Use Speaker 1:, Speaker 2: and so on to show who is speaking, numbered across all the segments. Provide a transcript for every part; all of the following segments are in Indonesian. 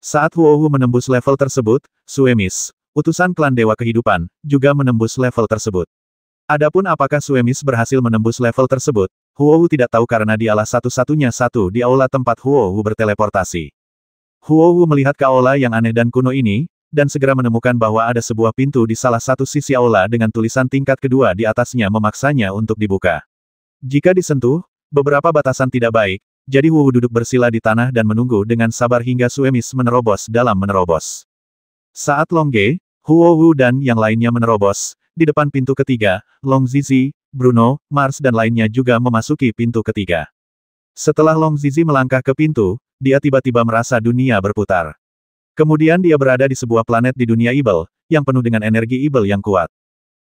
Speaker 1: Saat Huohu menembus level tersebut, Suemis, utusan klan Dewa Kehidupan, juga menembus level tersebut. Adapun apakah Suemis berhasil menembus level tersebut, Huohu tidak tahu karena dialah satu-satunya di aula tempat Huohu berteleportasi. Huohu melihat ke aula yang aneh dan kuno ini, dan segera menemukan bahwa ada sebuah pintu di salah satu sisi aula dengan tulisan tingkat kedua di atasnya memaksanya untuk dibuka. Jika disentuh, beberapa batasan tidak baik, jadi Huohu duduk bersila di tanah dan menunggu dengan sabar hingga Suemis menerobos dalam menerobos. Saat Long Ge, Huohu dan yang lainnya menerobos, di depan pintu ketiga, Long Zizi, Bruno, Mars dan lainnya juga memasuki pintu ketiga. Setelah Long Zizi melangkah ke pintu, dia tiba-tiba merasa dunia berputar. Kemudian dia berada di sebuah planet di dunia Ibel, yang penuh dengan energi Ibel yang kuat.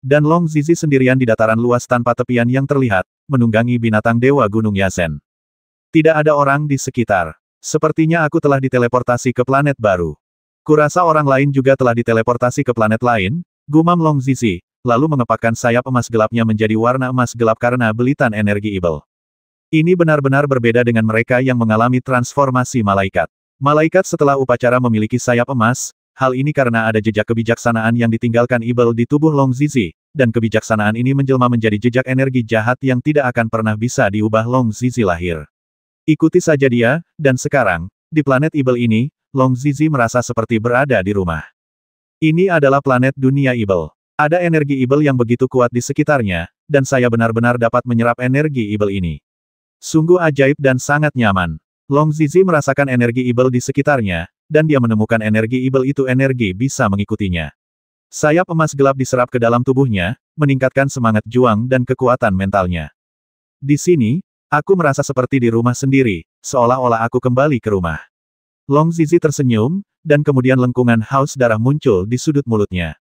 Speaker 1: Dan Long Zizi sendirian di dataran luas tanpa tepian yang terlihat, menunggangi binatang dewa Gunung Yazen. Tidak ada orang di sekitar. Sepertinya aku telah diteleportasi ke planet baru. Kurasa orang lain juga telah diteleportasi ke planet lain, gumam Long Zizi, lalu mengepakkan sayap emas gelapnya menjadi warna emas gelap karena belitan energi Ibel. Ini benar-benar berbeda dengan mereka yang mengalami transformasi malaikat. Malaikat setelah upacara memiliki sayap emas, hal ini karena ada jejak kebijaksanaan yang ditinggalkan Ibel di tubuh Long Zizi, dan kebijaksanaan ini menjelma menjadi jejak energi jahat yang tidak akan pernah bisa diubah Long Zizi lahir. Ikuti saja dia, dan sekarang, di planet Ibel ini, Long Zizi merasa seperti berada di rumah. Ini adalah planet dunia Ibel. Ada energi Ibel yang begitu kuat di sekitarnya, dan saya benar-benar dapat menyerap energi Ibel ini. Sungguh ajaib dan sangat nyaman. Long Zizi merasakan energi Ibel di sekitarnya, dan dia menemukan energi Ibel itu energi bisa mengikutinya. Sayap emas gelap diserap ke dalam tubuhnya, meningkatkan semangat juang dan kekuatan mentalnya. Di sini, aku merasa seperti di rumah sendiri, seolah-olah aku kembali ke rumah. Long Zizi tersenyum, dan kemudian lengkungan haus darah muncul di sudut mulutnya.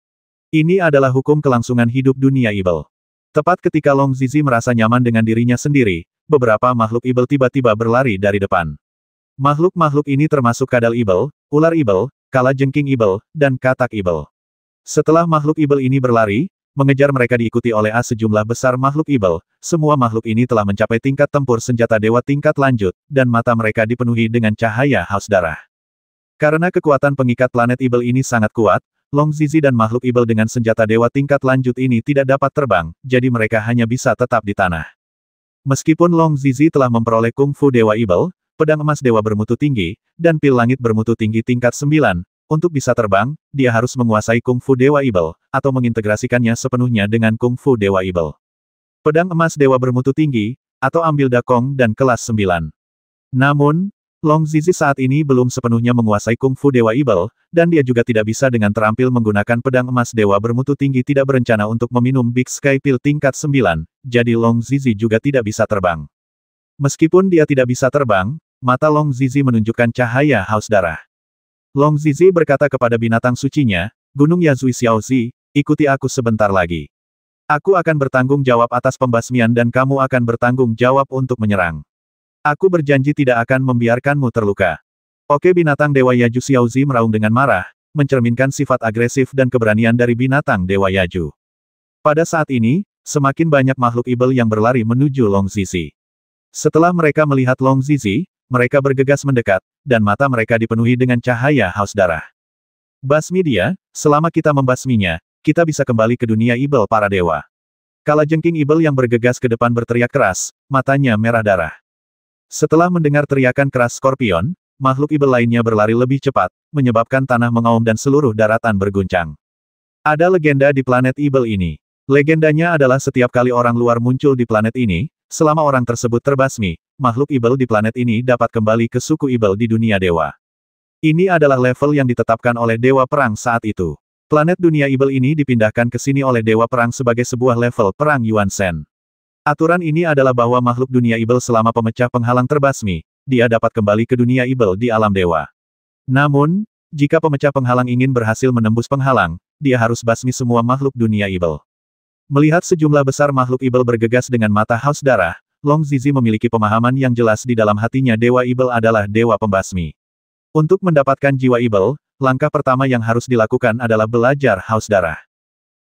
Speaker 1: Ini adalah hukum kelangsungan hidup dunia Ibel. Tepat ketika Long Zizi merasa nyaman dengan dirinya sendiri, beberapa makhluk Ibel tiba-tiba berlari dari depan. Makhluk-makhluk ini termasuk kadal Ibel, ular Ibel, kalajengking Ibel, dan katak Ibel. Setelah makhluk Ibel ini berlari, mengejar mereka diikuti oleh sejumlah besar makhluk Ibel, semua makhluk ini telah mencapai tingkat tempur senjata dewa tingkat lanjut, dan mata mereka dipenuhi dengan cahaya haus darah. Karena kekuatan pengikat planet Ibel ini sangat kuat, Long Zizi dan makhluk Ibel dengan senjata dewa tingkat lanjut ini tidak dapat terbang, jadi mereka hanya bisa tetap di tanah. Meskipun Long Zizi telah memperoleh kungfu dewa Ibel, pedang emas dewa bermutu tinggi, dan pil langit bermutu tinggi tingkat 9, untuk bisa terbang, dia harus menguasai kungfu dewa Ibel, atau mengintegrasikannya sepenuhnya dengan kungfu dewa Ibel. Pedang emas dewa bermutu tinggi, atau ambil dakong dan kelas 9. Namun, Long Zizi saat ini belum sepenuhnya menguasai kungfu dewa Ibel, dan dia juga tidak bisa dengan terampil menggunakan pedang emas dewa bermutu tinggi tidak berencana untuk meminum Big Sky Pill tingkat 9, jadi Long Zizi juga tidak bisa terbang. Meskipun dia tidak bisa terbang, mata Long Zizi menunjukkan cahaya haus darah. Long Zizi berkata kepada binatang sucinya, Gunung Yazui Xiaozi, ikuti aku sebentar lagi. Aku akan bertanggung jawab atas pembasmian dan kamu akan bertanggung jawab untuk menyerang. Aku berjanji tidak akan membiarkanmu terluka. Oke, binatang Dewa Yaju Xiaozi meraung dengan marah, mencerminkan sifat agresif dan keberanian dari binatang Dewa Yaju. Pada saat ini, semakin banyak makhluk Ibel yang berlari menuju Long Zizi. Setelah mereka melihat Long Zizi, mereka bergegas mendekat, dan mata mereka dipenuhi dengan cahaya haus darah. Basmi dia, selama kita membasminya, kita bisa kembali ke dunia Ibel para dewa. Kalajengking Ibel yang bergegas ke depan berteriak keras, matanya merah darah. Setelah mendengar teriakan keras Scorpion, makhluk Ibel lainnya berlari lebih cepat, menyebabkan tanah mengaum dan seluruh daratan berguncang. Ada legenda di planet Ibel ini. Legendanya adalah setiap kali orang luar muncul di planet ini, selama orang tersebut terbasmi, makhluk Ibel di planet ini dapat kembali ke suku Ibel di dunia dewa. Ini adalah level yang ditetapkan oleh Dewa Perang saat itu. Planet dunia Ibel ini dipindahkan ke sini oleh Dewa Perang sebagai sebuah level perang Yuan Shen. Aturan ini adalah bahwa makhluk dunia Ibel selama pemecah penghalang terbasmi, dia dapat kembali ke dunia Ibel di alam dewa. Namun, jika pemecah penghalang ingin berhasil menembus penghalang, dia harus basmi semua makhluk dunia Ibel. Melihat sejumlah besar makhluk Ibel bergegas dengan mata haus darah, Long Zizi memiliki pemahaman yang jelas di dalam hatinya Dewa Ibel adalah Dewa Pembasmi. Untuk mendapatkan jiwa Ibel, langkah pertama yang harus dilakukan adalah belajar haus darah.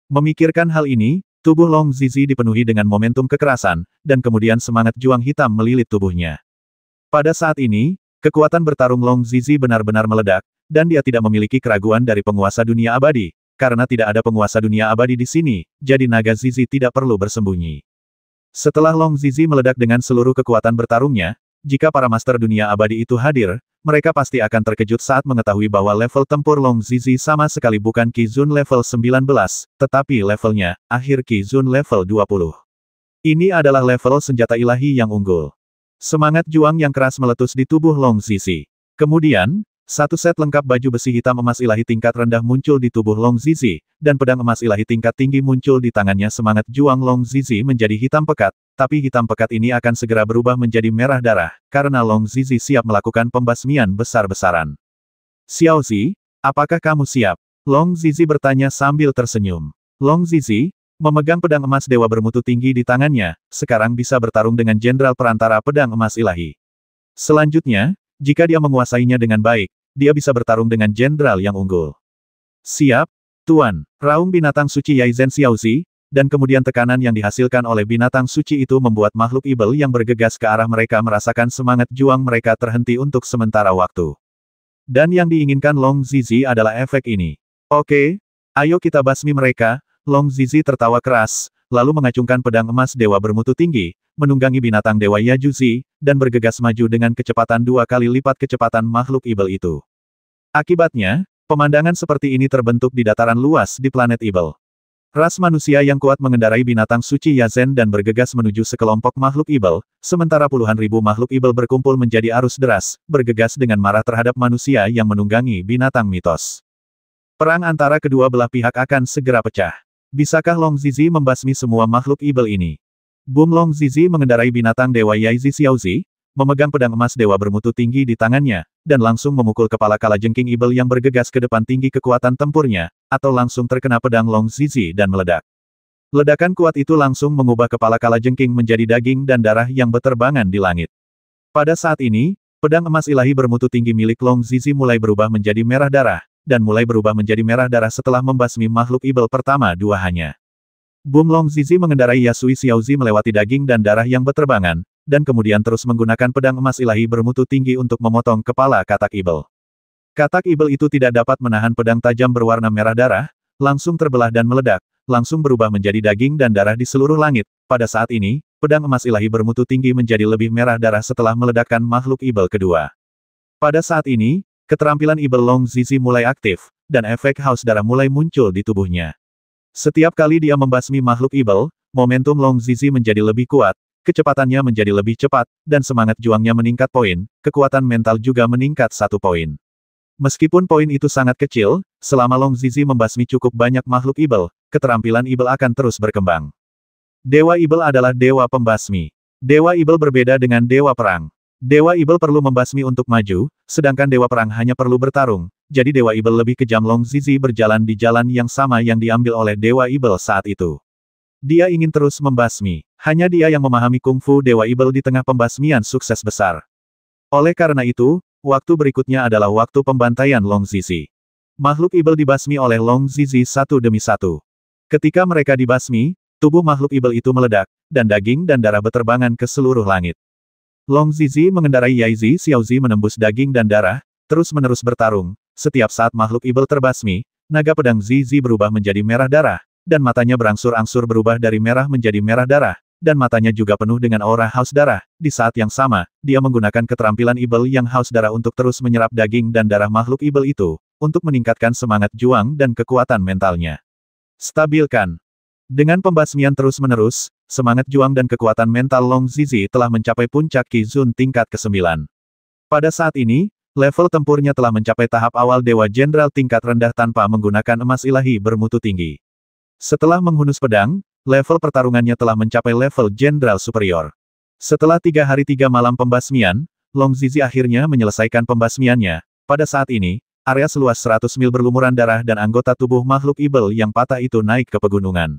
Speaker 1: Memikirkan hal ini, tubuh Long Zizi dipenuhi dengan momentum kekerasan, dan kemudian semangat juang hitam melilit tubuhnya. Pada saat ini, kekuatan bertarung Long Zizi benar-benar meledak, dan dia tidak memiliki keraguan dari penguasa dunia abadi. Karena tidak ada penguasa dunia abadi di sini, jadi naga Zizi tidak perlu bersembunyi. Setelah Long Zizi meledak dengan seluruh kekuatan bertarungnya, jika para master dunia abadi itu hadir, mereka pasti akan terkejut saat mengetahui bahwa level tempur Long Zizi sama sekali bukan Qi Zun level 19, tetapi levelnya, akhir Qi Zun level 20. Ini adalah level senjata ilahi yang unggul. Semangat juang yang keras meletus di tubuh Long Zizi. Kemudian, satu set lengkap baju besi hitam emas ilahi tingkat rendah muncul di tubuh Long Zizi, dan pedang emas ilahi tingkat tinggi muncul di tangannya. Semangat juang Long Zizi menjadi hitam pekat, tapi hitam pekat ini akan segera berubah menjadi merah darah, karena Long Zizi siap melakukan pembasmian besar-besaran. Xiao Zi, apakah kamu siap? Long Zizi bertanya sambil tersenyum. Long Zizi, memegang pedang emas dewa bermutu tinggi di tangannya, sekarang bisa bertarung dengan jenderal perantara pedang emas ilahi. Selanjutnya, jika dia menguasainya dengan baik, dia bisa bertarung dengan jenderal yang unggul. Siap, Tuan. Raung binatang suci Yaizen Xiaozi, dan kemudian tekanan yang dihasilkan oleh binatang suci itu membuat makhluk ibel yang bergegas ke arah mereka merasakan semangat juang mereka terhenti untuk sementara waktu. Dan yang diinginkan Long Zizi adalah efek ini. Oke, ayo kita basmi mereka. Long Zizi tertawa keras, lalu mengacungkan pedang emas dewa bermutu tinggi, menunggangi binatang dewa Yajuzi, dan bergegas maju dengan kecepatan 2 kali lipat kecepatan makhluk ibel itu. Akibatnya, pemandangan seperti ini terbentuk di dataran luas di planet ibel. Ras manusia yang kuat mengendarai binatang suci Yazen dan bergegas menuju sekelompok makhluk ibel, sementara puluhan ribu makhluk ibel berkumpul menjadi arus deras, bergegas dengan marah terhadap manusia yang menunggangi binatang mitos. Perang antara kedua belah pihak akan segera pecah. Bisakah Long Zizi membasmi semua makhluk ibel ini? Boom! Long Zizi mengendarai binatang dewa Yaizi Xiaozi, memegang pedang emas dewa bermutu tinggi di tangannya, dan langsung memukul kepala kalajengking ibel yang bergegas ke depan tinggi kekuatan tempurnya, atau langsung terkena pedang Long Zizi dan meledak. Ledakan kuat itu langsung mengubah kepala kalajengking menjadi daging dan darah yang beterbangan di langit. Pada saat ini, pedang emas ilahi bermutu tinggi milik Long Zizi mulai berubah menjadi merah darah, dan mulai berubah menjadi merah darah setelah membasmi makhluk ibel pertama dua hanya. Boom! Long Zizi mengendarai Yasui Xiaozi melewati daging dan darah yang beterbangan, dan kemudian terus menggunakan pedang emas ilahi bermutu tinggi untuk memotong kepala katak ibel. Katak ibel itu tidak dapat menahan pedang tajam berwarna merah darah, langsung terbelah dan meledak, langsung berubah menjadi daging dan darah di seluruh langit. Pada saat ini, pedang emas ilahi bermutu tinggi menjadi lebih merah darah setelah meledakkan makhluk ibel kedua. Pada saat ini, keterampilan ibel Long Zizi mulai aktif, dan efek haus darah mulai muncul di tubuhnya. Setiap kali dia membasmi makhluk ibel, momentum Long Zizi menjadi lebih kuat, kecepatannya menjadi lebih cepat, dan semangat juangnya meningkat poin, kekuatan mental juga meningkat 1 poin. Meskipun poin itu sangat kecil, selama Long Zizi membasmi cukup banyak makhluk ibel, keterampilan ibel akan terus berkembang. Dewa ibel adalah dewa pembasmi. Dewa ibel berbeda dengan dewa perang. Dewa ibel perlu membasmi untuk maju, sedangkan dewa perang hanya perlu bertarung, jadi dewa ibel lebih kejam. Long Zizi berjalan di jalan yang sama yang diambil oleh dewa ibel saat itu. Dia ingin terus membasmi. Hanya dia yang memahami kungfu dewa ibel di tengah pembasmian sukses besar. Oleh karena itu, waktu berikutnya adalah waktu pembantaian Long Zizi. Makhluk ibel dibasmi oleh Long Zizi satu demi satu. Ketika mereka dibasmi, tubuh makhluk ibel itu meledak, dan daging dan darah beterbangan ke seluruh langit. Long Zizi mengendarai Yaizi Xiaozi menembus daging dan darah, terus-menerus bertarung. Setiap saat makhluk ibel terbasmi, naga pedang Zizi berubah menjadi merah darah, dan matanya berangsur-angsur berubah dari merah menjadi merah darah, dan matanya juga penuh dengan aura haus darah. Di saat yang sama, dia menggunakan keterampilan ibel yang haus darah untuk terus menyerap daging dan darah makhluk ibel itu, untuk meningkatkan semangat juang dan kekuatan mentalnya. Stabilkan. Dengan pembasmian terus-menerus, semangat juang dan kekuatan mental Long Zizi telah mencapai puncak Qi Zun tingkat ke-9. Pada saat ini, level tempurnya telah mencapai tahap awal Dewa Jenderal tingkat rendah tanpa menggunakan emas ilahi bermutu tinggi. Setelah menghunus pedang, level pertarungannya telah mencapai level Jenderal Superior. Setelah 3 hari 3 malam pembasmian, Long Zizi akhirnya menyelesaikan pembasmiannya. Pada saat ini, area seluas 100 mil berlumuran darah dan anggota tubuh makhluk ibel yang patah itu naik ke pegunungan.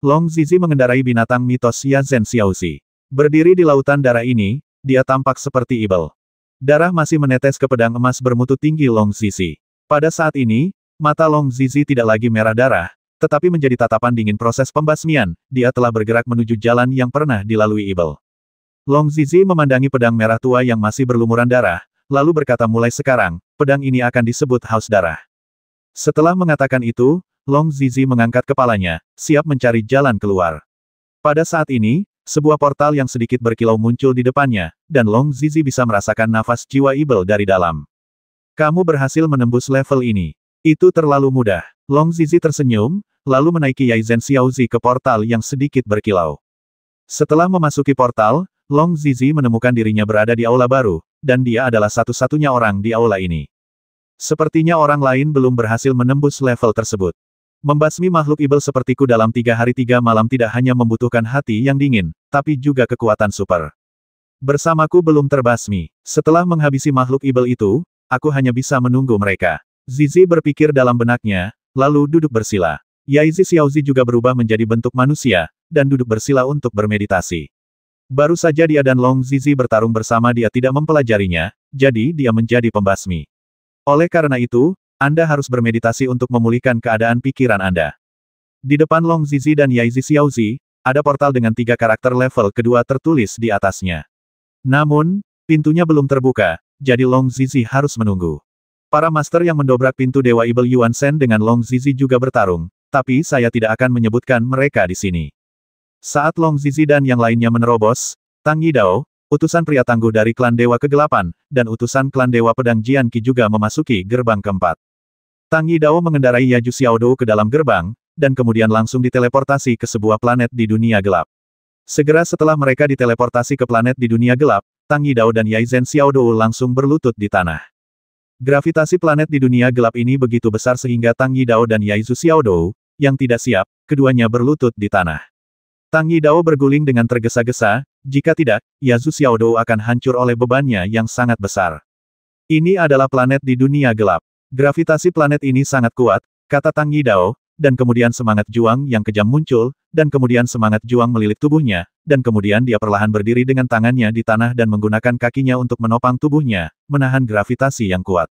Speaker 1: Long Zizi mengendarai binatang mitos Yazen Xiaozi. Berdiri di lautan darah ini, dia tampak seperti ibel. Darah masih menetes ke pedang emas bermutu tinggi Long Zizi. Pada saat ini, mata Long Zizi tidak lagi merah darah, tetapi menjadi tatapan dingin proses pembasmian. Dia telah bergerak menuju jalan yang pernah dilalui ibel. Long Zizi memandangi pedang merah tua yang masih berlumuran darah, lalu berkata, mulai sekarang, pedang ini akan disebut haus darah. Setelah mengatakan itu, Long Zizi mengangkat kepalanya, siap mencari jalan keluar. Pada saat ini, sebuah portal yang sedikit berkilau muncul di depannya, dan Long Zizi bisa merasakan nafas jiwa Ibel dari dalam. Kamu berhasil menembus level ini. Itu terlalu mudah. Long Zizi tersenyum, lalu menaiki Yaizhen Xiaozi ke portal yang sedikit berkilau. Setelah memasuki portal, Long Zizi menemukan dirinya berada di aula baru, dan dia adalah satu-satunya orang di aula ini. Sepertinya orang lain belum berhasil menembus level tersebut. Membasmi makhluk Ibel sepertiku dalam 3 hari 3 malam tidak hanya membutuhkan hati yang dingin, tapi juga kekuatan super. Bersamaku belum terbasmi. Setelah menghabisi makhluk Ibel itu, aku hanya bisa menunggu mereka. Zizi berpikir dalam benaknya, lalu duduk bersila. Yaizhi Xiaozi juga berubah menjadi bentuk manusia, dan duduk bersila untuk bermeditasi. Baru saja dia dan Long Zizi bertarung bersama, dia tidak mempelajarinya, jadi dia menjadi pembasmi. Oleh karena itu, Anda harus bermeditasi untuk memulihkan keadaan pikiran Anda. Di depan Long Zizi dan Yaizhi Xiaozi, ada portal dengan 3 karakter level kedua tertulis di atasnya. Namun, pintunya belum terbuka, jadi Long Zizi harus menunggu. Para master yang mendobrak pintu Dewa Ibel Yuan Shen dengan Long Zizi juga bertarung, tapi saya tidak akan menyebutkan mereka di sini. Saat Long Zizi dan yang lainnya menerobos, Tang Yidao, utusan pria tangguh dari klan Dewa Kegelapan, dan utusan klan Dewa Pedang Jian Qi juga memasuki gerbang keempat. Tang Yidao mengendarai Yaju Xiaodou ke dalam gerbang, dan kemudian langsung diteleportasi ke sebuah planet di dunia gelap. Segera setelah mereka diteleportasi ke planet di dunia gelap, Tang Yidao dan Yaizhen Xiaodou langsung berlutut di tanah. Gravitasi planet di dunia gelap ini begitu besar sehingga Tang Yidao dan Yaizhi Xiaodou, yang tidak siap, keduanya berlutut di tanah. Tang Yidao berguling dengan tergesa-gesa, jika tidak, Yaizhi Xiaodou akan hancur oleh bebannya yang sangat besar. Ini adalah planet di dunia gelap. Gravitasi planet ini sangat kuat, kata Tang Yidao, dan kemudian semangat juang yang kejam muncul, dan kemudian semangat juang melilit tubuhnya, dan kemudian dia perlahan berdiri dengan tangannya di tanah dan menggunakan kakinya untuk menopang tubuhnya, menahan gravitasi yang kuat.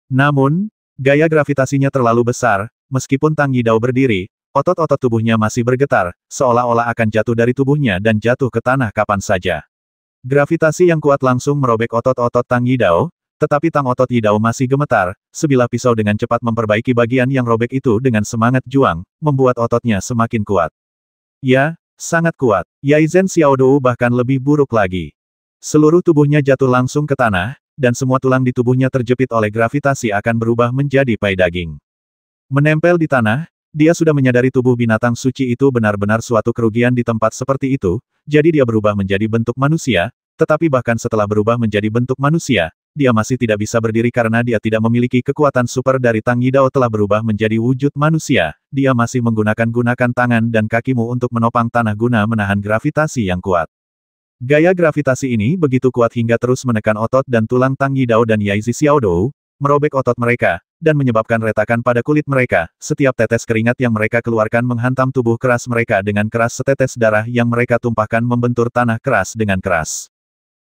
Speaker 1: Namun, gaya gravitasinya terlalu besar, meskipun Tang Yidao berdiri, otot-otot tubuhnya masih bergetar, seolah-olah akan jatuh dari tubuhnya dan jatuh ke tanah kapan saja. Gravitasi yang kuat langsung merobek otot-otot Tang Yidao, tetapi Tang otot Yidao masih gemetar, sebilah pisau dengan cepat memperbaiki bagian yang robek itu dengan semangat juang, membuat ototnya semakin kuat. Ya, sangat kuat. Yaizhen Xiaodou bahkan lebih buruk lagi. Seluruh tubuhnya jatuh langsung ke tanah, dan semua tulang di tubuhnya terjepit oleh gravitasi akan berubah menjadi pai daging. Menempel di tanah, dia sudah menyadari tubuh binatang suci itu benar-benar suatu kerugian di tempat seperti itu, jadi dia berubah menjadi bentuk manusia, tetapi bahkan setelah berubah menjadi bentuk manusia, dia masih tidak bisa berdiri karena dia tidak memiliki kekuatan super dari Tang Yidao telah berubah menjadi wujud manusia, dia masih menggunakan tangan dan kakimu untuk menopang tanah guna menahan gravitasi yang kuat. Gaya gravitasi ini begitu kuat hingga terus menekan otot dan tulang Tang Yidao dan Yaizhi Xiaodou, merobek otot mereka, dan menyebabkan retakan pada kulit mereka, setiap tetes keringat yang mereka keluarkan menghantam tubuh keras mereka dengan keras, setetes darah yang mereka tumpahkan membentur tanah keras dengan keras.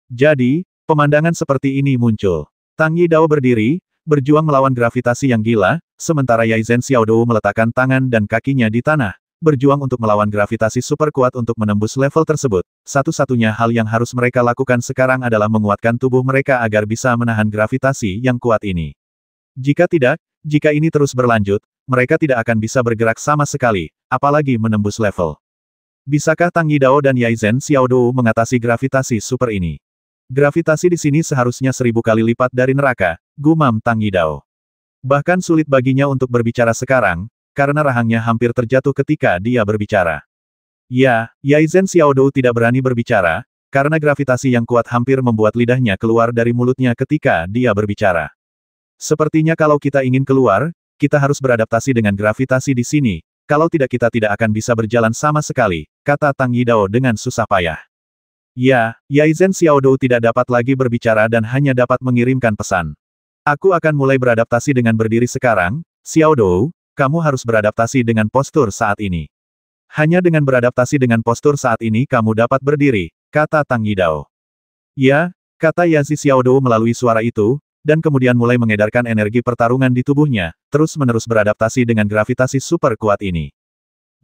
Speaker 1: Jadi, pemandangan seperti ini muncul. Tang Yidao berdiri, berjuang melawan gravitasi yang gila, sementara Yaizhen Xiaodou meletakkan tangan dan kakinya di tanah, berjuang untuk melawan gravitasi super kuat untuk menembus level tersebut. Satu-satunya hal yang harus mereka lakukan sekarang adalah menguatkan tubuh mereka agar bisa menahan gravitasi yang kuat ini. Jika tidak, jika ini terus berlanjut, mereka tidak akan bisa bergerak sama sekali, apalagi menembus level. Bisakah Tang Yidao dan Yaizhen Xiaodou mengatasi gravitasi super ini? Gravitasi di sini seharusnya 1000 kali lipat dari neraka, gumam Tang Yidao. Bahkan sulit baginya untuk berbicara sekarang, karena rahangnya hampir terjatuh ketika dia berbicara. Ya, Yaizhen Xiaodou tidak berani berbicara, karena gravitasi yang kuat hampir membuat lidahnya keluar dari mulutnya ketika dia berbicara. Sepertinya kalau kita ingin keluar, kita harus beradaptasi dengan gravitasi di sini, kalau tidak kita tidak akan bisa berjalan sama sekali, kata Tang Yidao dengan susah payah. Ya, Yaizhen Xiaodou tidak dapat lagi berbicara dan hanya dapat mengirimkan pesan. Aku akan mulai beradaptasi dengan berdiri sekarang, Xiaodou, kamu harus beradaptasi dengan postur saat ini. Hanya dengan beradaptasi dengan postur saat ini kamu dapat berdiri, kata Tang Yidao. Ya, kata Yaizhi Xiaodou melalui suara itu, dan kemudian mulai mengedarkan energi pertarungan di tubuhnya, terus-menerus beradaptasi dengan gravitasi super kuat ini.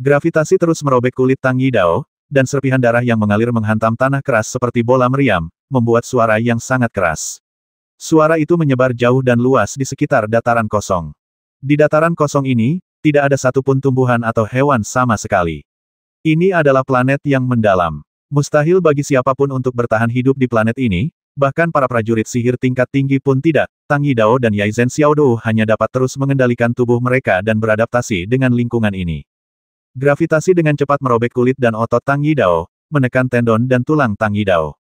Speaker 1: Gravitasi terus merobek kulit Tang Yidao, dan serpihan darah yang mengalir menghantam tanah keras seperti bola meriam, membuat suara yang sangat keras. Suara itu menyebar jauh dan luas di sekitar dataran kosong. Di dataran kosong ini, tidak ada satupun tumbuhan atau hewan sama sekali. Ini adalah planet yang mendalam. Mustahil bagi siapapun untuk bertahan hidup di planet ini, bahkan para prajurit sihir tingkat tinggi pun tidak. Tang Yidao dan Yaizhen Xiaodou hanya dapat terus mengendalikan tubuh mereka dan beradaptasi dengan lingkungan ini. Gravitasi dengan cepat merobek kulit dan otot Tang Yidao, menekan tendon dan tulang Tang Yidao.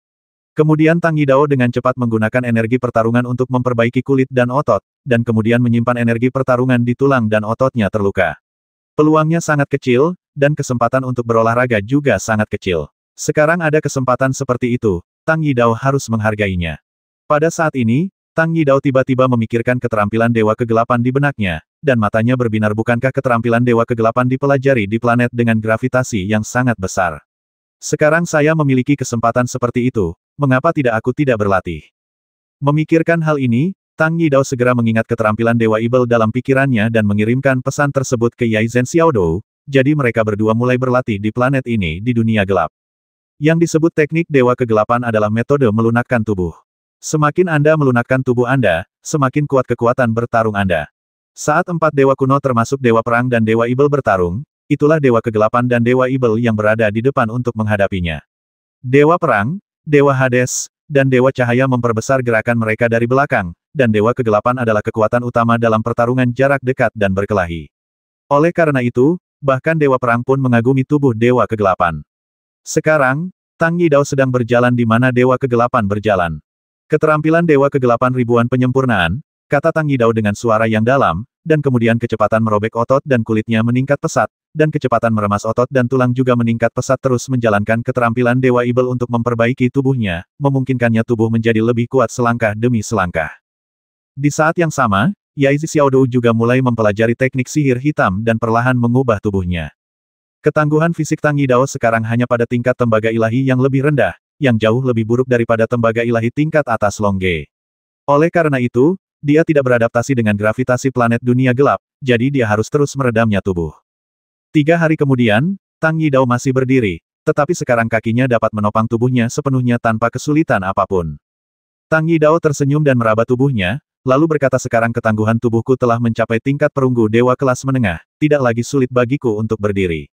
Speaker 1: Kemudian Tang Yidao dengan cepat menggunakan energi pertarungan untuk memperbaiki kulit dan otot, dan kemudian menyimpan energi pertarungan di tulang dan ototnya terluka. Peluangnya sangat kecil, dan kesempatan untuk berolahraga juga sangat kecil. Sekarang ada kesempatan seperti itu, Tang Yidao harus menghargainya. Pada saat ini, Tang Yidao tiba-tiba memikirkan keterampilan Dewa Kegelapan di benaknya, dan matanya berbinar. Bukankah keterampilan Dewa Kegelapan dipelajari di planet dengan gravitasi yang sangat besar? Sekarang saya memiliki kesempatan seperti itu, mengapa tidak aku tidak berlatih? Memikirkan hal ini, Tang Yidao segera mengingat keterampilan Dewa Ibel dalam pikirannya dan mengirimkan pesan tersebut ke Yaizhen Xiaodou, jadi mereka berdua mulai berlatih di planet ini di dunia gelap. Yang disebut teknik Dewa Kegelapan adalah metode melunakkan tubuh. Semakin Anda melunakkan tubuh Anda, semakin kuat kekuatan bertarung Anda. Saat 4 dewa kuno termasuk Dewa Perang dan Dewa Ibel bertarung, itulah Dewa Kegelapan dan Dewa Ibel yang berada di depan untuk menghadapinya. Dewa Perang, Dewa Hades, dan Dewa Cahaya memperbesar gerakan mereka dari belakang, dan Dewa Kegelapan adalah kekuatan utama dalam pertarungan jarak dekat dan berkelahi. Oleh karena itu, bahkan Dewa Perang pun mengagumi tubuh Dewa Kegelapan. Sekarang, Tang Yidao sedang berjalan di mana Dewa Kegelapan berjalan. Keterampilan Dewa Kegelapan ribuan penyempurnaan, kata Tang Yidao dengan suara yang dalam, dan kemudian kecepatan merobek otot dan kulitnya meningkat pesat, dan kecepatan meremas otot dan tulang juga meningkat pesat terus menjalankan keterampilan Dewa Ibel untuk memperbaiki tubuhnya, memungkinkannya tubuh menjadi lebih kuat selangkah demi selangkah. Di saat yang sama, Yaizhen Xiaodou juga mulai mempelajari teknik sihir hitam dan perlahan mengubah tubuhnya. Ketangguhan fisik Tang Yidao sekarang hanya pada tingkat tembaga ilahi yang lebih rendah, yang jauh lebih buruk daripada tembaga ilahi tingkat atas Longge. Oleh karena itu, dia tidak beradaptasi dengan gravitasi planet dunia gelap, jadi dia harus terus meredamnya tubuh. 3 hari kemudian, Tang Yidao masih berdiri, tetapi sekarang kakinya dapat menopang tubuhnya sepenuhnya tanpa kesulitan apapun. Tang Yidao tersenyum dan meraba tubuhnya, lalu berkata sekarang ketangguhan tubuhku telah mencapai tingkat perunggu dewa kelas menengah, tidak lagi sulit bagiku untuk berdiri.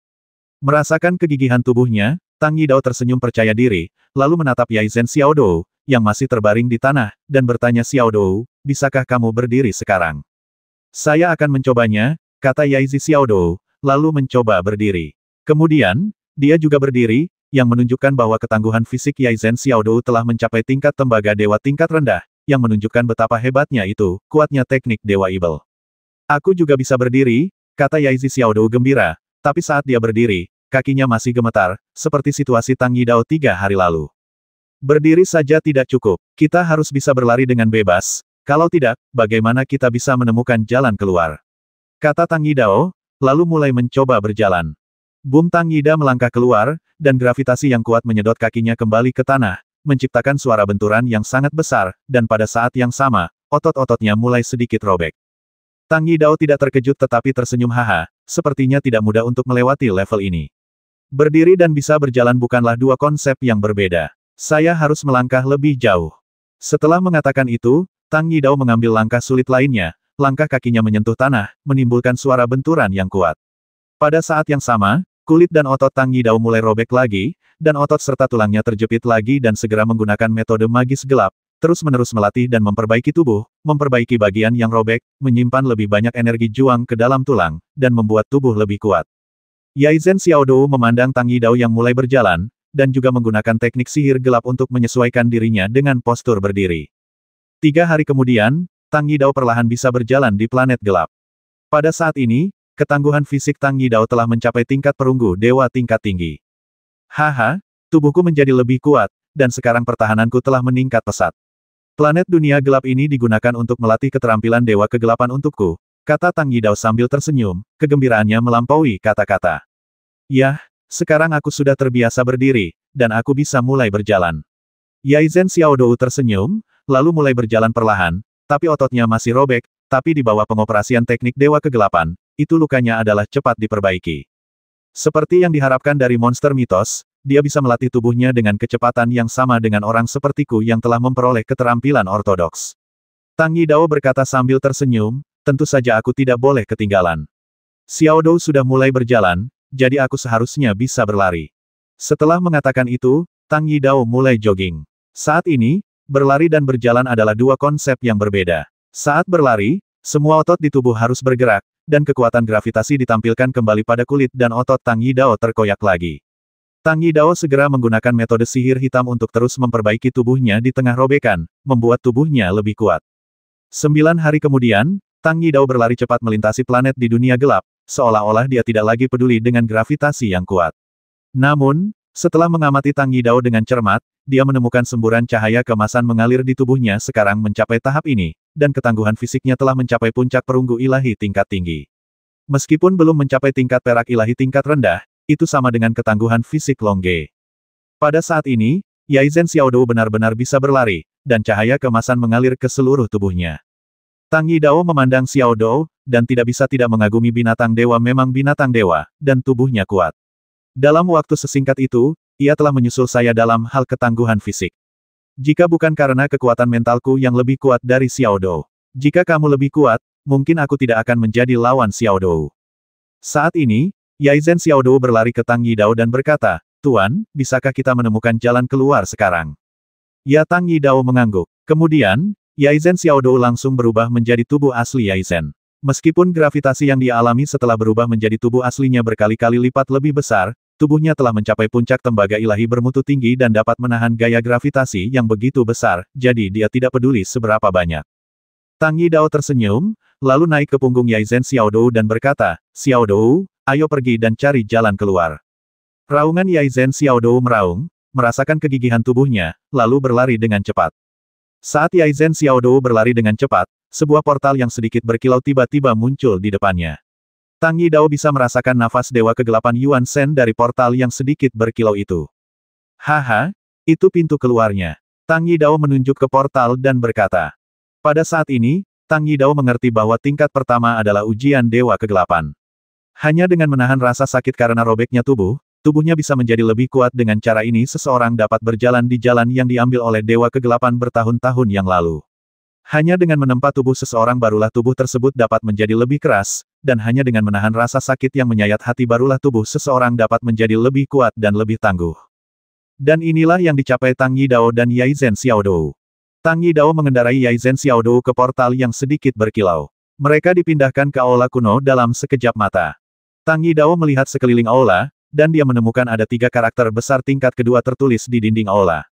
Speaker 1: Merasakan kegigihan tubuhnya, Tang Yidao tersenyum percaya diri, lalu menatap Yaizhen Xiaodou, yang masih terbaring di tanah, dan bertanya Xiaodou, bisakah kamu berdiri sekarang? Saya akan mencobanya, kata Yaizhen Xiaodou, lalu mencoba berdiri. Kemudian, dia juga berdiri, yang menunjukkan bahwa ketangguhan fisik Yaizhen Xiaodou telah mencapai tingkat tembaga dewa tingkat rendah, yang menunjukkan betapa hebatnya itu, kuatnya teknik Dewa Ibel. Aku juga bisa berdiri, kata Yaizhen Xiaodou gembira, tapi saat dia berdiri, kakinya masih gemetar, seperti situasi Tang Yidao 3 hari lalu. Berdiri saja tidak cukup, kita harus bisa berlari dengan bebas, kalau tidak, bagaimana kita bisa menemukan jalan keluar? Kata Tang Yidao, lalu mulai mencoba berjalan. Boom Tang Yida melangkah keluar, dan gravitasi yang kuat menyedot kakinya kembali ke tanah, menciptakan suara benturan yang sangat besar, dan pada saat yang sama, otot-ototnya mulai sedikit robek. Tang Yidao tidak terkejut tetapi tersenyum haha, sepertinya tidak mudah untuk melewati level ini. Berdiri dan bisa berjalan bukanlah dua konsep yang berbeda. Saya harus melangkah lebih jauh. Setelah mengatakan itu, Tang Yidao mengambil langkah sulit lainnya, langkah kakinya menyentuh tanah, menimbulkan suara benturan yang kuat. Pada saat yang sama, kulit dan otot Tang Yidao mulai robek lagi, dan otot serta tulangnya terjepit lagi dan segera menggunakan metode magis gelap, terus-menerus melatih dan memperbaiki tubuh, memperbaiki bagian yang robek, menyimpan lebih banyak energi juang ke dalam tulang, dan membuat tubuh lebih kuat. Yaizhen Xiaodou memandang Tang Yidao yang mulai berjalan, dan juga menggunakan teknik sihir gelap untuk menyesuaikan dirinya dengan postur berdiri. 3 hari kemudian, Tang Yidao perlahan bisa berjalan di planet gelap. Pada saat ini, ketangguhan fisik Tang Yidao telah mencapai tingkat perunggu dewa tingkat tinggi. Haha, tubuhku menjadi lebih kuat, dan sekarang pertahananku telah meningkat pesat. Planet dunia gelap ini digunakan untuk melatih keterampilan dewa kegelapan untukku, kata Tang Yidao sambil tersenyum, kegembiraannya melampaui kata-kata. Yah, sekarang aku sudah terbiasa berdiri, dan aku bisa mulai berjalan. Yaizhen Xiaodou tersenyum, lalu mulai berjalan perlahan, tapi ototnya masih robek, tapi di bawah pengoperasian teknik dewa kegelapan, itu lukanya adalah cepat diperbaiki. Seperti yang diharapkan dari monster mitos, dia bisa melatih tubuhnya dengan kecepatan yang sama dengan orang sepertiku yang telah memperoleh keterampilan ortodoks. Tang Yidao berkata sambil tersenyum, tentu saja aku tidak boleh ketinggalan. Xiao Dou sudah mulai berjalan, jadi aku seharusnya bisa berlari. Setelah mengatakan itu, Tang Yidao mulai jogging. Saat ini, berlari dan berjalan adalah dua konsep yang berbeda. Saat berlari, semua otot di tubuh harus bergerak, dan kekuatan gravitasi ditampilkan kembali pada kulit dan otot Tang Yidao terkoyak lagi. Tang Yidao segera menggunakan metode sihir hitam untuk terus memperbaiki tubuhnya di tengah robekan, membuat tubuhnya lebih kuat. 9 hari kemudian, Tang Yidao berlari cepat melintasi planet di dunia gelap, seolah-olah dia tidak lagi peduli dengan gravitasi yang kuat. Namun, setelah mengamati Tang Yidao dengan cermat, dia menemukan semburan cahaya keemasan mengalir di tubuhnya sekarang mencapai tahap ini, dan ketangguhan fisiknya telah mencapai puncak perunggu ilahi tingkat tinggi. Meskipun belum mencapai tingkat perak ilahi tingkat rendah, itu sama dengan ketangguhan fisik Longge. Pada saat ini, Yaizhen Xiaodou benar-benar bisa berlari, dan cahaya keemasan mengalir ke seluruh tubuhnya. Tang Yidao memandang Xiaodou, dan tidak bisa tidak mengagumi binatang dewa memang binatang dewa, dan tubuhnya kuat. Dalam waktu sesingkat itu, ia telah menyusul saya dalam hal ketangguhan fisik. Jika bukan karena kekuatan mentalku yang lebih kuat dari Xiaodou. Jika kamu lebih kuat, mungkin aku tidak akan menjadi lawan Xiaodou. Saat ini, Yaizhen Xiaodou berlari ke Tang Yidao dan berkata, Tuan, bisakah kita menemukan jalan keluar sekarang? Ya, Tang Yidao mengangguk. Kemudian, Yaizhen Xiaodou langsung berubah menjadi tubuh asli Yaizhen. Meskipun gravitasi yang dia alami setelah berubah menjadi tubuh aslinya berkali-kali lipat lebih besar, tubuhnya telah mencapai puncak tembaga ilahi bermutu tinggi dan dapat menahan gaya gravitasi yang begitu besar, jadi dia tidak peduli seberapa banyak. Tang Yidao tersenyum, lalu naik ke punggung Yaizhen Xiaodou dan berkata, Xiaodou, ayo pergi dan cari jalan keluar. Raungan Yaizhen Xiaodou meraung, merasakan kegigihan tubuhnya, lalu berlari dengan cepat. Saat Yaizhen Xiaodou berlari dengan cepat, sebuah portal yang sedikit berkilau tiba-tiba muncul di depannya. Tang Yidao bisa merasakan nafas Dewa Kegelapan Yuan Shen dari portal yang sedikit berkilau itu. Haha, itu pintu keluarnya. Tang Yidao menunjuk ke portal dan berkata. Pada saat ini, Tang Yidao mengerti bahwa tingkat pertama adalah ujian Dewa Kegelapan. Hanya dengan menahan rasa sakit karena robeknya tubuh, tubuhnya bisa menjadi lebih kuat. Dengan cara ini seseorang dapat berjalan di jalan yang diambil oleh Dewa Kegelapan bertahun-tahun yang lalu. Hanya dengan menempa tubuh seseorang barulah tubuh tersebut dapat menjadi lebih keras, dan hanya dengan menahan rasa sakit yang menyayat hati barulah tubuh seseorang dapat menjadi lebih kuat dan lebih tangguh. Dan inilah yang dicapai Tang Yidao dan Yaizhen Xiaodou. Tang Yidao mengendarai Yaizhen Xiaodou ke portal yang sedikit berkilau. Mereka dipindahkan ke aula kuno dalam sekejap mata. Tang Yidao melihat sekeliling aula, dan dia menemukan ada 3 karakter besar tingkat kedua tertulis di dinding aula.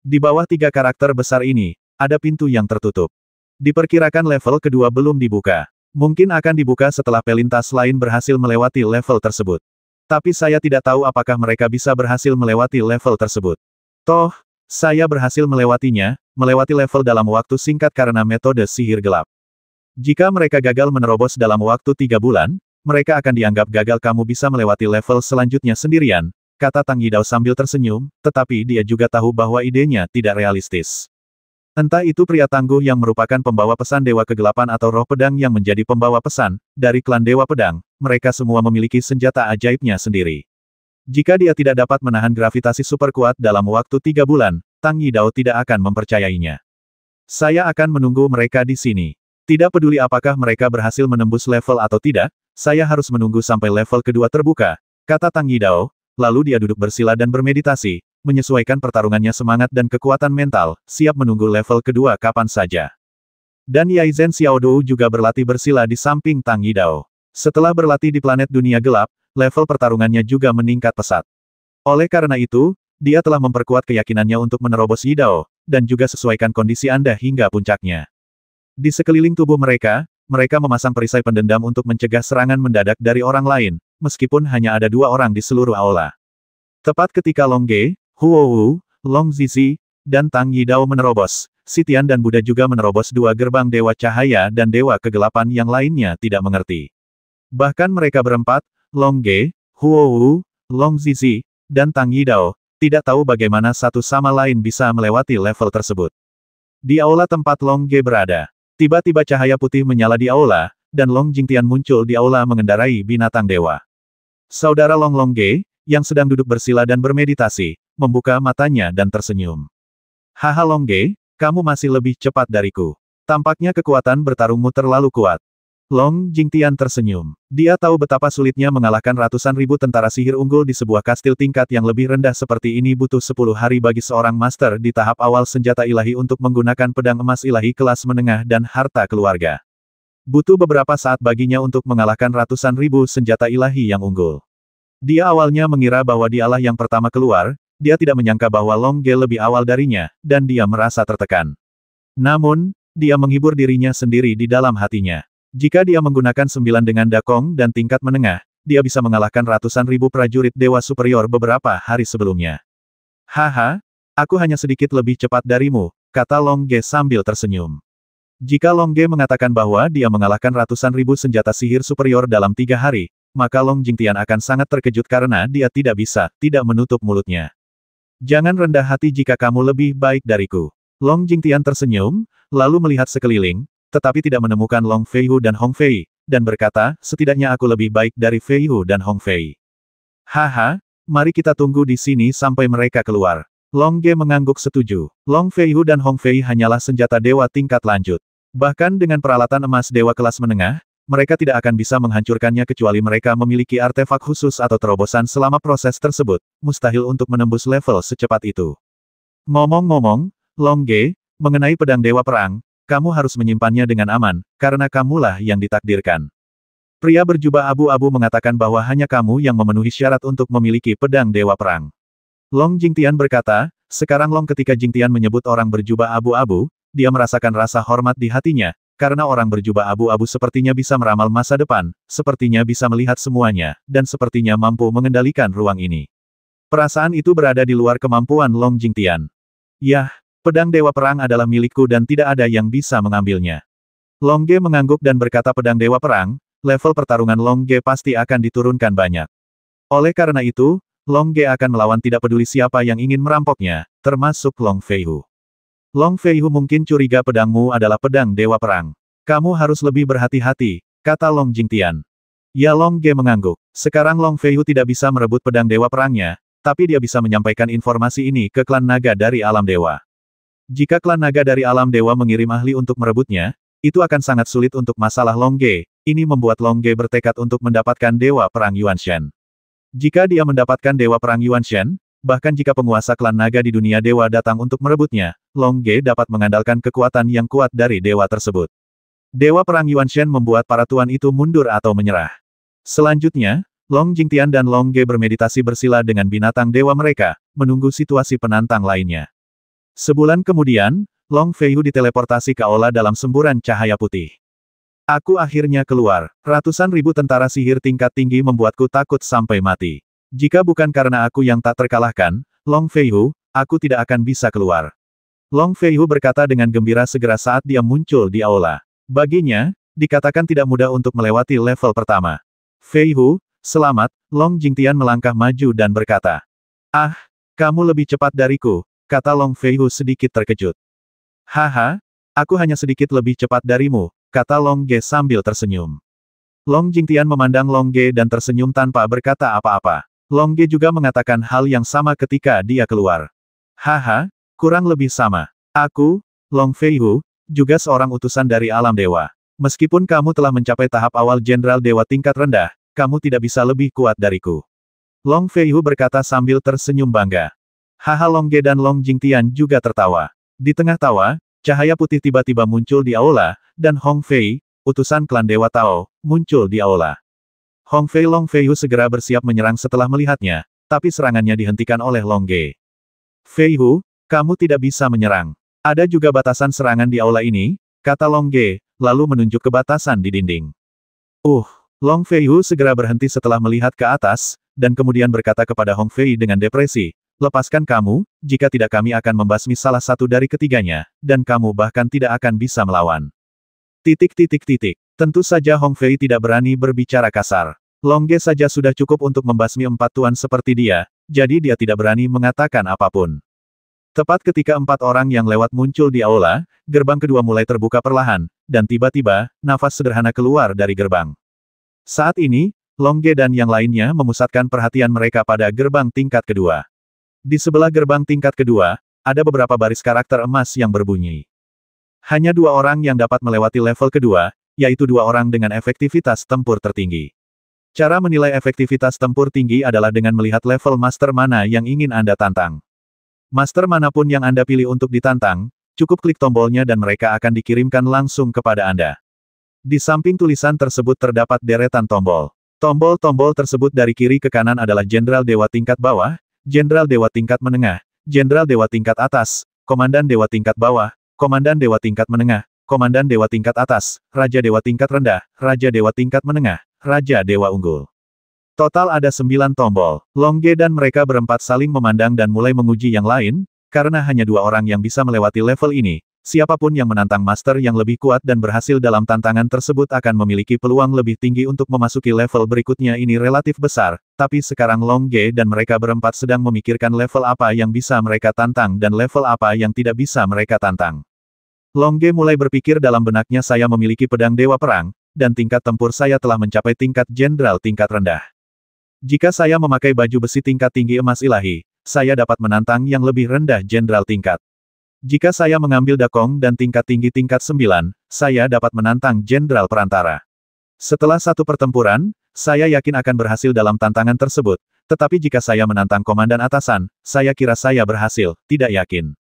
Speaker 1: Di bawah 3 karakter besar ini, ada pintu yang tertutup. Diperkirakan level kedua belum dibuka. Mungkin akan dibuka setelah pelintas lain berhasil melewati level tersebut. Tapi saya tidak tahu apakah mereka bisa berhasil melewati level tersebut. Toh, saya berhasil melewatinya, melewati level dalam waktu singkat karena metode sihir gelap. Jika mereka gagal menerobos dalam waktu 3 bulan, mereka akan dianggap gagal. Kamu bisa melewati level selanjutnya sendirian, kata Tang Yidao sambil tersenyum, tetapi dia juga tahu bahwa idenya tidak realistis. Entah itu pria tangguh yang merupakan pembawa pesan Dewa Kegelapan atau roh pedang yang menjadi pembawa pesan, dari klan Dewa Pedang, mereka semua memiliki senjata ajaibnya sendiri. Jika dia tidak dapat menahan gravitasi super kuat dalam waktu 3 bulan, Tang Yidao tidak akan mempercayainya. Saya akan menunggu mereka di sini. Tidak peduli apakah mereka berhasil menembus level atau tidak, saya harus menunggu sampai level kedua terbuka, kata Tang Yidao, lalu dia duduk bersila dan bermeditasi, menyesuaikan pertarungannya semangat dan kekuatan mental, siap menunggu level kedua kapan saja. Dan Yaizhen Xiaodou juga berlatih bersila di samping Tang Yidao. Setelah berlatih di planet dunia gelap, level pertarungannya juga meningkat pesat. Oleh karena itu, dia telah memperkuat keyakinannya untuk menerobos Yidao, dan juga sesuaikan kondisi Anda hingga puncaknya. Di sekeliling tubuh mereka, mereka memasang perisai pendendam untuk mencegah serangan mendadak dari orang lain, meskipun hanya ada 2 orang di seluruh aula. Tepat ketika Long Ge, Huo Wu, Long Zizi, dan Tang Yidao menerobos, Sitian dan Buddha juga menerobos 2 gerbang Dewa Cahaya dan Dewa Kegelapan yang lainnya tidak mengerti. Bahkan mereka berempat, Long Ge, Huo Wu, Long Zizi, dan Tang Yidao, tidak tahu bagaimana satu sama lain bisa melewati level tersebut. Di aula tempat Long Ge berada, tiba-tiba cahaya putih menyala di aula, dan Long Jingtian muncul di aula mengendarai binatang dewa. Saudara Long Ge, yang sedang duduk bersila dan bermeditasi, membuka matanya dan tersenyum. Haha Long Ge, kamu masih lebih cepat dariku. Tampaknya kekuatan bertarungmu terlalu kuat. Long Jingtian tersenyum. Dia tahu betapa sulitnya mengalahkan ratusan ribu tentara sihir unggul di sebuah kastil tingkat yang lebih rendah seperti ini. Butuh 10 hari bagi seorang master di tahap awal senjata ilahi untuk menggunakan pedang emas ilahi kelas menengah dan harta keluarga. Butuh beberapa saat baginya untuk mengalahkan ratusan ribu senjata ilahi yang unggul. Dia awalnya mengira bahwa dialah yang pertama keluar, dia tidak menyangka bahwa Long Ge lebih awal darinya, dan dia merasa tertekan. Namun, dia menghibur dirinya sendiri di dalam hatinya. Jika dia menggunakan 9 dengan dakong dan tingkat menengah, dia bisa mengalahkan ratusan ribu prajurit dewa superior beberapa hari sebelumnya. Haha, aku hanya sedikit lebih cepat darimu, kata Long Ge sambil tersenyum. Jika Long Ge mengatakan bahwa dia mengalahkan ratusan ribu senjata sihir superior dalam 3 hari, maka Long Jingtian akan sangat terkejut karena dia tidak menutup mulutnya. Jangan rendah hati jika kamu lebih baik dariku. Long Jingtian tersenyum, lalu melihat sekeliling, tetapi tidak menemukan Long Feihu dan Hong Fei, dan berkata, setidaknya aku lebih baik dari Feihu dan Hong Fei. Haha, mari kita tunggu di sini sampai mereka keluar. Long Ge mengangguk setuju. Long Feihu dan Hong Fei hanyalah senjata dewa tingkat lanjut. Bahkan dengan peralatan emas dewa kelas menengah, mereka tidak akan bisa menghancurkannya kecuali mereka memiliki artefak khusus atau terobosan selama proses tersebut, mustahil untuk menembus level secepat itu. Ngomong-ngomong, Long Ge, mengenai pedang dewa perang, kamu harus menyimpannya dengan aman, karena kamulah yang ditakdirkan. Pria berjubah abu-abu mengatakan bahwa hanya kamu yang memenuhi syarat untuk memiliki pedang dewa perang. Long Jingtian berkata, sekarang Long ketika Jingtian menyebut orang berjubah abu-abu, dia merasakan rasa hormat di hatinya, karena orang berjubah abu-abu sepertinya bisa meramal masa depan, sepertinya bisa melihat semuanya, dan sepertinya mampu mengendalikan ruang ini. Perasaan itu berada di luar kemampuan Long Jingtian. Yah, pedang dewa perang adalah milikku dan tidak ada yang bisa mengambilnya. Long Ge mengangguk dan berkata pedang dewa perang, level pertarungan Long Ge pasti akan diturunkan banyak. Oleh karena itu, Long Ge akan melawan tidak peduli siapa yang ingin merampoknya, termasuk Long Feihu. Long Feihu mungkin curiga pedangmu adalah pedang dewa perang. Kamu harus lebih berhati-hati, kata Long Jingtian. Ya Long Ge mengangguk. Sekarang Long Feihu tidak bisa merebut pedang dewa perangnya, tapi dia bisa menyampaikan informasi ini ke klan naga dari alam dewa. Jika klan naga dari alam dewa mengirim ahli untuk merebutnya, itu akan sangat sulit untuk masalah Long Ge. Ini membuat Long Ge bertekad untuk mendapatkan dewa perang Yuanshen. Jika dia mendapatkan dewa perang Yuanshen, bahkan jika penguasa klan naga di dunia dewa datang untuk merebutnya, Long Ge dapat mengandalkan kekuatan yang kuat dari dewa tersebut. Dewa perang Yuanshen membuat para tuan itu mundur atau menyerah. Selanjutnya, Long Jingtian dan Long Ge bermeditasi bersila dengan binatang dewa mereka, menunggu situasi penantang lainnya. Sebulan kemudian, Long Feihu diteleportasi ke aula dalam semburan cahaya putih. Aku akhirnya keluar. Ratusan ribu tentara sihir tingkat tinggi membuatku takut sampai mati. Jika bukan karena aku yang tak terkalahkan, Long Feihu, aku tidak akan bisa keluar. Long Feihu berkata dengan gembira segera saat dia muncul di aula. Baginya, dikatakan tidak mudah untuk melewati level pertama. Feihu, selamat, Long Jingtian melangkah maju dan berkata. Ah, kamu lebih cepat dariku, kata Long Feihu sedikit terkejut. Haha, aku hanya sedikit lebih cepat darimu, kata Long Ge sambil tersenyum. Long Jingtian memandang Long Ge dan tersenyum tanpa berkata apa-apa. Long Ge juga mengatakan hal yang sama ketika dia keluar. Haha, kurang lebih sama. Aku, Long Feihu, juga seorang utusan dari alam dewa. Meskipun kamu telah mencapai tahap awal jenderal dewa tingkat rendah, kamu tidak bisa lebih kuat dariku. Long Feihu berkata sambil tersenyum bangga. Haha Long Ge dan Long Jingtian juga tertawa. Di tengah tawa, cahaya putih tiba-tiba muncul di aula, dan Hong Fei, utusan klan Dewa Tao, muncul di aula. Hong Fei Long Feihu segera bersiap menyerang setelah melihatnya, tapi serangannya dihentikan oleh Long Ge. Feihu, kamu tidak bisa menyerang. Ada juga batasan serangan di aula ini, kata Long Ge, lalu menunjuk ke batasan di dinding. Long Feihu segera berhenti setelah melihat ke atas, dan kemudian berkata kepada Hong Fei dengan depresi, lepaskan kamu, jika tidak kami akan membasmi salah satu dari ketiganya, dan kamu bahkan tidak akan bisa melawan. Tentu saja Hong Fei tidak berani berbicara kasar. Long Ge saja sudah cukup untuk membasmi 4 tuan seperti dia, jadi dia tidak berani mengatakan apapun. Tepat ketika 4 orang yang lewat muncul di aula, gerbang kedua mulai terbuka perlahan, dan tiba-tiba, nafas sederhana keluar dari gerbang. Saat ini, Long Ge dan yang lainnya memusatkan perhatian mereka pada gerbang tingkat kedua. Di sebelah gerbang tingkat kedua, ada beberapa baris karakter emas yang berbunyi. Hanya 2 orang yang dapat melewati level kedua, yaitu 2 orang dengan efektivitas tempur tertinggi. Cara menilai efektivitas tempur tinggi adalah dengan melihat level master mana yang ingin Anda tantang. Master manapun yang Anda pilih untuk ditantang, cukup klik tombolnya dan mereka akan dikirimkan langsung kepada Anda. Di samping tulisan tersebut terdapat deretan tombol. Tombol-tombol tersebut dari kiri ke kanan adalah Jenderal Dewa tingkat bawah, Jenderal Dewa tingkat menengah, Jenderal Dewa tingkat atas, Komandan Dewa tingkat bawah, Komandan Dewa tingkat menengah, Komandan Dewa tingkat atas, Raja Dewa tingkat rendah, Raja Dewa tingkat menengah, Raja Dewa unggul. Total ada 9 tombol. Longge dan mereka berempat saling memandang dan mulai menguji yang lain, karena hanya 2 orang yang bisa melewati level ini. Siapapun yang menantang master yang lebih kuat dan berhasil dalam tantangan tersebut akan memiliki peluang lebih tinggi untuk memasuki level berikutnya. Ini relatif besar, tapi sekarang Longge dan mereka berempat sedang memikirkan level apa yang bisa mereka tantang dan level apa yang tidak bisa mereka tantang. Longge mulai berpikir dalam benaknya, saya memiliki pedang Dewa Perang, dan tingkat tempur saya telah mencapai tingkat jenderal tingkat rendah. Jika saya memakai baju besi tingkat tinggi emas ilahi, saya dapat menantang yang lebih rendah jenderal tingkat. Jika saya mengambil dakong dan tingkat tinggi tingkat 9, saya dapat menantang jenderal perantara. Setelah satu pertempuran, saya yakin akan berhasil dalam tantangan tersebut, tetapi jika saya menantang komandan atasan, saya kira saya berhasil, tidak yakin.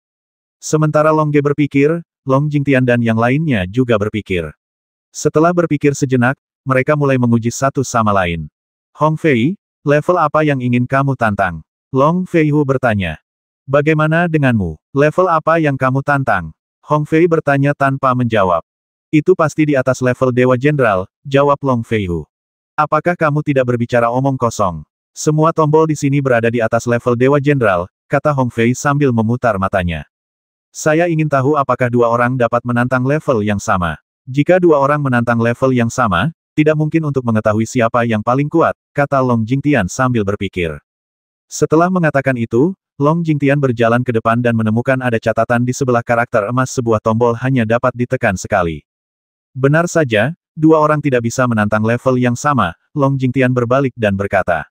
Speaker 1: Sementara Longge berpikir, Long Jingtian dan yang lainnya juga berpikir. Setelah berpikir sejenak, mereka mulai menguji satu sama lain. Hong Fei, level apa yang ingin kamu tantang? Long Feihu bertanya. Bagaimana denganmu? Level apa yang kamu tantang? Hong Fei bertanya tanpa menjawab. Itu pasti di atas level Dewa Jenderal, jawab Long Feihu. Apakah kamu tidak berbicara omong kosong? Semua tombol di sini berada di atas level Dewa Jenderal, kata Hong Fei sambil memutar matanya. Saya ingin tahu apakah 2 orang dapat menantang level yang sama. Jika 2 orang menantang level yang sama, tidak mungkin untuk mengetahui siapa yang paling kuat, kata Long Jingtian sambil berpikir. Setelah mengatakan itu, Long Jingtian berjalan ke depan dan menemukan ada catatan di sebelah karakter emas, sebuah tombol hanya dapat ditekan sekali. Benar saja, 2 orang tidak bisa menantang level yang sama, Long Jingtian berbalik dan berkata.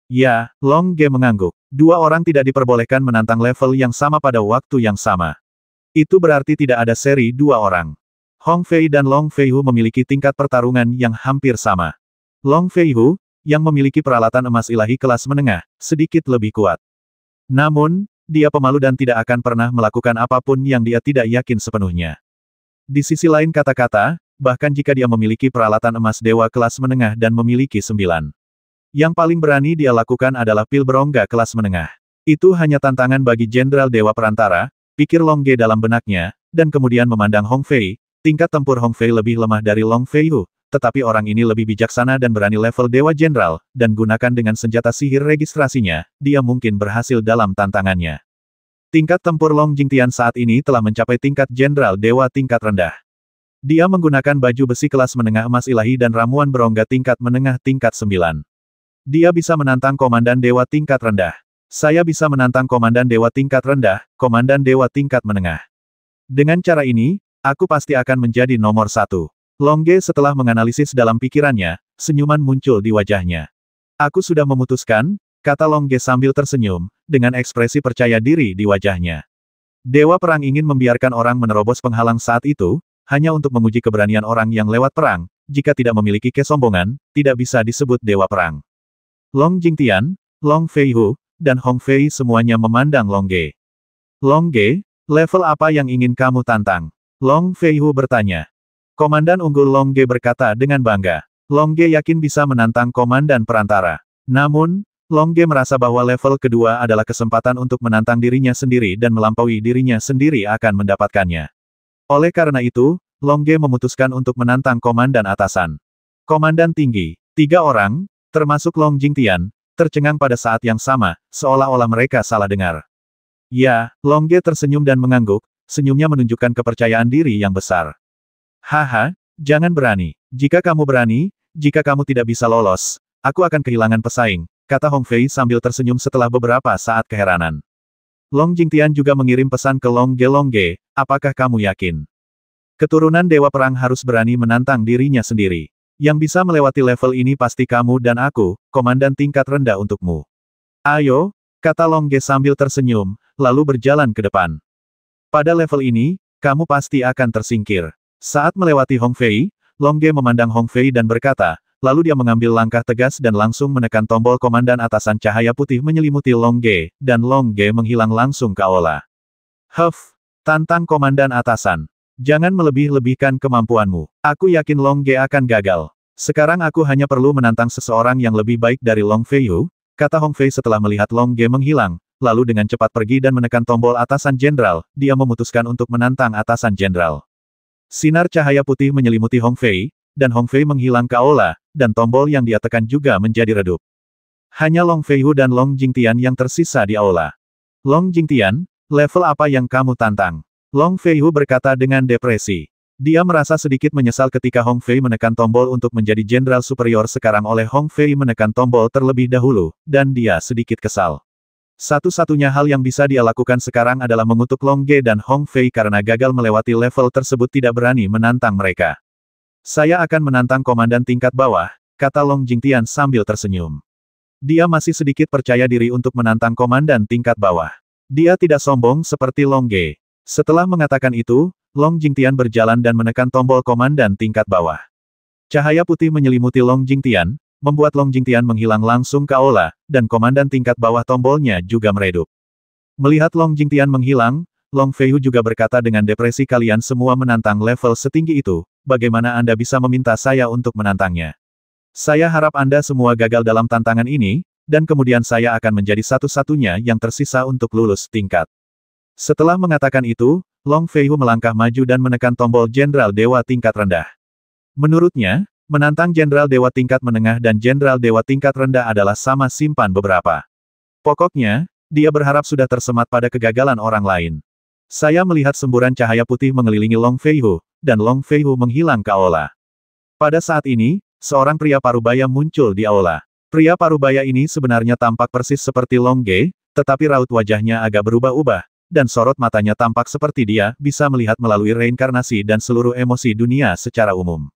Speaker 1: Ya, Long Ge mengangguk. 2 orang tidak diperbolehkan menantang level yang sama pada waktu yang sama. Itu berarti tidak ada seri 2 orang. Hong Fei dan Long Feihu memiliki tingkat pertarungan yang hampir sama. Long Feihu, yang memiliki peralatan emas ilahi kelas menengah, sedikit lebih kuat. Namun, dia pemalu dan tidak akan pernah melakukan apapun yang dia tidak yakin sepenuhnya. Di sisi lain kata-kata, bahkan jika dia memiliki peralatan emas dewa kelas menengah dan memiliki 9. Yang paling berani dia lakukan adalah pil berongga kelas menengah. Itu hanya tantangan bagi Jenderal Dewa Perantara, pikir Longge dalam benaknya, dan kemudian memandang Hong Fei. Tingkat tempur Hong Fei lebih lemah dari Long Feihu, tetapi orang ini lebih bijaksana dan berani level Dewa Jenderal, dan gunakan dengan senjata sihir registrasinya, dia mungkin berhasil dalam tantangannya. Tingkat tempur Long Jingtian saat ini telah mencapai tingkat Jenderal Dewa tingkat rendah. Dia menggunakan baju besi kelas menengah emas ilahi dan ramuan berongga tingkat menengah tingkat 9. Dia bisa menantang Komandan Dewa tingkat rendah. Saya bisa menantang Komandan Dewa tingkat rendah, Komandan Dewa tingkat menengah. Dengan cara ini, aku pasti akan menjadi nomor 1. Longge setelah menganalisis dalam pikirannya, senyuman muncul di wajahnya. Aku sudah memutuskan, kata Longge sambil tersenyum, dengan ekspresi percaya diri di wajahnya. Dewa Perang ingin membiarkan orang menerobos penghalang saat itu, hanya untuk menguji keberanian orang yang lewat perang, jika tidak memiliki kesombongan, tidak bisa disebut Dewa Perang. Long Jingtian, Long Feihu, dan Hong Fei semuanya memandang Longge. Longge, level apa yang ingin kamu tantang? Long Feihu bertanya. Komandan unggul Longge berkata dengan bangga. Longge yakin bisa menantang Komandan Perantara. Namun, Longge merasa bahwa level kedua adalah kesempatan untuk menantang dirinya sendiri dan melampaui dirinya sendiri akan mendapatkannya. Oleh karena itu, Longge memutuskan untuk menantang Komandan Atasan. Komandan Tinggi. 3 orang, termasuk Long Jingtian, tercengang pada saat yang sama, seolah-olah mereka salah dengar. Ya, Longge tersenyum dan mengangguk, senyumnya menunjukkan kepercayaan diri yang besar. Haha, jangan berani. Jika kamu berani, jika kamu tidak bisa lolos, aku akan kehilangan pesaing, kata Hong Fei sambil tersenyum setelah beberapa saat keheranan. Long Jingtian juga mengirim pesan ke Longge, apakah kamu yakin? Keturunan Dewa Perang harus berani menantang dirinya sendiri. Yang bisa melewati level ini pasti kamu dan aku, komandan tingkat rendah untukmu. Ayo, kata Longge sambil tersenyum, lalu berjalan ke depan. Pada level ini, kamu pasti akan tersingkir. Saat melewati Hong Fei, Long Ge memandang Hong Fei dan berkata, lalu dia mengambil langkah tegas dan langsung menekan tombol komandan atasan cahaya putih menyelimuti Long Ge, dan Long Ge menghilang langsung ke aula. Huff, tantang komandan atasan. Jangan melebih-lebihkan kemampuanmu. Aku yakin Long Ge akan gagal. Sekarang aku hanya perlu menantang seseorang yang lebih baik dari Long Feiyu, kata Hong Fei setelah melihat Long Ge menghilang, lalu dengan cepat pergi dan menekan tombol atasan jenderal, dia memutuskan untuk menantang atasan jenderal. Sinar cahaya putih menyelimuti Hong Fei, dan Hong Fei menghilang ke aula, dan tombol yang dia tekan juga menjadi redup. Hanya Long Feiyu dan Long Jingtian yang tersisa di aula. Long Jingtian, level apa yang kamu tantang? Long Feiyu berkata dengan depresi. Dia merasa sedikit menyesal ketika Hong Fei menekan tombol untuk menjadi jenderal superior sekarang oleh Hong Fei menekan tombol terlebih dahulu, dan dia sedikit kesal. Satu-satunya hal yang bisa dia lakukan sekarang adalah mengutuk Long Ge dan Hong Fei karena gagal melewati level tersebut tidak berani menantang mereka. Saya akan menantang komandan tingkat bawah, kata Long Jingtian sambil tersenyum. Dia masih sedikit percaya diri untuk menantang komandan tingkat bawah. Dia tidak sombong seperti Long Ge. Setelah mengatakan itu, Long Jingtian berjalan dan menekan tombol komandan tingkat bawah. Cahaya putih menyelimuti Long Jingtian, membuat Long Jingtian menghilang langsung ke aula, dan komandan tingkat bawah tombolnya juga meredup. Melihat Long Jingtian menghilang, Long Feiyu juga berkata dengan depresi, kalian semua menantang level setinggi itu, bagaimana Anda bisa meminta saya untuk menantangnya? Saya harap Anda semua gagal dalam tantangan ini, dan kemudian saya akan menjadi satu-satunya yang tersisa untuk lulus tingkat. Setelah mengatakan itu, Long Feiyu melangkah maju dan menekan tombol Jenderal Dewa tingkat rendah. Menurutnya, menantang Jenderal Dewa tingkat menengah dan Jenderal Dewa tingkat rendah adalah sama simpan beberapa. Pokoknya, dia berharap sudah tersemat pada kegagalan orang lain. Saya melihat semburan cahaya putih mengelilingi Long Feiyu, dan Long Feiyu menghilang ke aula. Pada saat ini, seorang pria parubaya muncul di aula. Pria parubaya ini sebenarnya tampak persis seperti Long Ge, tetapi raut wajahnya agak berubah-ubah, dan sorot matanya tampak seperti dia bisa melihat melalui reinkarnasi dan seluruh emosi dunia secara umum.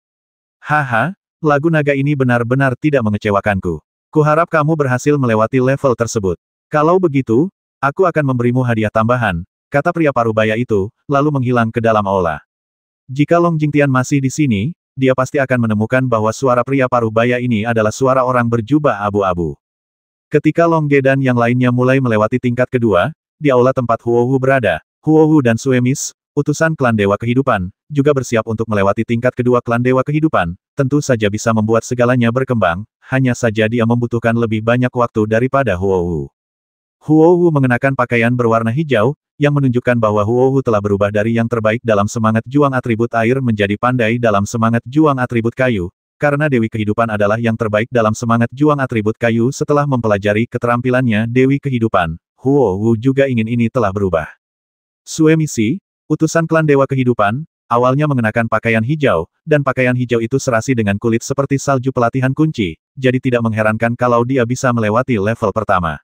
Speaker 1: Haha, lagu naga ini benar-benar tidak mengecewakanku. Kuharap kamu berhasil melewati level tersebut. Kalau begitu, aku akan memberimu hadiah tambahan, kata pria parubaya itu, lalu menghilang ke dalam aula. Jika Long Jingtian masih di sini, dia pasti akan menemukan bahwa suara pria parubaya ini adalah suara orang berjubah abu-abu. Ketika Long Ge dan yang lainnya mulai melewati tingkat kedua, di aula tempat Huohu berada, Huohu dan Suemis, utusan klan Dewa Kehidupan, juga bersiap untuk melewati tingkat kedua klan Dewa Kehidupan, tentu saja bisa membuat segalanya berkembang, hanya saja dia membutuhkan lebih banyak waktu daripada Huohu. Huohu mengenakan pakaian berwarna hijau, yang menunjukkan bahwa Huohu telah berubah dari yang terbaik dalam semangat juang atribut air menjadi pandai dalam semangat juang atribut kayu, karena Dewi Kehidupan adalah yang terbaik dalam semangat juang atribut kayu setelah mempelajari keterampilannya Dewi Kehidupan. Huohu juga ingin ini telah berubah. Suemisi, utusan klan Dewa Kehidupan, awalnya mengenakan pakaian hijau, dan pakaian hijau itu serasi dengan kulit seperti salju pelatihan kunci, jadi tidak mengherankan kalau dia bisa melewati level pertama.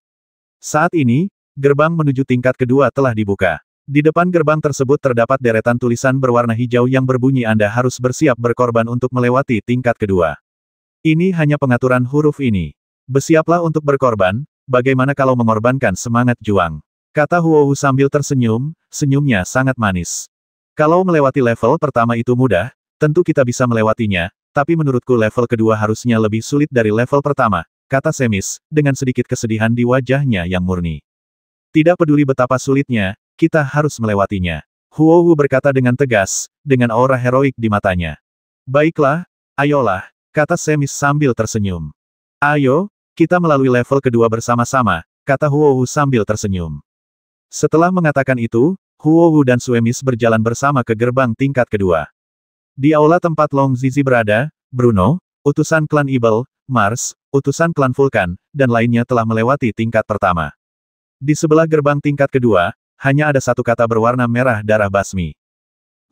Speaker 1: Saat ini, gerbang menuju tingkat kedua telah dibuka. Di depan gerbang tersebut terdapat deretan tulisan berwarna hijau yang berbunyi Anda harus bersiap berkorban untuk melewati tingkat kedua. Ini hanya pengaturan huruf ini. Bersiaplah untuk berkorban. Bagaimana kalau mengorbankan semangat juang? Kata Huohu sambil tersenyum, senyumnya sangat manis. Kalau melewati level pertama itu mudah, tentu kita bisa melewatinya, tapi menurutku level kedua harusnya lebih sulit dari level pertama, kata Semis, dengan sedikit kesedihan di wajahnya yang murni. Tidak peduli betapa sulitnya, kita harus melewatinya. Huohu berkata dengan tegas, dengan aura heroik di matanya. Baiklah, ayolah, kata Semis sambil tersenyum. Ayo, kita melalui level kedua bersama-sama, kata Huohu sambil tersenyum. Setelah mengatakan itu, Huohu dan Suemis berjalan bersama ke gerbang tingkat kedua. Di aula tempat Long Zizi berada, Bruno, utusan klan Ibel, Mars, utusan klan Vulkan, dan lainnya telah melewati tingkat pertama. Di sebelah gerbang tingkat kedua, hanya ada satu kata berwarna merah darah basmi.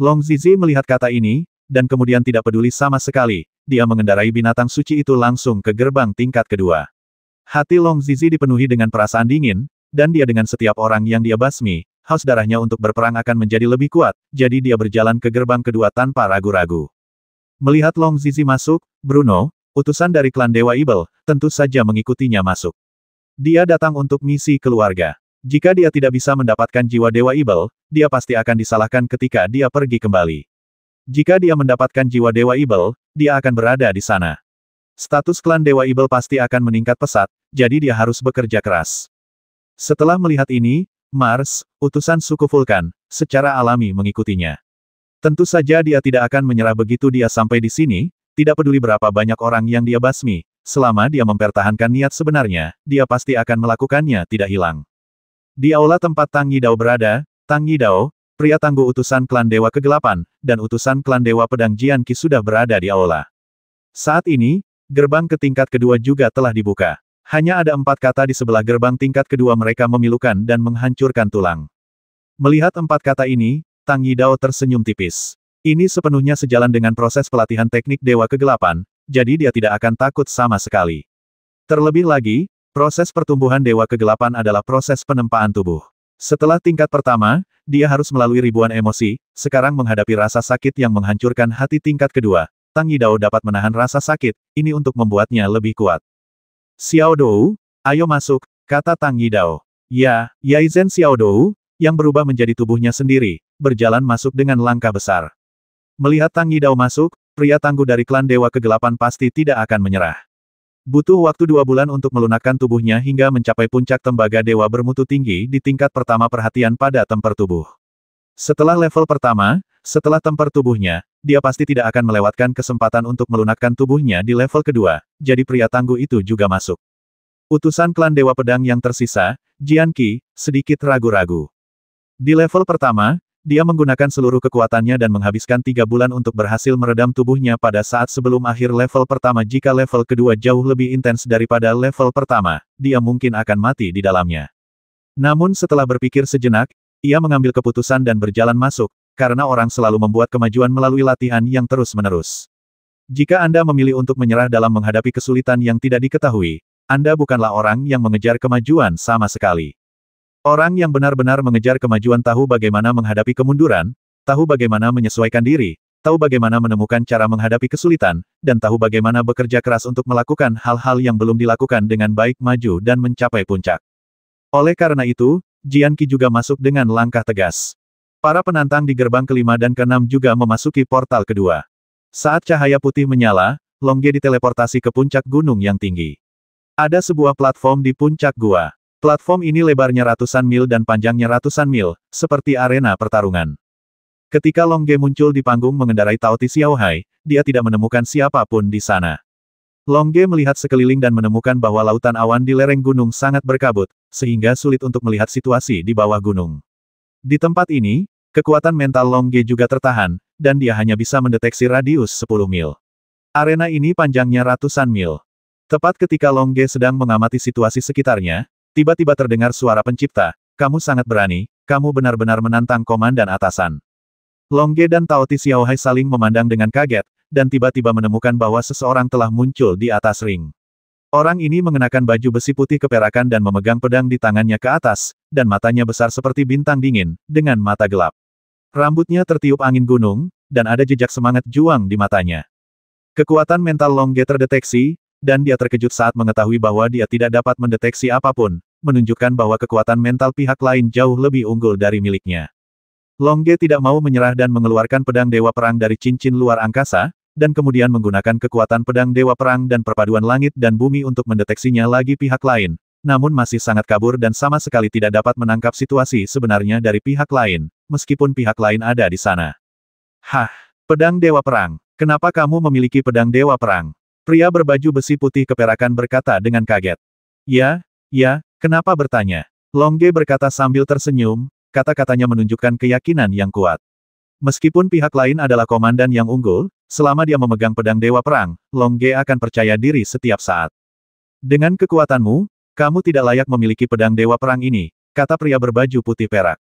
Speaker 1: Long Zizi melihat kata ini, dan kemudian tidak peduli sama sekali, dia mengendarai binatang suci itu langsung ke gerbang tingkat kedua. Hati Long Zizi dipenuhi dengan perasaan dingin, dan dia dengan setiap orang yang dia basmi, haus darahnya untuk berperang akan menjadi lebih kuat, jadi dia berjalan ke gerbang kedua tanpa ragu-ragu. Melihat Long Zizi masuk, Bruno, utusan dari klan Dewa Ibel, tentu saja mengikutinya masuk. Dia datang untuk misi keluarga. Jika dia tidak bisa mendapatkan jiwa Dewa Ibel, dia pasti akan disalahkan ketika dia pergi kembali. Jika dia mendapatkan jiwa Dewa Ibel, dia akan berada di sana. Status klan Dewa Ibel pasti akan meningkat pesat, jadi dia harus bekerja keras. Setelah melihat ini, Mars, utusan suku Vulkan, secara alami mengikutinya. Tentu saja dia tidak akan menyerah begitu dia sampai di sini, tidak peduli berapa banyak orang yang dia basmi, selama dia mempertahankan niat sebenarnya, dia pasti akan melakukannya tidak hilang. Di aula tempat Tang Yidao berada, Tang Yidao, pria tangguh utusan klan Dewa Kegelapan, dan utusan klan Dewa Pedang Jian Qi sudah berada di aula. Saat ini, gerbang ke tingkat kedua juga telah dibuka. Hanya ada 4 kata di sebelah gerbang tingkat kedua mereka memilukan dan menghancurkan tulang. Melihat 4 kata ini, Tang Yidao tersenyum tipis. Ini sepenuhnya sejalan dengan proses pelatihan teknik Dewa Kegelapan, jadi dia tidak akan takut sama sekali. Terlebih lagi, proses pertumbuhan Dewa Kegelapan adalah proses penempaan tubuh. Setelah tingkat pertama, dia harus melalui ribuan emosi, sekarang menghadapi rasa sakit yang menghancurkan hati tingkat kedua. Tang Yidao dapat menahan rasa sakit, ini untuk membuatnya lebih kuat. Xiao Dou, ayo masuk, kata Tang Yidao. Ya, Yaizen Xiao Dou, yang berubah menjadi tubuhnya sendiri, berjalan masuk dengan langkah besar. Melihat Tang Yidao masuk, pria tangguh dari klan Dewa Kegelapan pasti tidak akan menyerah. Butuh waktu 2 bulan untuk melunakkan tubuhnya hingga mencapai puncak tembaga dewa bermutu tinggi di tingkat pertama perhatian pada temper tubuh. Setelah level pertama, setelah temper tubuhnya, dia pasti tidak akan melewatkan kesempatan untuk melunakkan tubuhnya di level kedua, jadi pria tangguh itu juga masuk. Utusan klan Dewa Pedang yang tersisa, Jian Qi, sedikit ragu-ragu. Di level pertama, dia menggunakan seluruh kekuatannya dan menghabiskan 3 bulan untuk berhasil meredam tubuhnya pada saat sebelum akhir level pertama. Jika level kedua jauh lebih intens daripada level pertama, dia mungkin akan mati di dalamnya. Namun setelah berpikir sejenak, ia mengambil keputusan dan berjalan masuk, karena orang selalu membuat kemajuan melalui latihan yang terus-menerus. Jika Anda memilih untuk menyerah dalam menghadapi kesulitan yang tidak diketahui, Anda bukanlah orang yang mengejar kemajuan sama sekali. Orang yang benar-benar mengejar kemajuan tahu bagaimana menghadapi kemunduran, tahu bagaimana menyesuaikan diri, tahu bagaimana menemukan cara menghadapi kesulitan, dan tahu bagaimana bekerja keras untuk melakukan hal-hal yang belum dilakukan dengan baik, maju dan mencapai puncak. Oleh karena itu, Jian Qi juga masuk dengan langkah tegas. Para penantang di gerbang kelima dan keenam juga memasuki portal kedua. Saat cahaya putih menyala, Long Ge diteleportasi ke puncak gunung yang tinggi. Ada sebuah platform di puncak gua. Platform ini lebarnya ratusan mil dan panjangnya ratusan mil, seperti arena pertarungan. Ketika Long Ge muncul di panggung mengendarai Tao Ti Xiaohai, dia tidak menemukan siapapun di sana. Long Ge melihat sekeliling dan menemukan bahwa lautan awan di lereng gunung sangat berkabut, sehingga sulit untuk melihat situasi di bawah gunung. Di tempat ini, kekuatan mental Long Ge juga tertahan, dan dia hanya bisa mendeteksi radius 10 mil. Arena ini panjangnya ratusan mil. Tepat ketika Long Ge sedang mengamati situasi sekitarnya, tiba-tiba terdengar suara pencipta, "Kamu sangat berani, kamu benar-benar menantang komandan atasan." Long Ge dan Tao Ti Xiaohai saling memandang dengan kaget, dan tiba-tiba menemukan bahwa seseorang telah muncul di atas ring. Orang ini mengenakan baju besi putih keperakan dan memegang pedang di tangannya ke atas, dan matanya besar seperti bintang dingin, dengan mata gelap. Rambutnya tertiup angin gunung, dan ada jejak semangat juang di matanya. Kekuatan mental Long Ge terdeteksi, dan dia terkejut saat mengetahui bahwa dia tidak dapat mendeteksi apapun, menunjukkan bahwa kekuatan mental pihak lain jauh lebih unggul dari miliknya. Long Ge tidak mau menyerah dan mengeluarkan pedang Dewa Perang dari cincin luar angkasa, dan kemudian menggunakan kekuatan pedang Dewa Perang dan perpaduan langit dan bumi untuk mendeteksinya lagi pihak lain, namun masih sangat kabur dan sama sekali tidak dapat menangkap situasi sebenarnya dari pihak lain, meskipun pihak lain ada di sana. Hah, pedang Dewa Perang, kenapa kamu memiliki pedang Dewa Perang? Pria berbaju besi putih keperakan berkata dengan kaget. Ya, kenapa bertanya? Long Ge berkata sambil tersenyum, kata-katanya menunjukkan keyakinan yang kuat. Meskipun pihak lain adalah komandan yang unggul, selama dia memegang pedang Dewa Perang, Long Ge akan percaya diri setiap saat. Dengan kekuatanmu, kamu tidak layak memiliki pedang Dewa Perang ini, kata pria berbaju putih perak.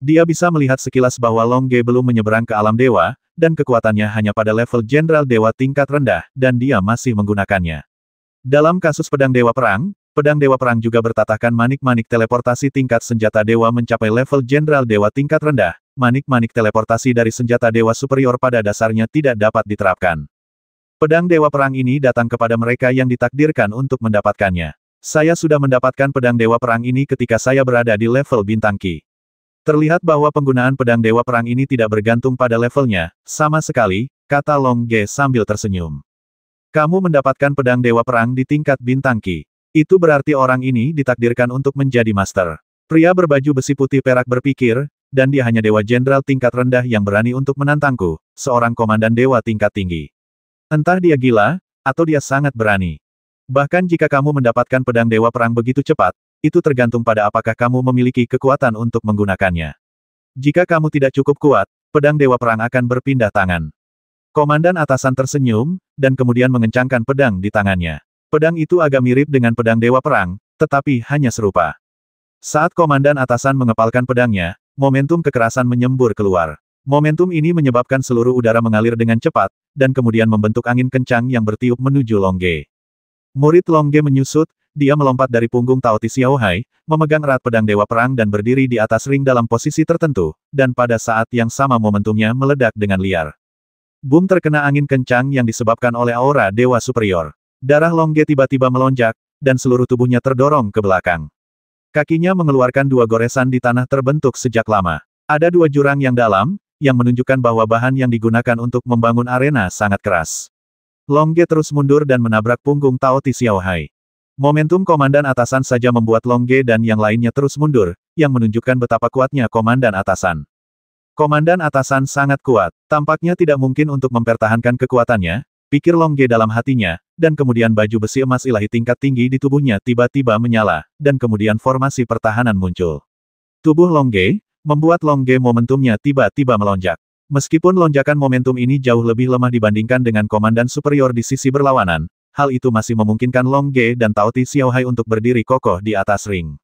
Speaker 1: Dia bisa melihat sekilas bahwa Long Ge belum menyeberang ke alam dewa, dan kekuatannya hanya pada level Jenderal Dewa tingkat rendah, dan dia masih menggunakannya. Dalam kasus pedang Dewa Perang juga bertatahkan manik-manik teleportasi tingkat senjata dewa mencapai level Jenderal Dewa tingkat rendah, manik-manik teleportasi dari senjata dewa superior pada dasarnya tidak dapat diterapkan. Pedang Dewa Perang ini datang kepada mereka yang ditakdirkan untuk mendapatkannya. Saya sudah mendapatkan pedang Dewa Perang ini ketika saya berada di level Bintang Qi. Terlihat bahwa penggunaan pedang Dewa Perang ini tidak bergantung pada levelnya, sama sekali, kata Long Ge sambil tersenyum. Kamu mendapatkan pedang Dewa Perang di tingkat Bintang Qi. Itu berarti orang ini ditakdirkan untuk menjadi master. Pria berbaju besi putih perak berpikir, dan dia hanya dewa jenderal tingkat rendah yang berani untuk menantangku, seorang komandan dewa tingkat tinggi. Entah dia gila, atau dia sangat berani. Bahkan jika kamu mendapatkan pedang Dewa Perang begitu cepat, itu tergantung pada apakah kamu memiliki kekuatan untuk menggunakannya. Jika kamu tidak cukup kuat, pedang Dewa Perang akan berpindah tangan. Komandan atasan tersenyum, dan kemudian mengencangkan pedang di tangannya. Pedang itu agak mirip dengan pedang Dewa Perang, tetapi hanya serupa. Saat komandan atasan mengepalkan pedangnya, momentum kekerasan menyembur keluar. Momentum ini menyebabkan seluruh udara mengalir dengan cepat, dan kemudian membentuk angin kencang yang bertiup menuju Long Ge. Murid Long Ge menyusut, dia melompat dari punggung Tao Ti Xiaohai, memegang erat pedang Dewa Perang dan berdiri di atas ring dalam posisi tertentu, dan pada saat yang sama momentumnya meledak dengan liar. Boom terkena angin kencang yang disebabkan oleh aura Dewa Superior. Darah Long Ge tiba-tiba melonjak, dan seluruh tubuhnya terdorong ke belakang. Kakinya mengeluarkan dua goresan di tanah terbentuk sejak lama. Ada dua jurang yang dalam, yang menunjukkan bahwa bahan yang digunakan untuk membangun arena sangat keras. Long Ge terus mundur dan menabrak punggung Tao Ti Xiaohai. Momentum komandan atasan saja membuat Long Ge dan yang lainnya terus mundur, yang menunjukkan betapa kuatnya komandan atasan. Komandan atasan sangat kuat, tampaknya tidak mungkin untuk mempertahankan kekuatannya, pikir Long Ge dalam hatinya, dan kemudian baju besi emas ilahi tingkat tinggi di tubuhnya tiba-tiba menyala, dan kemudian formasi pertahanan muncul. Tubuh Long Ge, membuat Long Ge momentumnya tiba-tiba melonjak. Meskipun lonjakan momentum ini jauh lebih lemah dibandingkan dengan komandan superior di sisi berlawanan, hal itu masih memungkinkan Long Ge dan Tao Ti Xiaohai untuk berdiri kokoh di atas ring.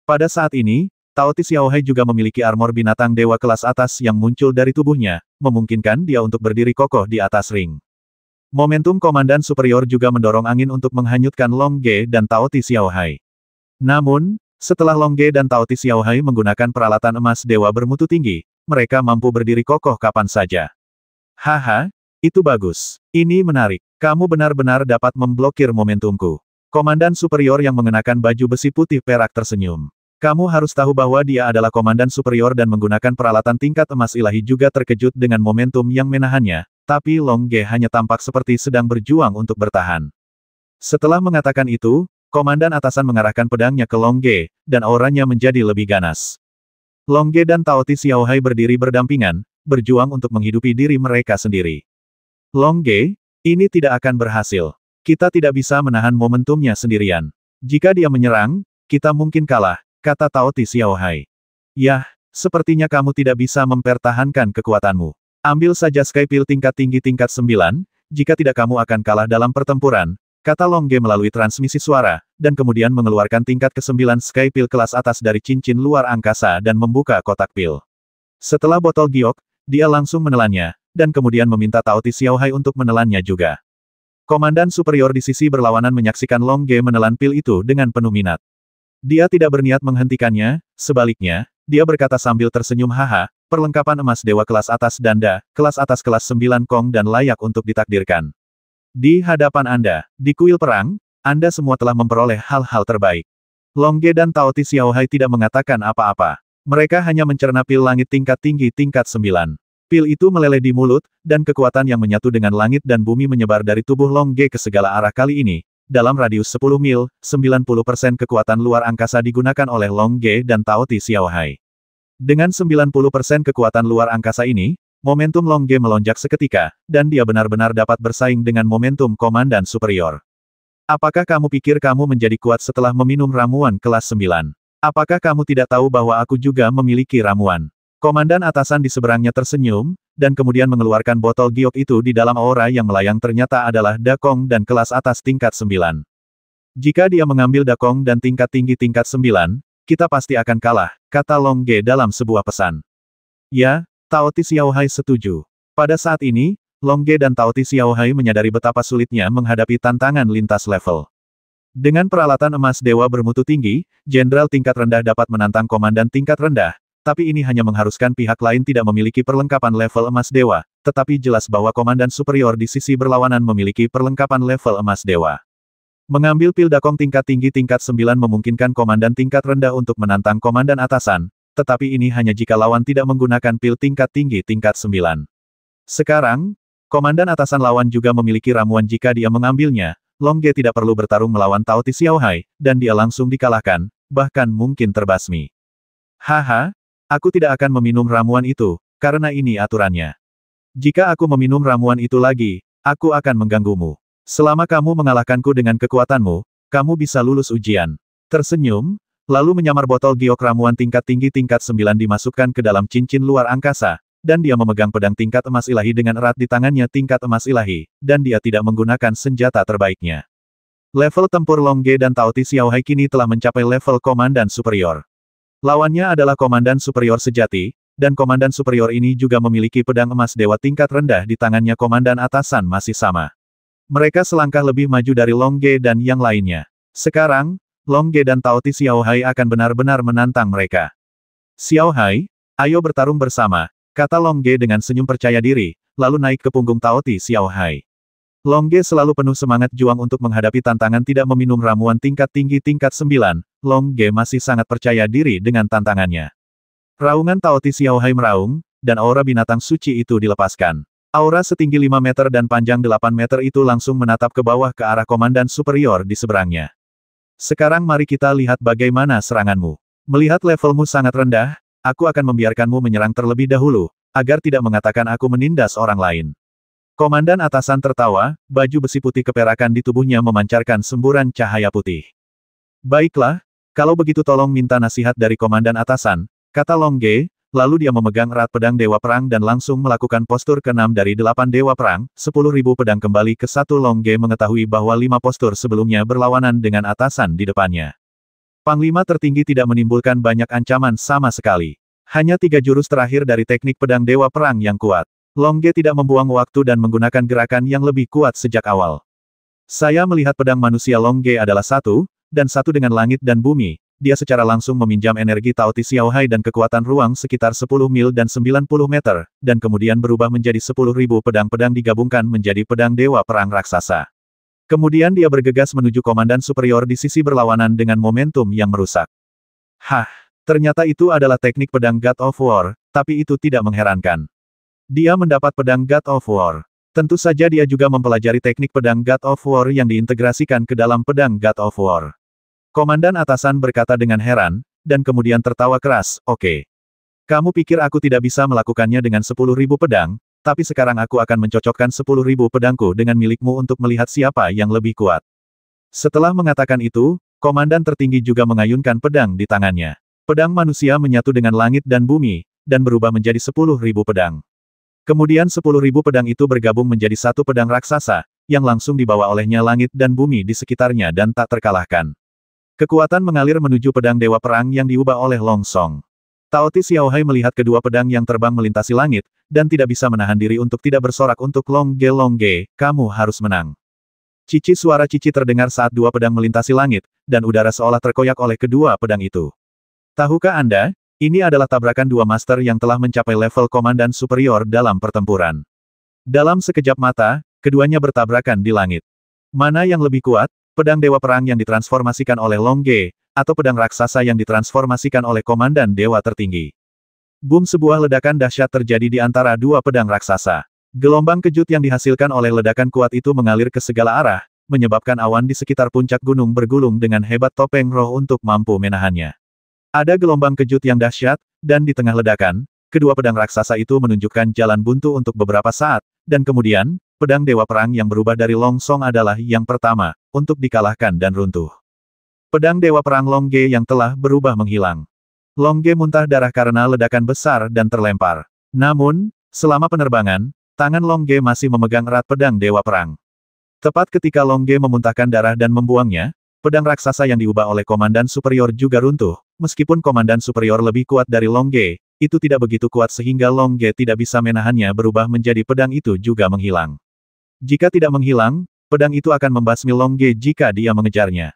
Speaker 1: Pada saat ini, Tao Ti Xiaohai juga memiliki armor binatang dewa kelas atas yang muncul dari tubuhnya, memungkinkan dia untuk berdiri kokoh di atas ring. Momentum komandan superior juga mendorong angin untuk menghanyutkan Long Ge dan Tao Ti Xiaohai. Namun, setelah Long Ge dan Tao Ti Xiaohai menggunakan peralatan emas dewa bermutu tinggi, mereka mampu berdiri kokoh kapan saja. Haha, itu bagus. Ini menarik. Kamu benar-benar dapat memblokir momentumku. Komandan superior yang mengenakan baju besi putih perak tersenyum. Kamu harus tahu bahwa dia adalah komandan superior dan menggunakan peralatan tingkat emas ilahi juga terkejut dengan momentum yang menahannya, tapi Long Ge hanya tampak seperti sedang berjuang untuk bertahan. Setelah mengatakan itu, komandan atasan mengarahkan pedangnya ke Long Ge, dan auranya menjadi lebih ganas. Long Ge dan Tao Ti Xiaohai berdiri berdampingan, berjuang untuk menghidupi diri mereka sendiri. Long Ge, ini tidak akan berhasil. Kita tidak bisa menahan momentumnya sendirian. Jika dia menyerang, kita mungkin kalah, kata Tao Ti Xiaohai. Yah, sepertinya kamu tidak bisa mempertahankan kekuatanmu. Ambil saja Sky Pill tingkat tinggi tingkat 9, jika tidak kamu akan kalah dalam pertempuran, kata Long Ge melalui transmisi suara, dan kemudian mengeluarkan tingkat ke-9 Sky Pill kelas atas dari cincin luar angkasa dan membuka kotak pil. Setelah botol giok, dia langsung menelannya, dan kemudian meminta Tao Ti Xiaohai untuk menelannya juga. Komandan superior di sisi berlawanan menyaksikan Long Ge menelan pil itu dengan penuh minat. Dia tidak berniat menghentikannya, sebaliknya, dia berkata sambil tersenyum haha, perlengkapan emas dewa kelas atas danda, kelas atas kelas 9 Kong dan layak untuk ditakdirkan. Di hadapan Anda, di kuil perang, Anda semua telah memperoleh hal-hal terbaik. Long Ge dan Tao Ti Xiaohai tidak mengatakan apa-apa. Mereka hanya mencerna pil langit tingkat tinggi tingkat 9. Pil itu meleleh di mulut, dan kekuatan yang menyatu dengan langit dan bumi menyebar dari tubuh Long Ge ke segala arah kali ini. Dalam radius 10 mil, 90% kekuatan luar angkasa digunakan oleh Long Ge dan Tao Ti Xiaohai. Dengan 90% kekuatan luar angkasa ini, momentum Long Ge melonjak seketika, dan dia benar-benar dapat bersaing dengan momentum komandan superior. Apakah kamu pikir kamu menjadi kuat setelah meminum ramuan kelas 9? Apakah kamu tidak tahu bahwa aku juga memiliki ramuan? Komandan atasan di seberangnya tersenyum, dan kemudian mengeluarkan botol giok itu di dalam aura yang melayang ternyata adalah dakong dan kelas atas tingkat 9. Jika dia mengambil dakong dan tingkat tinggi tingkat 9, kita pasti akan kalah, kata Long Ge dalam sebuah pesan. Ya, Tao Ti Xiaohai setuju. Pada saat ini, Long Ge dan Tao Ti Xiaohai menyadari betapa sulitnya menghadapi tantangan lintas level. Dengan peralatan emas dewa bermutu tinggi, jenderal tingkat rendah dapat menantang komandan tingkat rendah, tapi ini hanya mengharuskan pihak lain tidak memiliki perlengkapan level emas dewa, tetapi jelas bahwa komandan superior di sisi berlawanan memiliki perlengkapan level emas dewa. Mengambil pil dakong tingkat tinggi tingkat 9 memungkinkan komandan tingkat rendah untuk menantang komandan atasan, tetapi ini hanya jika lawan tidak menggunakan pil tingkat tinggi tingkat 9. Sekarang, komandan atasan lawan juga memiliki ramuan jika dia mengambilnya. Long Ge tidak perlu bertarung melawan Tao Ti Xiaohai, dan dia langsung dikalahkan, bahkan mungkin terbasmi. Haha, aku tidak akan meminum ramuan itu, karena ini aturannya. Jika aku meminum ramuan itu lagi, aku akan mengganggumu. Selama kamu mengalahkanku dengan kekuatanmu, kamu bisa lulus ujian. Tersenyum, lalu menyamar botol giok ramuan tingkat tinggi tingkat 9 dimasukkan ke dalam cincin luar angkasa, dan dia memegang pedang tingkat emas ilahi dengan erat di tangannya tingkat emas ilahi, dan dia tidak menggunakan senjata terbaiknya. Level tempur Long Ge dan Tao Ti Xiaohai kini telah mencapai level komandan superior. Lawannya adalah komandan superior sejati, dan komandan superior ini juga memiliki pedang emas dewa tingkat rendah di tangannya. Komandan atasan masih sama. Mereka selangkah lebih maju dari Long Ge dan yang lainnya. Sekarang, Long Ge dan Tao Ti Xiaohai akan benar-benar menantang mereka. Xiaohai, ayo bertarung bersama, kata Long Ge dengan senyum percaya diri, lalu naik ke punggung Tao Ti Xiaohai. Long Ge selalu penuh semangat juang untuk menghadapi tantangan tidak meminum ramuan tingkat tinggi tingkat 9, Long Ge masih sangat percaya diri dengan tantangannya. Raungan Tao Ti Xiaohai meraung, dan aura binatang suci itu dilepaskan. Aura setinggi 5 meter dan panjang 8 meter itu langsung menatap ke bawah ke arah komandan superior di seberangnya. Sekarang mari kita lihat bagaimana seranganmu. Melihat levelmu sangat rendah, aku akan membiarkanmu menyerang terlebih dahulu, agar tidak mengatakan aku menindas orang lain. Komandan atasan tertawa, baju besi putih keperakan di tubuhnya memancarkan semburan cahaya putih. Baiklah, kalau begitu tolong minta nasihat dari komandan atasan, kata Long Ge. Lalu dia memegang erat pedang Dewa Perang dan langsung melakukan postur ke-6 dari 8 Dewa Perang, 10.000 pedang kembali ke 1. Long Ge mengetahui bahwa 5 postur sebelumnya berlawanan dengan atasan di depannya. Panglima tertinggi tidak menimbulkan banyak ancaman sama sekali. Hanya 3 jurus terakhir dari teknik pedang Dewa Perang yang kuat. Long Ge tidak membuang waktu dan menggunakan gerakan yang lebih kuat sejak awal. Saya melihat pedang manusia Long Ge adalah satu, dan satu dengan langit dan bumi. Dia secara langsung meminjam energi Tao Ti Xiaohai dan kekuatan ruang sekitar 10 mil dan 90 meter, dan kemudian berubah menjadi 10.000 pedang-pedang digabungkan menjadi pedang Dewa Perang Raksasa. Kemudian dia bergegas menuju komandan superior di sisi berlawanan dengan momentum yang merusak. Hah, ternyata itu adalah teknik pedang God of War, tapi itu tidak mengherankan. Dia mendapat pedang God of War. Tentu saja dia juga mempelajari teknik pedang God of War yang diintegrasikan ke dalam pedang God of War. Komandan atasan berkata dengan heran, dan kemudian tertawa keras, oke. Kamu pikir aku tidak bisa melakukannya dengan 10.000 pedang, tapi sekarang aku akan mencocokkan 10.000 pedangku dengan milikmu untuk melihat siapa yang lebih kuat. Setelah mengatakan itu, komandan tertinggi juga mengayunkan pedang di tangannya. Pedang manusia menyatu dengan langit dan bumi, dan berubah menjadi 10.000 pedang. Kemudian 10.000 pedang itu bergabung menjadi satu pedang raksasa, yang langsung dibawa olehnya langit dan bumi di sekitarnya dan tak terkalahkan. Kekuatan mengalir menuju pedang Dewa Perang yang diubah oleh Long Song. Tao Ti Xiaohai melihat kedua pedang yang terbang melintasi langit, dan tidak bisa menahan diri untuk tidak bersorak untuk Long Ge, kamu harus menang. Cici suara cici terdengar saat dua pedang melintasi langit, dan udara seolah terkoyak oleh kedua pedang itu. Tahukah Anda, ini adalah tabrakan dua master yang telah mencapai level komandan superior dalam pertempuran. Dalam sekejap mata, keduanya bertabrakan di langit. Mana yang lebih kuat? Pedang Dewa Perang yang ditransformasikan oleh Long Ge, atau pedang raksasa yang ditransformasikan oleh komandan dewa tertinggi. Boom, sebuah ledakan dahsyat terjadi di antara dua pedang raksasa. Gelombang kejut yang dihasilkan oleh ledakan kuat itu mengalir ke segala arah, menyebabkan awan di sekitar puncak gunung bergulung dengan hebat. Topeng roh untuk mampu menahannya. Ada gelombang kejut yang dahsyat, dan di tengah ledakan, kedua pedang raksasa itu menunjukkan jalan buntu untuk beberapa saat, dan kemudian, pedang Dewa Perang yang berubah dari Long Song adalah yang pertama, untuk dikalahkan dan runtuh. Pedang Dewa Perang Long Ge yang telah berubah menghilang. Long Ge muntah darah karena ledakan besar dan terlempar. Namun, selama penerbangan, tangan Long Ge masih memegang erat pedang Dewa Perang. Tepat ketika Long Ge memuntahkan darah dan membuangnya, pedang raksasa yang diubah oleh komandan superior juga runtuh. Meskipun komandan superior lebih kuat dari Long Ge, itu tidak begitu kuat sehingga Long Ge tidak bisa menahannya berubah menjadi pedang itu juga menghilang. Jika tidak menghilang, pedang itu akan membasmi Long Ge jika dia mengejarnya.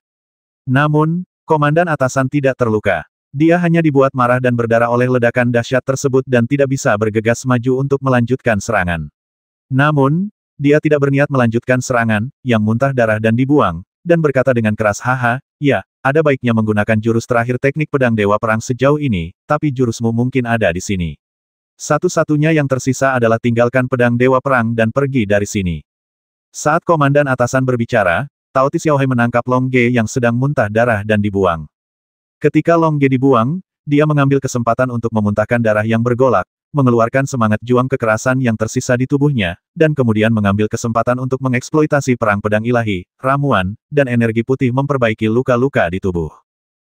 Speaker 1: Namun, komandan atasan tidak terluka. Dia hanya dibuat marah dan berdarah oleh ledakan dahsyat tersebut dan tidak bisa bergegas maju untuk melanjutkan serangan. Namun, dia tidak berniat melanjutkan serangan, yang muntah darah dan dibuang, dan berkata dengan keras, haha, ya, ada baiknya menggunakan jurus terakhir teknik pedang Dewa Perang sejauh ini, tapi jurusmu mungkin ada di sini. Satu-satunya yang tersisa adalah tinggalkan pedang Dewa Perang dan pergi dari sini. Saat komandan atasan berbicara, Tao Xiaohai menangkap Long Ge yang sedang muntah darah dan dibuang. Ketika Long Ge dibuang, dia mengambil kesempatan untuk memuntahkan darah yang bergolak, mengeluarkan semangat juang kekerasan yang tersisa di tubuhnya, dan kemudian mengambil kesempatan untuk mengeksploitasi perang pedang ilahi, ramuan, dan energi putih memperbaiki luka-luka di tubuh.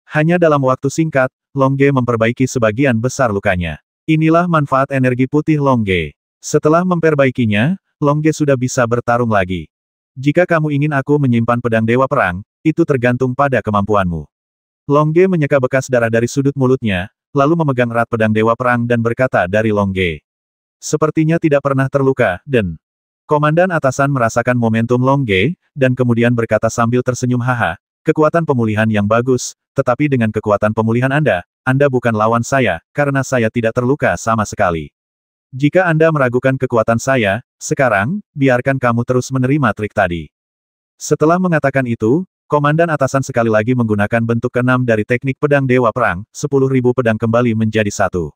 Speaker 1: Hanya dalam waktu singkat, Long Ge memperbaiki sebagian besar lukanya. Inilah manfaat energi putih Long Ge. Setelah memperbaikinya, Long Ge sudah bisa bertarung lagi. Jika kamu ingin aku menyimpan pedang Dewa Perang, itu tergantung pada kemampuanmu. Long Ge menyeka bekas darah dari sudut mulutnya, lalu memegang erat pedang Dewa Perang dan berkata dari Long Ge. Sepertinya tidak pernah terluka, dan komandan atasan merasakan momentum Long Ge, dan kemudian berkata sambil tersenyum, haha, kekuatan pemulihan yang bagus, tetapi dengan kekuatan pemulihan Anda bukan lawan saya, karena saya tidak terluka sama sekali. Jika Anda meragukan kekuatan saya, sekarang, biarkan kamu terus menerima trik tadi. Setelah mengatakan itu, komandan atasan sekali lagi menggunakan bentuk ke-6 dari teknik pedang Dewa Perang, 10.000 pedang kembali menjadi satu.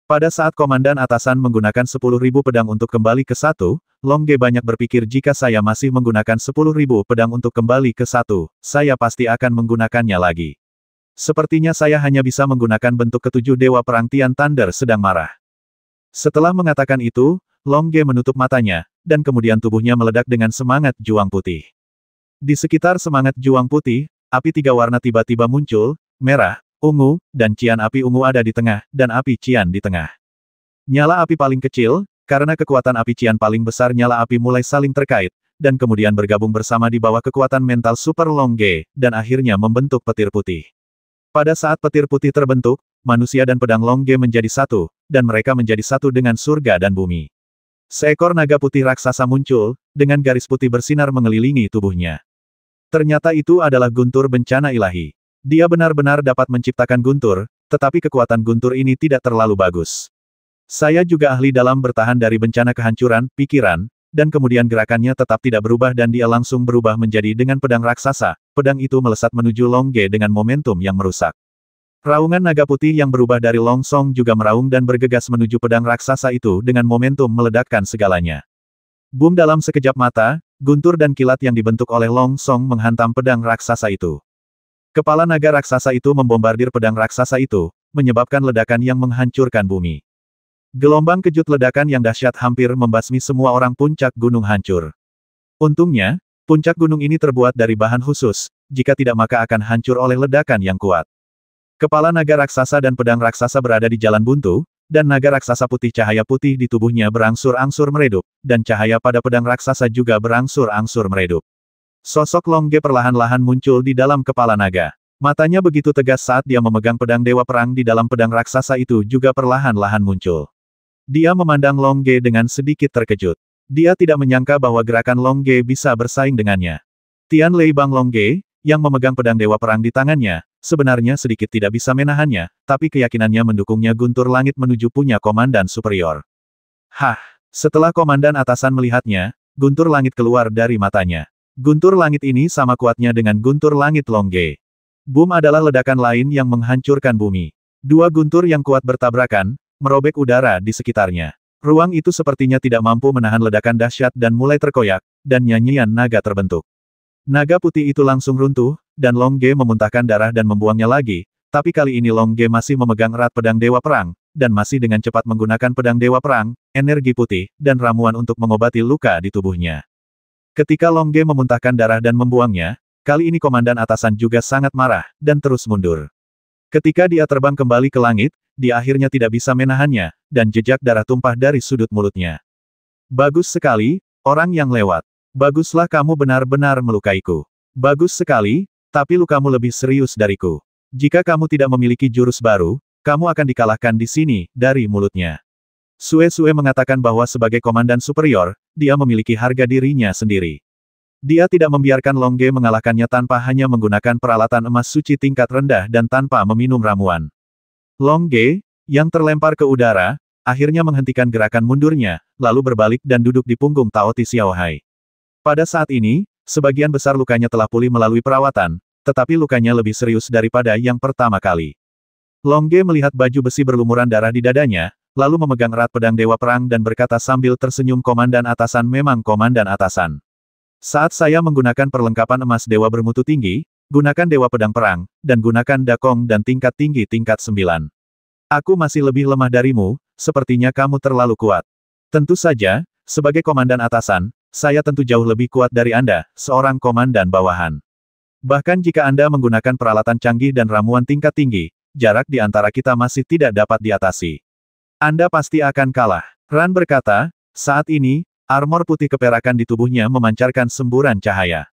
Speaker 1: Pada saat komandan atasan menggunakan 10.000 pedang untuk kembali ke satu, Long Ge banyak berpikir jika saya masih menggunakan 10.000 pedang untuk kembali ke satu, saya pasti akan menggunakannya lagi. Sepertinya saya hanya bisa menggunakan bentuk ke-7 Dewa Perang Tian Thunder sedang marah. Setelah mengatakan itu, Long Ge menutup matanya, dan kemudian tubuhnya meledak dengan semangat juang putih. Di sekitar semangat juang putih, api 3 warna tiba-tiba muncul, merah, ungu, dan cian api ungu ada di tengah, dan api cian di tengah. Nyala api paling kecil, karena kekuatan api cian paling besar nyala api mulai saling terkait, dan kemudian bergabung bersama di bawah kekuatan mental super Long Ge, dan akhirnya membentuk petir putih. Pada saat petir putih terbentuk, manusia dan pedang Long Ge menjadi satu, dan mereka menjadi satu dengan surga dan bumi. Seekor naga putih raksasa muncul, dengan garis putih bersinar mengelilingi tubuhnya. Ternyata itu adalah guntur bencana ilahi. Dia benar-benar dapat menciptakan guntur, tetapi kekuatan guntur ini tidak terlalu bagus. Saya juga ahli dalam bertahan dari bencana kehancuran, pikiran, dan kemudian gerakannya tetap tidak berubah dan dia langsung berubah menjadi dengan pedang raksasa, pedang itu melesat menuju Long Ge dengan momentum yang merusak. Raungan naga putih yang berubah dari Long Song juga meraung dan bergegas menuju pedang raksasa itu dengan momentum meledakkan segalanya. Boom, dalam sekejap mata, guntur dan kilat yang dibentuk oleh Long Song menghantam pedang raksasa itu. Kepala naga raksasa itu membombardir pedang raksasa itu, menyebabkan ledakan yang menghancurkan bumi. Gelombang kejut ledakan yang dahsyat hampir membasmi semua orang puncak gunung hancur. Untungnya, puncak gunung ini terbuat dari bahan khusus, jika tidak maka akan hancur oleh ledakan yang kuat. Kepala naga raksasa dan pedang raksasa berada di jalan buntu, dan naga raksasa putih cahaya putih di tubuhnya berangsur-angsur meredup, dan cahaya pada pedang raksasa juga berangsur-angsur meredup. Sosok Long Ge perlahan-lahan muncul di dalam kepala naga. Matanya begitu tegas saat dia memegang pedang Dewa Perang di dalam pedang raksasa itu juga perlahan-lahan muncul. Dia memandang Long Ge dengan sedikit terkejut. Dia tidak menyangka bahwa gerakan Long Ge bisa bersaing dengannya. Tian Lei Bang Long Ge, yang memegang pedang Dewa Perang di tangannya, sebenarnya sedikit tidak bisa menahannya, tapi keyakinannya mendukungnya guntur langit menuju punya komandan superior. Hah! Setelah komandan atasan melihatnya, guntur langit keluar dari matanya. Guntur langit ini sama kuatnya dengan guntur langit Long Ge. Boom adalah ledakan lain yang menghancurkan bumi. Dua guntur yang kuat bertabrakan, merobek udara di sekitarnya. Ruang itu sepertinya tidak mampu menahan ledakan dahsyat dan mulai terkoyak, dan nyanyian naga terbentuk. Naga putih itu langsung runtuh, dan Long Ge memuntahkan darah dan membuangnya lagi, tapi kali ini Long Ge masih memegang erat pedang Dewa Perang, dan masih dengan cepat menggunakan pedang Dewa Perang, energi putih, dan ramuan untuk mengobati luka di tubuhnya. Ketika Long Ge memuntahkan darah dan membuangnya, kali ini komandan atasan juga sangat marah, dan terus mundur. Ketika dia terbang kembali ke langit, dia akhirnya tidak bisa menahannya, dan jejak darah tumpah dari sudut mulutnya. Bagus sekali, orang yang lewat. Baguslah, kamu benar-benar melukaiku. Bagus sekali, tapi lukamu lebih serius dariku. Jika kamu tidak memiliki jurus baru, kamu akan dikalahkan di sini, dari mulutnya. Sue mengatakan bahwa sebagai komandan superior, dia memiliki harga dirinya sendiri. Dia tidak membiarkan Long Ge mengalahkannya tanpa hanya menggunakan peralatan emas suci tingkat rendah dan tanpa meminum ramuan. Long Ge, yang terlempar ke udara, akhirnya menghentikan gerakan mundurnya, lalu berbalik dan duduk di punggung Tao Xiaohai. Pada saat ini, sebagian besar lukanya telah pulih melalui perawatan, tetapi lukanya lebih serius daripada yang pertama kali. Long Ge melihat baju besi berlumuran darah di dadanya, lalu memegang erat pedang Dewa Perang dan berkata sambil tersenyum, "Komandan atasan, memang komandan atasan. Saat saya menggunakan perlengkapan emas Dewa bermutu tinggi, gunakan Dewa Pedang Perang, dan gunakan Dakong dan tingkat tinggi tingkat 9. Aku masih lebih lemah darimu, sepertinya kamu terlalu kuat. Tentu saja, sebagai komandan atasan, saya tentu jauh lebih kuat dari Anda, seorang komandan bawahan. Bahkan jika Anda menggunakan peralatan canggih dan ramuan tingkat tinggi, jarak di antara kita masih tidak dapat diatasi. Anda pasti akan kalah." Ran berkata, saat ini, armor putih keperakan di tubuhnya memancarkan semburan cahaya.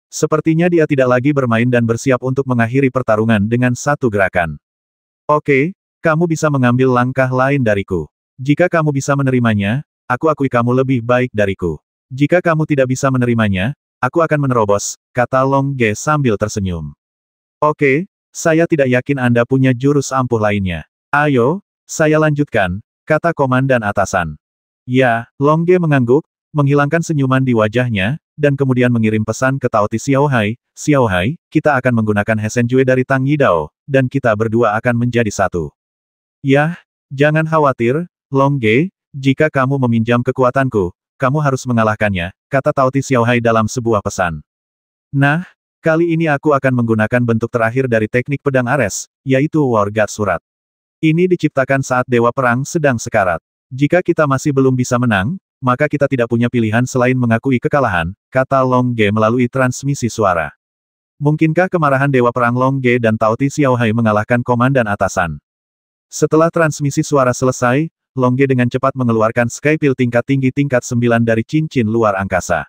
Speaker 1: Sepertinya dia tidak lagi bermain dan bersiap untuk mengakhiri pertarungan dengan satu gerakan. "Oke, kamu bisa mengambil langkah lain dariku. Jika kamu bisa menerimanya, aku akui kamu lebih baik dariku. Jika kamu tidak bisa menerimanya, aku akan menerobos," kata Long Ge sambil tersenyum. "Oke, saya tidak yakin Anda punya jurus ampuh lainnya. Ayo, saya lanjutkan," kata komandan atasan. "Ya," Long Ge mengangguk, menghilangkan senyuman di wajahnya, dan kemudian mengirim pesan ke Tao Ti Xiaohai, "Xiaohai, kita akan menggunakan Hesen Jue dari Tang Yidao, dan kita berdua akan menjadi satu." "Yah, jangan khawatir, Long Ge, jika kamu meminjam kekuatanku, kamu harus mengalahkannya," kata Tao Ti Xiaohai dalam sebuah pesan. "Nah, kali ini aku akan menggunakan bentuk terakhir dari teknik pedang Ares, yaitu War God Surat. Ini diciptakan saat Dewa Perang sedang sekarat. Jika kita masih belum bisa menang, maka kita tidak punya pilihan selain mengakui kekalahan," kata Long Ge melalui transmisi suara. Mungkinkah kemarahan Dewa Perang Long Ge dan Tao Ti Xiaohai mengalahkan komandan atasan? Setelah transmisi suara selesai, Long Ge dengan cepat mengeluarkan Sky Pill tingkat tinggi tingkat 9 dari cincin luar angkasa.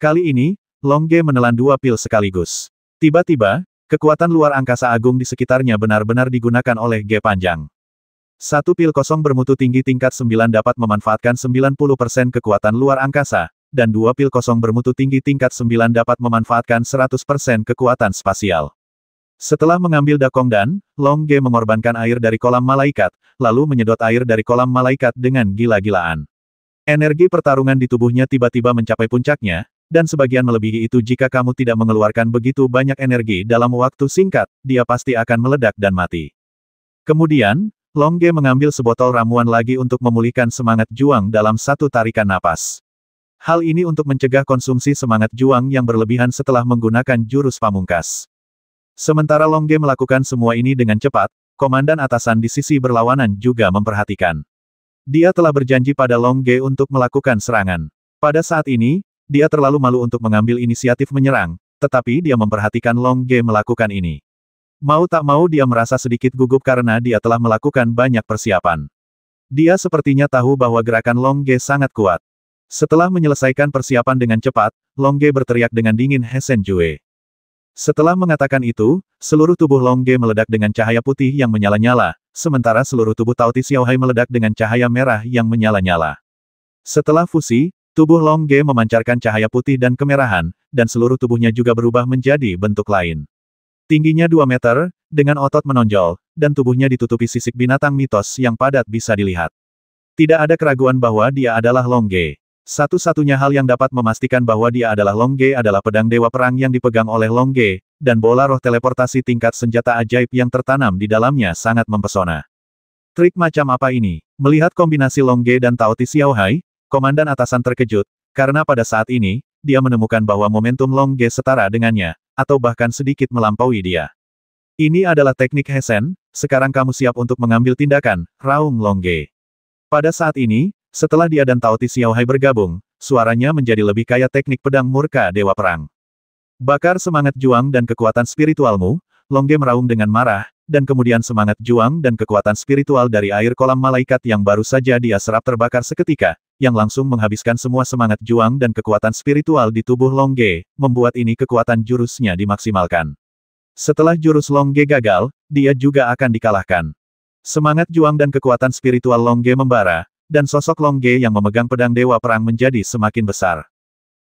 Speaker 1: Kali ini, Long Ge menelan 2 pil sekaligus. Tiba-tiba, kekuatan luar angkasa agung di sekitarnya benar-benar digunakan oleh Ge Panjang. 1 pil kosong bermutu tinggi tingkat 9 dapat memanfaatkan 90% kekuatan luar angkasa, dan 2 pil kosong bermutu tinggi tingkat 9 dapat memanfaatkan 100% kekuatan spasial. Setelah mengambil Dakong Dan, Long Ge mengorbankan air dari kolam malaikat, lalu menyedot air dari kolam malaikat dengan gila-gilaan. Energi pertarungan di tubuhnya tiba-tiba mencapai puncaknya, dan sebagian melebihi itu jika kamu tidak mengeluarkan begitu banyak energi dalam waktu singkat, dia pasti akan meledak dan mati. Kemudian, Long Ge mengambil sebotol ramuan lagi untuk memulihkan semangat juang dalam satu tarikan napas. Hal ini untuk mencegah konsumsi semangat juang yang berlebihan setelah menggunakan jurus pamungkas. Sementara Long Ge melakukan semua ini dengan cepat, komandan atasan di sisi berlawanan juga memperhatikan. Dia telah berjanji pada Long Ge untuk melakukan serangan. Pada saat ini, dia terlalu malu untuk mengambil inisiatif menyerang, tetapi dia memperhatikan Long Ge melakukan ini. Mau tak mau dia merasa sedikit gugup karena dia telah melakukan banyak persiapan. Dia sepertinya tahu bahwa gerakan Long Ge sangat kuat. Setelah menyelesaikan persiapan dengan cepat, Long Ge berteriak dengan dingin, "Hesen Jue." Setelah mengatakan itu, seluruh tubuh Long Ge meledak dengan cahaya putih yang menyala-nyala, sementara seluruh tubuh Tao Ti Xiaohai meledak dengan cahaya merah yang menyala-nyala. Setelah fusi, tubuh Long Ge memancarkan cahaya putih dan kemerahan, dan seluruh tubuhnya juga berubah menjadi bentuk lain. Tingginya 2 meter, dengan otot menonjol, dan tubuhnya ditutupi sisik binatang mitos yang padat bisa dilihat. Tidak ada keraguan bahwa dia adalah Long Ge. Satu-satunya hal yang dapat memastikan bahwa dia adalah Long Ge adalah pedang Dewa Perang yang dipegang oleh Long Ge, dan bola roh teleportasi tingkat senjata ajaib yang tertanam di dalamnya sangat mempesona. Trik macam apa ini? Melihat kombinasi Long Ge dan Tao Ti Xiaohai, komandan atasan terkejut, karena pada saat ini, dia menemukan bahwa momentum Long Ge setara dengannya, atau bahkan sedikit melampaui dia. "Ini adalah teknik Hesen, sekarang kamu siap untuk mengambil tindakan," raung Long Ge. Pada saat ini, setelah dia dan Tao Ti Xiaohai bergabung, suaranya menjadi lebih kaya teknik pedang murka Dewa Perang. "Bakar semangat juang dan kekuatan spiritualmu," Long Ge meraung dengan marah, dan kemudian semangat juang dan kekuatan spiritual dari air kolam malaikat yang baru saja dia serap terbakar seketika, yang langsung menghabiskan semua semangat juang dan kekuatan spiritual di tubuh Long Ge, membuat ini kekuatan jurusnya dimaksimalkan. Setelah jurus Long Ge gagal, dia juga akan dikalahkan. Semangat juang dan kekuatan spiritual Long Ge membara, dan sosok Long Ge yang memegang pedang Dewa Perang menjadi semakin besar.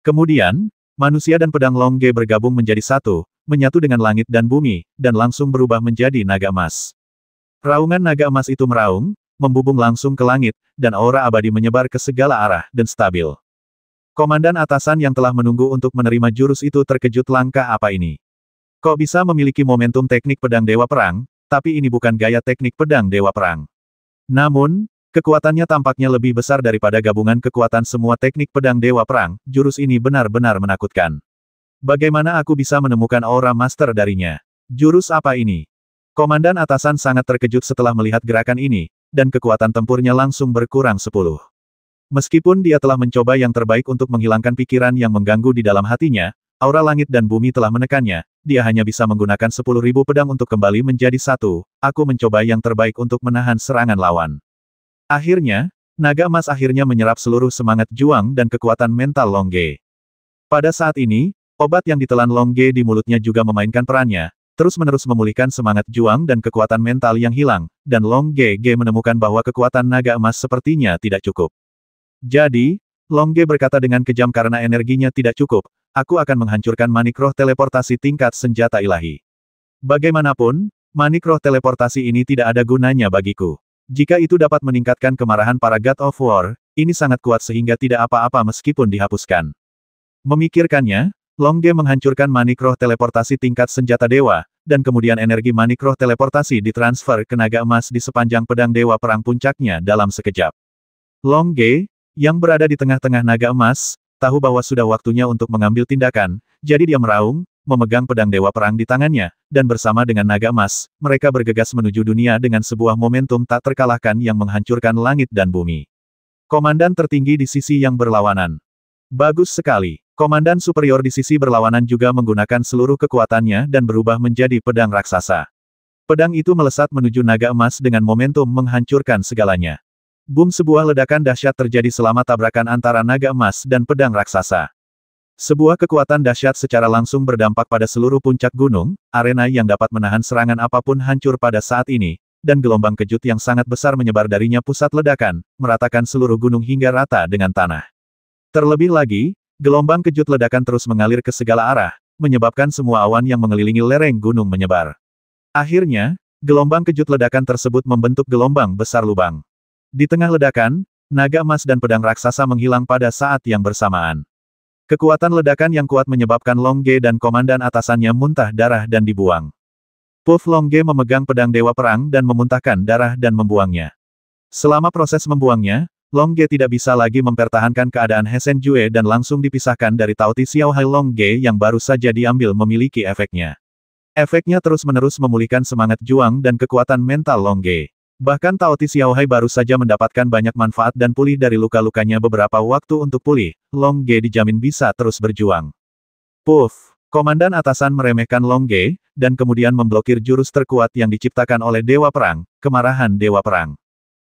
Speaker 1: Kemudian, manusia dan pedang Long Ge bergabung menjadi satu, menyatu dengan langit dan bumi, dan langsung berubah menjadi naga emas. Raungan naga emas itu meraung, membubung langsung ke langit, dan aura abadi menyebar ke segala arah, dan stabil. Komandan atasan yang telah menunggu untuk menerima jurus itu terkejut, langkah apa ini? Kok bisa memiliki momentum teknik pedang Dewa Perang, tapi ini bukan gaya teknik pedang Dewa Perang. Namun, kekuatannya tampaknya lebih besar daripada gabungan kekuatan semua teknik pedang Dewa Perang, jurus ini benar-benar menakutkan. Bagaimana aku bisa menemukan aura master darinya? Jurus apa ini? Komandan atasan sangat terkejut setelah melihat gerakan ini, dan kekuatan tempurnya langsung berkurang 10. Meskipun dia telah mencoba yang terbaik untuk menghilangkan pikiran yang mengganggu di dalam hatinya, aura langit dan bumi telah menekannya, dia hanya bisa menggunakan 10.000 pedang untuk kembali menjadi satu. Aku mencoba yang terbaik untuk menahan serangan lawan. Akhirnya, naga emas akhirnya menyerap seluruh semangat juang dan kekuatan mental Long Ge. Pada saat ini, obat yang ditelan Long Ge di mulutnya juga memainkan perannya, terus-menerus memulihkan semangat juang dan kekuatan mental yang hilang, dan Long Ge menemukan bahwa kekuatan naga emas sepertinya tidak cukup. Jadi, Long Ge berkata dengan kejam karena energinya tidak cukup, aku akan menghancurkan manik roh teleportasi tingkat senjata ilahi. Bagaimanapun, manik roh teleportasi ini tidak ada gunanya bagiku. Jika itu dapat meningkatkan kemarahan para God of War, ini sangat kuat sehingga tidak apa-apa meskipun dihapuskan. Memikirkannya, Long Ge menghancurkan manik roh teleportasi tingkat senjata dewa, dan kemudian energi manik roh teleportasi ditransfer ke naga emas di sepanjang pedang Dewa Perang puncaknya dalam sekejap. Long Ge, yang berada di tengah-tengah naga emas, tahu bahwa sudah waktunya untuk mengambil tindakan, jadi dia meraung, memegang pedang Dewa Perang di tangannya, dan bersama dengan naga emas, mereka bergegas menuju dunia dengan sebuah momentum tak terkalahkan yang menghancurkan langit dan bumi. Komandan tertinggi di sisi yang berlawanan. Bagus sekali. Komandan superior di sisi berlawanan juga menggunakan seluruh kekuatannya dan berubah menjadi pedang raksasa. Pedang itu melesat menuju naga emas dengan momentum menghancurkan segalanya. Boom, sebuah ledakan dahsyat terjadi selama tabrakan antara naga emas dan pedang raksasa. Sebuah kekuatan dahsyat secara langsung berdampak pada seluruh puncak gunung, arena yang dapat menahan serangan apapun hancur pada saat ini, dan gelombang kejut yang sangat besar menyebar darinya pusat ledakan, meratakan seluruh gunung hingga rata dengan tanah. Terlebih lagi, gelombang kejut ledakan terus mengalir ke segala arah, menyebabkan semua awan yang mengelilingi lereng gunung menyebar. Akhirnya, gelombang kejut ledakan tersebut membentuk gelombang besar lubang. Di tengah ledakan, naga emas dan pedang raksasa menghilang pada saat yang bersamaan. Kekuatan ledakan yang kuat menyebabkan Long Ge dan komandan atasannya muntah darah dan dibuang. Puff, Long Ge memegang pedang Dewa Perang dan memuntahkan darah dan membuangnya. Selama proses membuangnya, Long Ge tidak bisa lagi mempertahankan keadaan He Shen Jue dan langsung dipisahkan dari Tao Ti Xiao Hai. Long Ge yang baru saja diambil memiliki efeknya. Efeknya terus-menerus memulihkan semangat juang dan kekuatan mental Long Ge. Bahkan Tao Ti Xiao Hai baru saja mendapatkan banyak manfaat dan pulih dari luka-lukanya beberapa waktu untuk pulih, Long Ge dijamin bisa terus berjuang. Puff! Komandan atasan meremehkan Long Ge, dan kemudian memblokir jurus terkuat yang diciptakan oleh Dewa Perang, kemarahan Dewa Perang.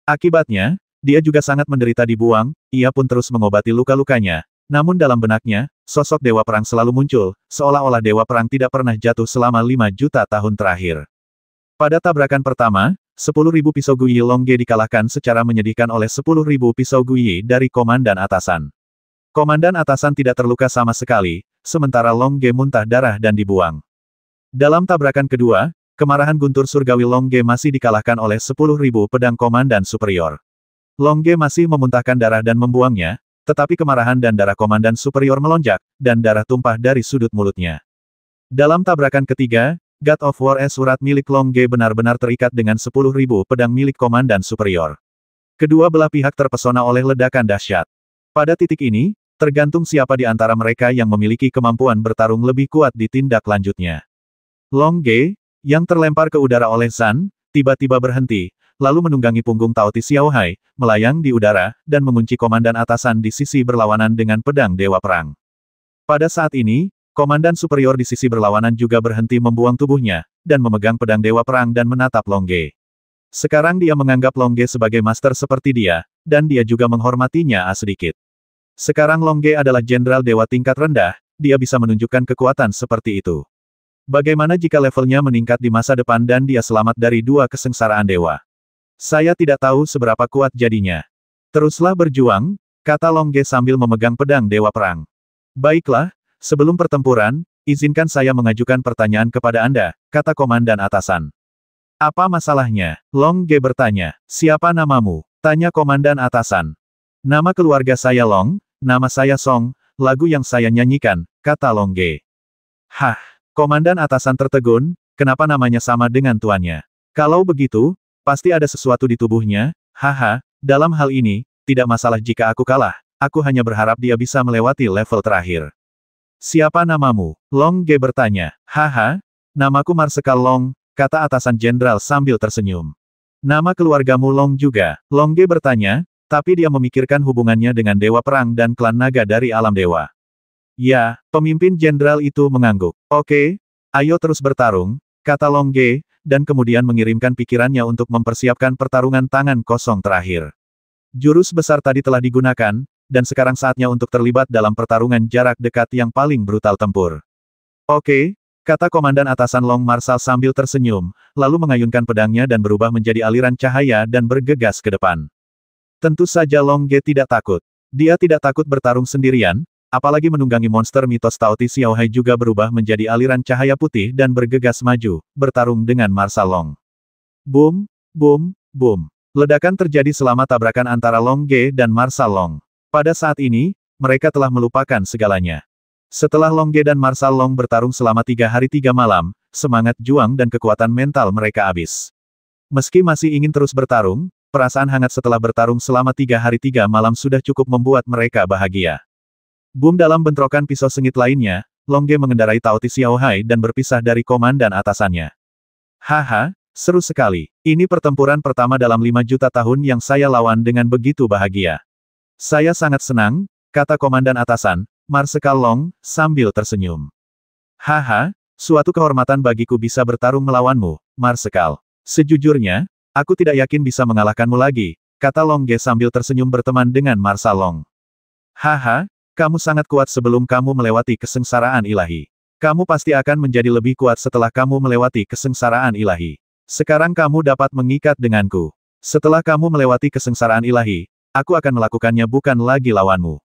Speaker 1: Akibatnya, dia juga sangat menderita dibuang, ia pun terus mengobati luka-lukanya. Namun dalam benaknya, sosok Dewa Perang selalu muncul, seolah-olah Dewa Perang tidak pernah jatuh selama 5 juta tahun terakhir. Pada tabrakan pertama, 10.000 pisau Guyi Long Ge dikalahkan secara menyedihkan oleh 10.000 pisau Guyi dari komandan atasan. Komandan atasan tidak terluka sama sekali, sementara Long Ge muntah darah dan dibuang. Dalam tabrakan kedua, kemarahan guntur surgawi Long Ge masih dikalahkan oleh 10.000 pedang komandan superior. Long Ge masih memuntahkan darah dan membuangnya, tetapi kemarahan dan darah komandan superior melonjak, dan darah tumpah dari sudut mulutnya. Dalam tabrakan ketiga, God of War surat milik Long Ge benar-benar terikat dengan 10.000 pedang milik komandan superior. Kedua belah pihak terpesona oleh ledakan dahsyat. Pada titik ini, tergantung siapa di antara mereka yang memiliki kemampuan bertarung lebih kuat di tindak lanjutnya. Long Ge, yang terlempar ke udara oleh Zan, tiba-tiba berhenti, lalu menunggangi punggung Tao Ti Xiao Hai, melayang di udara, dan mengunci komandan atasan di sisi berlawanan dengan pedang Dewa Perang. Pada saat ini, komandan superior di sisi berlawanan juga berhenti membuang tubuhnya, dan memegang pedang Dewa Perang dan menatap Long Ge. Sekarang dia menganggap Long Ge sebagai master seperti dia, dan dia juga menghormatinya sedikit. Sekarang Long Ge adalah jenderal dewa tingkat rendah, dia bisa menunjukkan kekuatan seperti itu. Bagaimana jika levelnya meningkat di masa depan dan dia selamat dari 2 kesengsaraan dewa? Saya tidak tahu seberapa kuat jadinya. Teruslah berjuang, kata Long Ge sambil memegang pedang Dewa Perang. Baiklah, sebelum pertempuran, izinkan saya mengajukan pertanyaan kepada Anda, kata komandan atasan. Apa masalahnya? Long Ge bertanya. Siapa namamu? Tanya komandan atasan. Nama keluarga saya Long, nama saya Song, lagu yang saya nyanyikan, kata Long Ge. Hah, komandan atasan tertegun, kenapa namanya sama dengan tuannya? Kalau begitu, pasti ada sesuatu di tubuhnya, haha, dalam hal ini, tidak masalah jika aku kalah, aku hanya berharap dia bisa melewati level terakhir. Siapa namamu? Long Ge bertanya. Haha, namaku Marsekal Long, kata atasan jenderal sambil tersenyum. Nama keluargamu Long juga, Long Ge bertanya, tapi dia memikirkan hubungannya dengan Dewa Perang dan klan naga dari alam dewa. Ya, pemimpin jenderal itu mengangguk. Oke, ayo terus bertarung, kata Long Ge, dan kemudian mengirimkan pikirannya untuk mempersiapkan pertarungan tangan kosong terakhir. Jurus besar tadi telah digunakan, dan sekarang saatnya untuk terlibat dalam pertarungan jarak dekat yang paling brutal tempur. Oke, kata komandan atasan Long Marshal sambil tersenyum, lalu mengayunkan pedangnya dan berubah menjadi aliran cahaya dan bergegas ke depan. Tentu saja Long Ge tidak takut. Dia tidak takut bertarung sendirian, apalagi menunggangi monster mitos Tao Ti Xiaohai juga berubah menjadi aliran cahaya putih dan bergegas maju, bertarung dengan Marshal Long. Boom, boom, boom. Ledakan terjadi selama tabrakan antara Long Ge dan Marshal Long. Pada saat ini, mereka telah melupakan segalanya. Setelah Long Ge dan Marshal Long bertarung selama 3 hari 3 malam, semangat juang dan kekuatan mental mereka habis. Meski masih ingin terus bertarung, perasaan hangat setelah bertarung selama 3 hari 3 malam sudah cukup membuat mereka bahagia. Boom dalam bentrokan pisau sengit lainnya, Long Ge mengendarai Tao Ti Xiaohai dan berpisah dari komandan atasannya. Haha, seru sekali. Ini pertempuran pertama dalam 5 juta tahun yang saya lawan dengan begitu bahagia. Saya sangat senang, kata komandan atasan, Marsekal Long, sambil tersenyum. Haha, suatu kehormatan bagiku bisa bertarung melawanmu, Marsekal. Sejujurnya, aku tidak yakin bisa mengalahkanmu lagi, kata Long Ge sambil tersenyum berteman dengan Marshal Long. Haha, kamu sangat kuat sebelum kamu melewati kesengsaraan ilahi. Kamu pasti akan menjadi lebih kuat setelah kamu melewati kesengsaraan ilahi. Sekarang kamu dapat mengikat denganku. Setelah kamu melewati kesengsaraan ilahi, aku akan melakukannya bukan lagi lawanmu.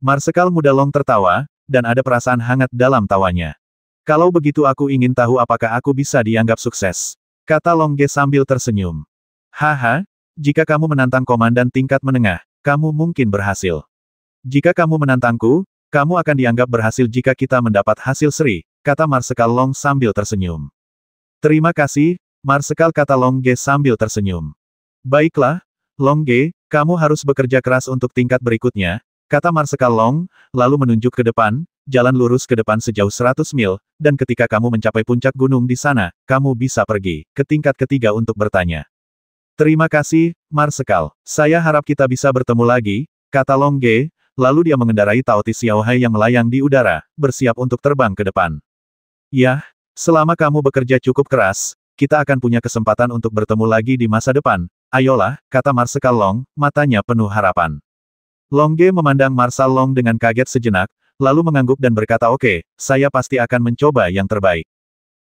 Speaker 1: Marsekal muda Long tertawa, dan ada perasaan hangat dalam tawanya. Kalau begitu aku ingin tahu apakah aku bisa dianggap sukses, kata Long Ge sambil tersenyum. Haha, jika kamu menantang komandan tingkat menengah, kamu mungkin berhasil. Jika kamu menantangku, kamu akan dianggap berhasil jika kita mendapat hasil seri, kata Marsekal Long sambil tersenyum. Terima kasih, Marsekal, kata Long Ge sambil tersenyum. Baiklah, Long Ge, kamu harus bekerja keras untuk tingkat berikutnya, kata Marsekal Long, lalu menunjuk ke depan, jalan lurus ke depan sejauh 100 mil, dan ketika kamu mencapai puncak gunung di sana, kamu bisa pergi ke tingkat ketiga untuk bertanya. Terima kasih, Marsekal. Saya harap kita bisa bertemu lagi, kata Long Ge, lalu dia mengendarai Tao Ti Xiaohai yang melayang di udara, bersiap untuk terbang ke depan. Yah, selama kamu bekerja cukup keras, kita akan punya kesempatan untuk bertemu lagi di masa depan. Ayolah, kata Marsekal Long, matanya penuh harapan. Long Ge memandang Marshal Long dengan kaget sejenak, lalu mengangguk dan berkata oke, saya pasti akan mencoba yang terbaik.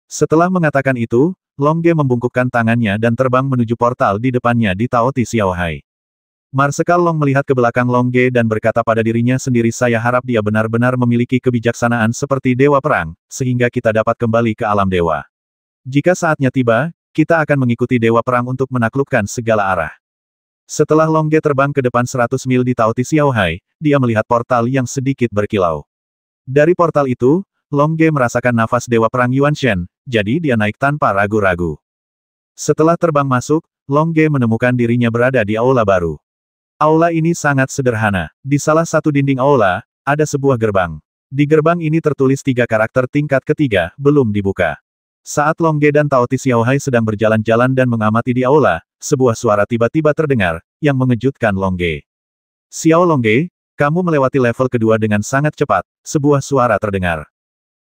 Speaker 1: Setelah mengatakan itu, Long Ge membungkukkan tangannya dan terbang menuju portal di depannya di Tao Ti Xiaohai. Marsekal Long melihat ke belakang Long Ge dan berkata pada dirinya sendiri, saya harap dia benar-benar memiliki kebijaksanaan seperti Dewa Perang, sehingga kita dapat kembali ke alam dewa. Jika saatnya tiba, kita akan mengikuti Dewa Perang untuk menaklukkan segala arah. Setelah Long Ge terbang ke depan 100 mil di Tao Ti Xiaohai, dia melihat portal yang sedikit berkilau. Dari portal itu, Long Ge merasakan nafas Dewa Perang Yuan Shen, jadi dia naik tanpa ragu-ragu. Setelah terbang masuk, Long Ge menemukan dirinya berada di aula baru. Aula ini sangat sederhana. Di salah satu dinding aula, ada sebuah gerbang. Di gerbang ini tertulis 3 karakter tingkat ketiga, belum dibuka. Saat Long Ge dan Tao Ti Xiaohai sedang berjalan-jalan dan mengamati di aula, sebuah suara tiba-tiba terdengar, yang mengejutkan Long Ge. Xiao Long Ge, kamu melewati level kedua dengan sangat cepat, sebuah suara terdengar.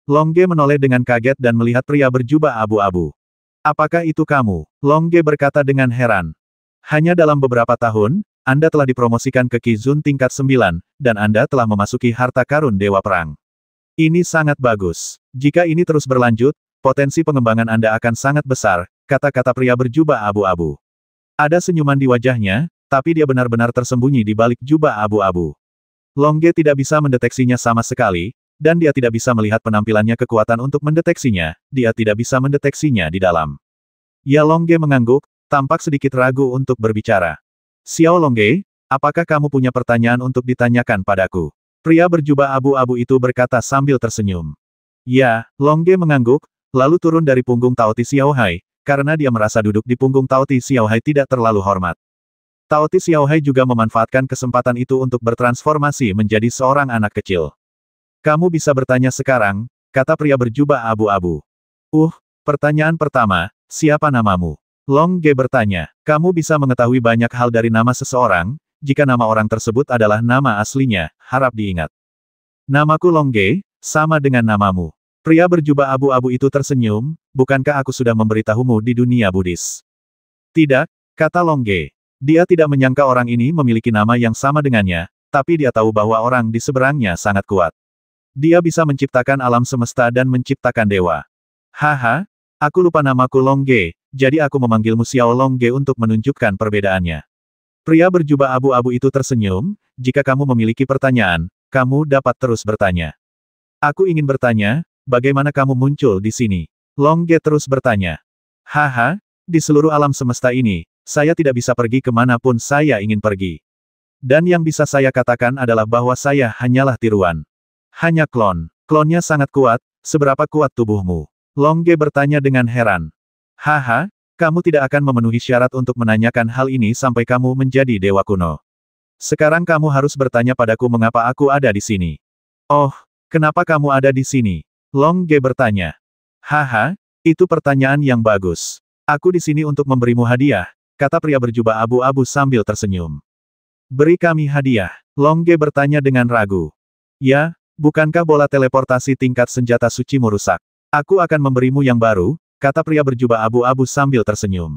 Speaker 1: Long Ge menoleh dengan kaget dan melihat pria berjubah abu-abu. Apakah itu kamu? Long Ge berkata dengan heran. Hanya dalam beberapa tahun, Anda telah dipromosikan ke Qi Zun tingkat 9, dan Anda telah memasuki harta karun Dewa Perang. Ini sangat bagus. Jika ini terus berlanjut, potensi pengembangan Anda akan sangat besar, kata-kata pria berjubah abu-abu. Ada senyuman di wajahnya, tapi dia benar-benar tersembunyi di balik jubah abu-abu. Long Ge tidak bisa mendeteksinya sama sekali, dan dia tidak bisa melihat penampilannya kekuatan untuk mendeteksinya, dia tidak bisa mendeteksinya di dalam. Ya, Long Ge mengangguk, tampak sedikit ragu untuk berbicara. Xiao Long Ge, Apakah kamu punya pertanyaan untuk ditanyakan padaku? Pria berjubah abu-abu itu berkata sambil tersenyum. Ya, Long Ge mengangguk, lalu turun dari punggung Tao Ti Xiaohai, karena dia merasa duduk di punggung Tao Ti Xiaohai tidak terlalu hormat. Tao Ti Xiaohai juga memanfaatkan kesempatan itu untuk bertransformasi menjadi seorang anak kecil. Kamu bisa bertanya sekarang, kata pria berjubah abu-abu. Pertanyaan pertama, siapa namamu? Long Ge bertanya, kamu bisa mengetahui banyak hal dari nama seseorang, jika nama orang tersebut adalah nama aslinya, harap diingat. Namaku Long Ge, sama dengan namamu. Pria berjubah abu-abu itu tersenyum, bukankah aku sudah memberitahumu di dunia Buddhis? Tidak, kata Long Ge. Dia tidak menyangka orang ini memiliki nama yang sama dengannya, tapi dia tahu bahwa orang di seberangnya sangat kuat. Dia bisa menciptakan alam semesta dan menciptakan dewa. Haha, aku lupa namaku Long Ge, jadi aku memanggilmu Xiao Long Ge untuk menunjukkan perbedaannya. Pria berjubah abu-abu itu tersenyum, jika kamu memiliki pertanyaan, kamu dapat terus bertanya. Aku ingin bertanya, bagaimana kamu muncul di sini? Long Ge terus bertanya. Haha, di seluruh alam semesta ini, saya tidak bisa pergi kemanapun saya ingin pergi. Dan yang bisa saya katakan adalah bahwa saya hanyalah tiruan. Hanya klon. Klonnya sangat kuat, seberapa kuat tubuhmu? Long Ge bertanya dengan heran. Haha, kamu tidak akan memenuhi syarat untuk menanyakan hal ini sampai kamu menjadi dewa kuno. Sekarang kamu harus bertanya padaku mengapa aku ada di sini. Oh, kenapa kamu ada di sini? Long Ge bertanya. Haha, itu pertanyaan yang bagus. Aku di sini untuk memberimu hadiah, kata pria berjubah abu-abu sambil tersenyum. Beri kami hadiah. Long Ge bertanya dengan ragu. Ya, bukankah bola teleportasi tingkat senjata sucimu rusak? Aku akan memberimu yang baru, kata pria berjubah abu-abu sambil tersenyum.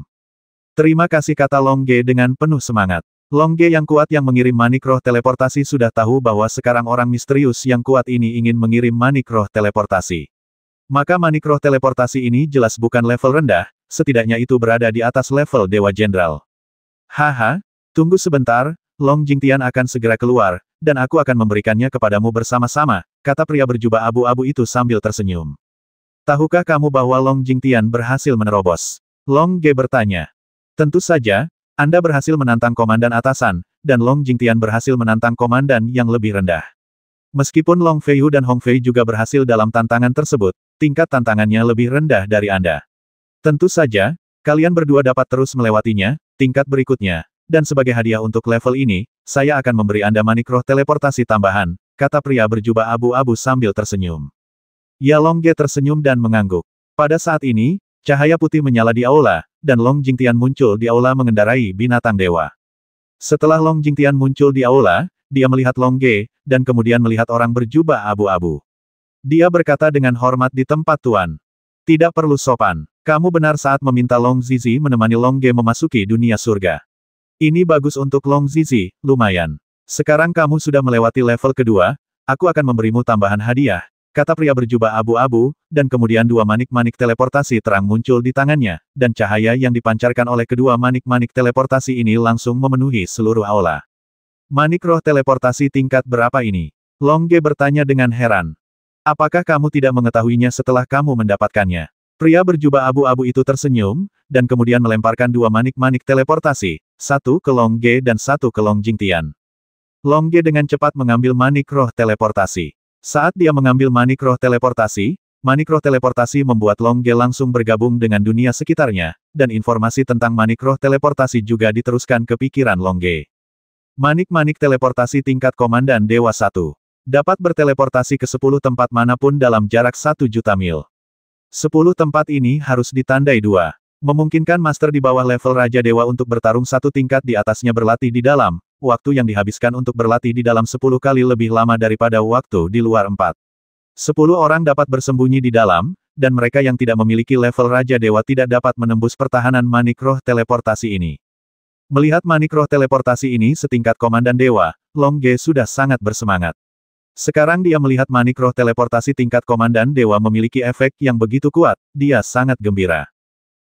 Speaker 1: Terima kasih, kata Long Ge dengan penuh semangat. Long Ge yang kuat yang mengirim manik roh teleportasi sudah tahu bahwa sekarang orang misterius yang kuat ini ingin mengirim manik roh teleportasi. Maka manik roh teleportasi ini jelas bukan level rendah, setidaknya itu berada di atas level Dewa Jenderal. Haha, tunggu sebentar, Long Jingtian akan segera keluar, dan aku akan memberikannya kepadamu bersama-sama, kata pria berjubah abu-abu itu sambil tersenyum. Tahukah kamu bahwa Long Jingtian berhasil menerobos? Long Ge bertanya. Tentu saja, Anda berhasil menantang komandan atasan, dan Long Jingtian berhasil menantang komandan yang lebih rendah. Meskipun Long Feiyu dan Hong Fei juga berhasil dalam tantangan tersebut, tingkat tantangannya lebih rendah dari Anda. Tentu saja, kalian berdua dapat terus melewatinya, tingkat berikutnya, dan sebagai hadiah untuk level ini, saya akan memberi Anda manik roh teleportasi tambahan, kata pria berjubah abu-abu sambil tersenyum. Ya, Long Ge tersenyum dan mengangguk. Pada saat ini, cahaya putih menyala di aula, dan Long Jingtian muncul di aula mengendarai binatang dewa. Setelah Long Jingtian muncul di aula, dia melihat Long Ge, dan kemudian melihat orang berjubah abu-abu. Dia berkata dengan hormat di tempat tuan. Tidak perlu sopan. Kamu benar saat meminta Long Zizi menemani Long Ge memasuki dunia surga. Ini bagus untuk Long Zizi, lumayan. Sekarang kamu sudah melewati level kedua, aku akan memberimu tambahan hadiah, kata pria berjubah abu-abu, dan kemudian dua manik-manik teleportasi terang muncul di tangannya, dan cahaya yang dipancarkan oleh kedua manik-manik teleportasi ini langsung memenuhi seluruh aula. Manik roh teleportasi tingkat berapa ini? Long Ge bertanya dengan heran. Apakah kamu tidak mengetahuinya setelah kamu mendapatkannya? Pria berjubah abu-abu itu tersenyum, dan kemudian melemparkan dua manik-manik teleportasi, satu ke Long Ge dan satu ke Long Jingtian. Long Ge dengan cepat mengambil manik roh teleportasi. Saat dia mengambil manik roh teleportasi membuat Long Ge langsung bergabung dengan dunia sekitarnya, dan informasi tentang manik roh teleportasi juga diteruskan ke pikiran Long Ge. Manik-manik teleportasi tingkat komandan Dewa 1. Dapat berteleportasi ke 10 tempat manapun dalam jarak 1 juta mil. 10 tempat ini harus ditandai 2. Memungkinkan master di bawah level Raja Dewa untuk bertarung satu tingkat di atasnya berlatih di dalam, waktu yang dihabiskan untuk berlatih di dalam 10 kali lebih lama daripada waktu di luar 4. 10 orang dapat bersembunyi di dalam, dan mereka yang tidak memiliki level Raja Dewa tidak dapat menembus pertahanan manik roh teleportasi ini. Melihat manik roh teleportasi ini setingkat komandan dewa, Long Ge sudah sangat bersemangat. Sekarang dia melihat manik roh teleportasi tingkat komandan dewa memiliki efek yang begitu kuat, dia sangat gembira.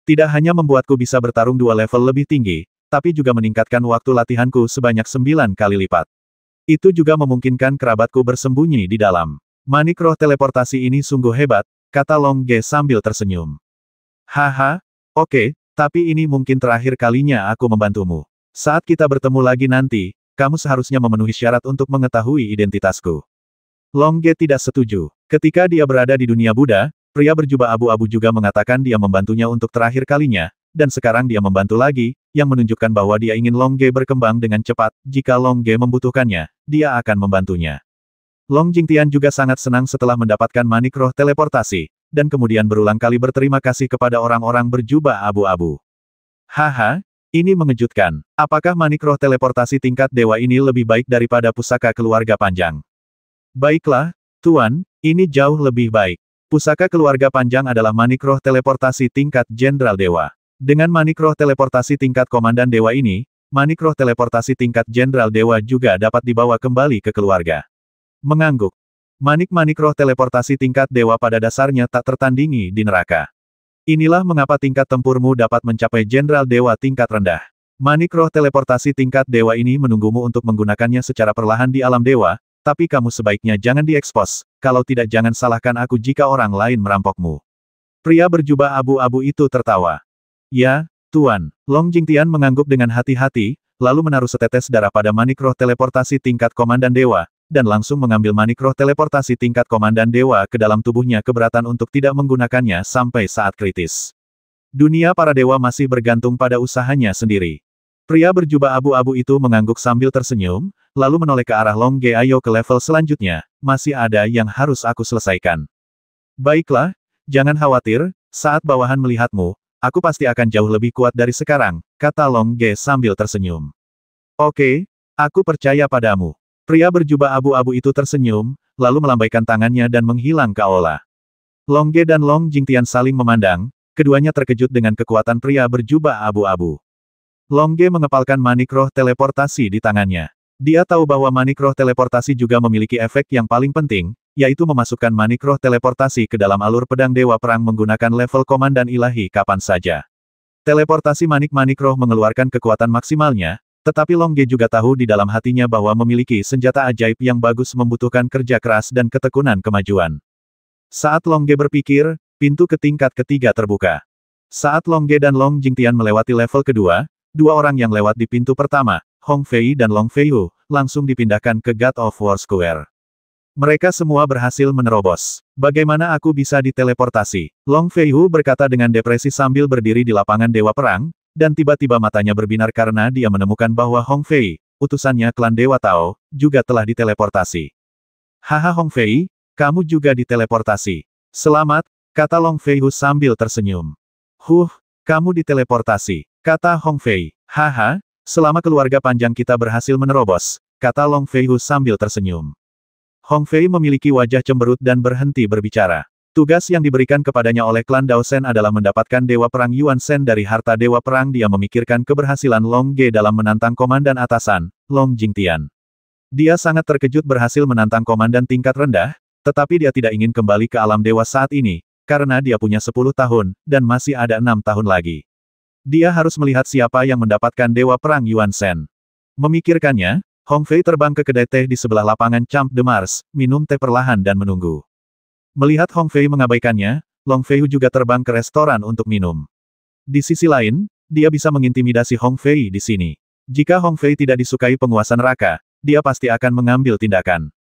Speaker 1: Tidak hanya membuatku bisa bertarung 2 level lebih tinggi, tapi juga meningkatkan waktu latihanku sebanyak 9 kali lipat. Itu juga memungkinkan kerabatku bersembunyi di dalam. Manik roh teleportasi ini sungguh hebat, kata Long Ge sambil tersenyum. Haha, oke, tapi ini mungkin terakhir kalinya aku membantumu. Saat kita bertemu lagi nanti, kamu seharusnya memenuhi syarat untuk mengetahui identitasku. Long Ge tidak setuju. Ketika dia berada di dunia Buddha, pria berjubah abu-abu juga mengatakan dia membantunya untuk terakhir kalinya, dan sekarang dia membantu lagi, yang menunjukkan bahwa dia ingin Long Ge berkembang dengan cepat. Jika Long Ge membutuhkannya, dia akan membantunya. Long Jingtian juga sangat senang setelah mendapatkan manik roh teleportasi, dan kemudian berulang kali berterima kasih kepada orang-orang berjubah abu-abu. Haha, ini mengejutkan. Apakah manik roh teleportasi tingkat dewa ini lebih baik daripada pusaka keluarga panjang? Baiklah, Tuan, ini jauh lebih baik. Pusaka keluarga panjang adalah manik roh teleportasi tingkat Jenderal Dewa. Dengan manik roh teleportasi tingkat Komandan Dewa ini, manik roh teleportasi tingkat Jenderal Dewa juga dapat dibawa kembali ke keluarga. Mengangguk. Manik-manik roh teleportasi tingkat dewa pada dasarnya tak tertandingi di neraka. Inilah mengapa tingkat tempurmu dapat mencapai Jenderal Dewa tingkat rendah. Manik roh teleportasi tingkat dewa ini menunggumu untuk menggunakannya secara perlahan di alam dewa, tapi kamu sebaiknya jangan diekspos, kalau tidak jangan salahkan aku jika orang lain merampokmu. Pria berjubah abu-abu itu tertawa. Ya, Tuan. Long Jingtian mengangguk dengan hati-hati, lalu menaruh setetes darah pada manik roh teleportasi tingkat Komandan Dewa, dan langsung mengambil manik roh teleportasi tingkat Komandan Dewa ke dalam tubuhnya keberatan untuk tidak menggunakannya sampai saat kritis. Dunia para dewa masih bergantung pada usahanya sendiri. Pria berjubah abu-abu itu mengangguk sambil tersenyum, lalu menoleh ke arah Long Ge. Ayo ke level selanjutnya, masih ada yang harus aku selesaikan. Baiklah, jangan khawatir, saat bawahan melihatmu, aku pasti akan jauh lebih kuat dari sekarang, kata Long Ge sambil tersenyum. Oke, aku percaya padamu. Pria berjubah abu-abu itu tersenyum, lalu melambaikan tangannya dan menghilang ke aula. Long Ge dan Long Jingtian saling memandang, keduanya terkejut dengan kekuatan pria berjubah abu-abu. Long Ge mengepalkan manik roh teleportasi di tangannya. Dia tahu bahwa manik roh teleportasi juga memiliki efek yang paling penting, yaitu memasukkan manik roh teleportasi ke dalam alur pedang Dewa Perang menggunakan level Komandan Ilahi kapan saja. Teleportasi manik-manik roh mengeluarkan kekuatan maksimalnya, tetapi Long Ge juga tahu di dalam hatinya bahwa memiliki senjata ajaib yang bagus membutuhkan kerja keras dan ketekunan kemajuan. Saat Long Ge berpikir, pintu ke tingkat ketiga terbuka. Saat Long Ge dan Long Jingtian melewati level kedua, dua orang yang lewat di pintu pertama, Hong Fei dan Long Feihu, langsung dipindahkan ke God of War Square. Mereka semua berhasil menerobos. Bagaimana aku bisa diteleportasi? Long Feihu berkata dengan depresi sambil berdiri di lapangan Dewa Perang, dan tiba-tiba matanya berbinar karena dia menemukan bahwa Hong Fei, utusannya klan Dewa Tao, juga telah diteleportasi. Haha Hong Fei, kamu juga diteleportasi. Selamat, kata Long Feihu sambil tersenyum. Kamu diteleportasi, kata Hong Fei. Haha, selama keluarga panjang kita berhasil menerobos, kata Long Feihu sambil tersenyum. Hong Fei memiliki wajah cemberut dan berhenti berbicara. Tugas yang diberikan kepadanya oleh klan Dao Shen adalah mendapatkan Dewa Perang Yuan Shen dari harta Dewa Perang. Dia memikirkan keberhasilan Long Ge dalam menantang komandan atasan, Long Jingtian. Dia sangat terkejut berhasil menantang komandan tingkat rendah, tetapi dia tidak ingin kembali ke alam dewa saat ini, karena dia punya 10 tahun, dan masih ada 6 tahun lagi. Dia harus melihat siapa yang mendapatkan Dewa Perang Yuan Shen. Memikirkannya, Hong Fei terbang ke kedai teh di sebelah lapangan Champ de Mars, minum teh perlahan dan menunggu. Melihat Hong Fei mengabaikannya, Long Feihu juga terbang ke restoran untuk minum. Di sisi lain, dia bisa mengintimidasi Hong Fei di sini. Jika Hong Fei tidak disukai penguasa neraka, dia pasti akan mengambil tindakan.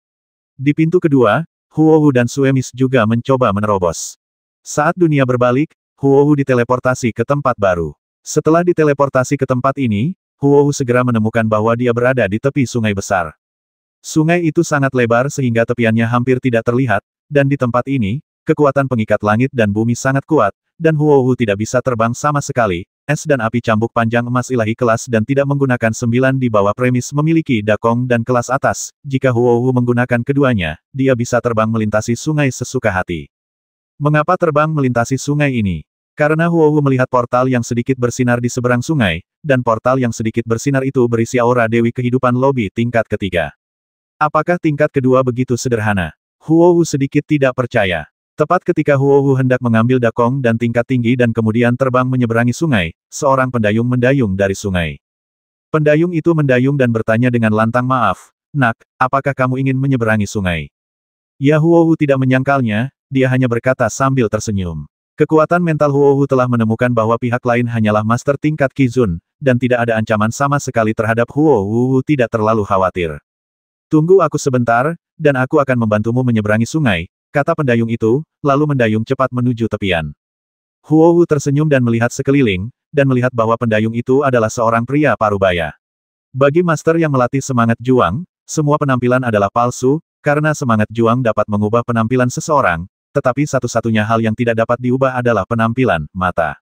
Speaker 1: Di pintu kedua, Huohu dan Suemis juga mencoba menerobos. Saat dunia berbalik, Huohu diteleportasi ke tempat baru. Setelah diteleportasi ke tempat ini, Huohu segera menemukan bahwa dia berada di tepi sungai besar. Sungai itu sangat lebar sehingga tepiannya hampir tidak terlihat, dan di tempat ini, kekuatan pengikat langit dan bumi sangat kuat, dan Huohu tidak bisa terbang sama sekali. Es dan api cambuk panjang emas ilahi kelas dan tidak menggunakan 9 di bawah premis memiliki dakong dan kelas atas. Jika Huohu menggunakan keduanya, dia bisa terbang melintasi sungai sesuka hati. Mengapa terbang melintasi sungai ini? Karena Huohu melihat portal yang sedikit bersinar di seberang sungai, dan portal yang sedikit bersinar itu berisi aura Dewi Kehidupan Lobi tingkat ketiga. Apakah tingkat kedua begitu sederhana? Huohu sedikit tidak percaya. Tepat ketika Huohu hendak mengambil dakong dan tingkat tinggi dan kemudian terbang menyeberangi sungai, seorang pendayung mendayung dari sungai. Pendayung itu mendayung dan bertanya dengan lantang, maaf, nak, apakah kamu ingin menyeberangi sungai? Ya Huohu tidak menyangkalnya, dia hanya berkata sambil tersenyum. Kekuatan mental Huohu telah menemukan bahwa pihak lain hanyalah master tingkat Qizun, dan tidak ada ancaman sama sekali terhadap Huo Wu, tidak terlalu khawatir. Tunggu aku sebentar, dan aku akan membantumu menyeberangi sungai, kata pendayung itu, lalu mendayung cepat menuju tepian. Huo Wu tersenyum dan melihat sekeliling, dan melihat bahwa pendayung itu adalah seorang pria parubaya. Bagi master yang melatih semangat juang, semua penampilan adalah palsu, karena semangat juang dapat mengubah penampilan seseorang, tetapi satu-satunya hal yang tidak dapat diubah adalah penampilan mata.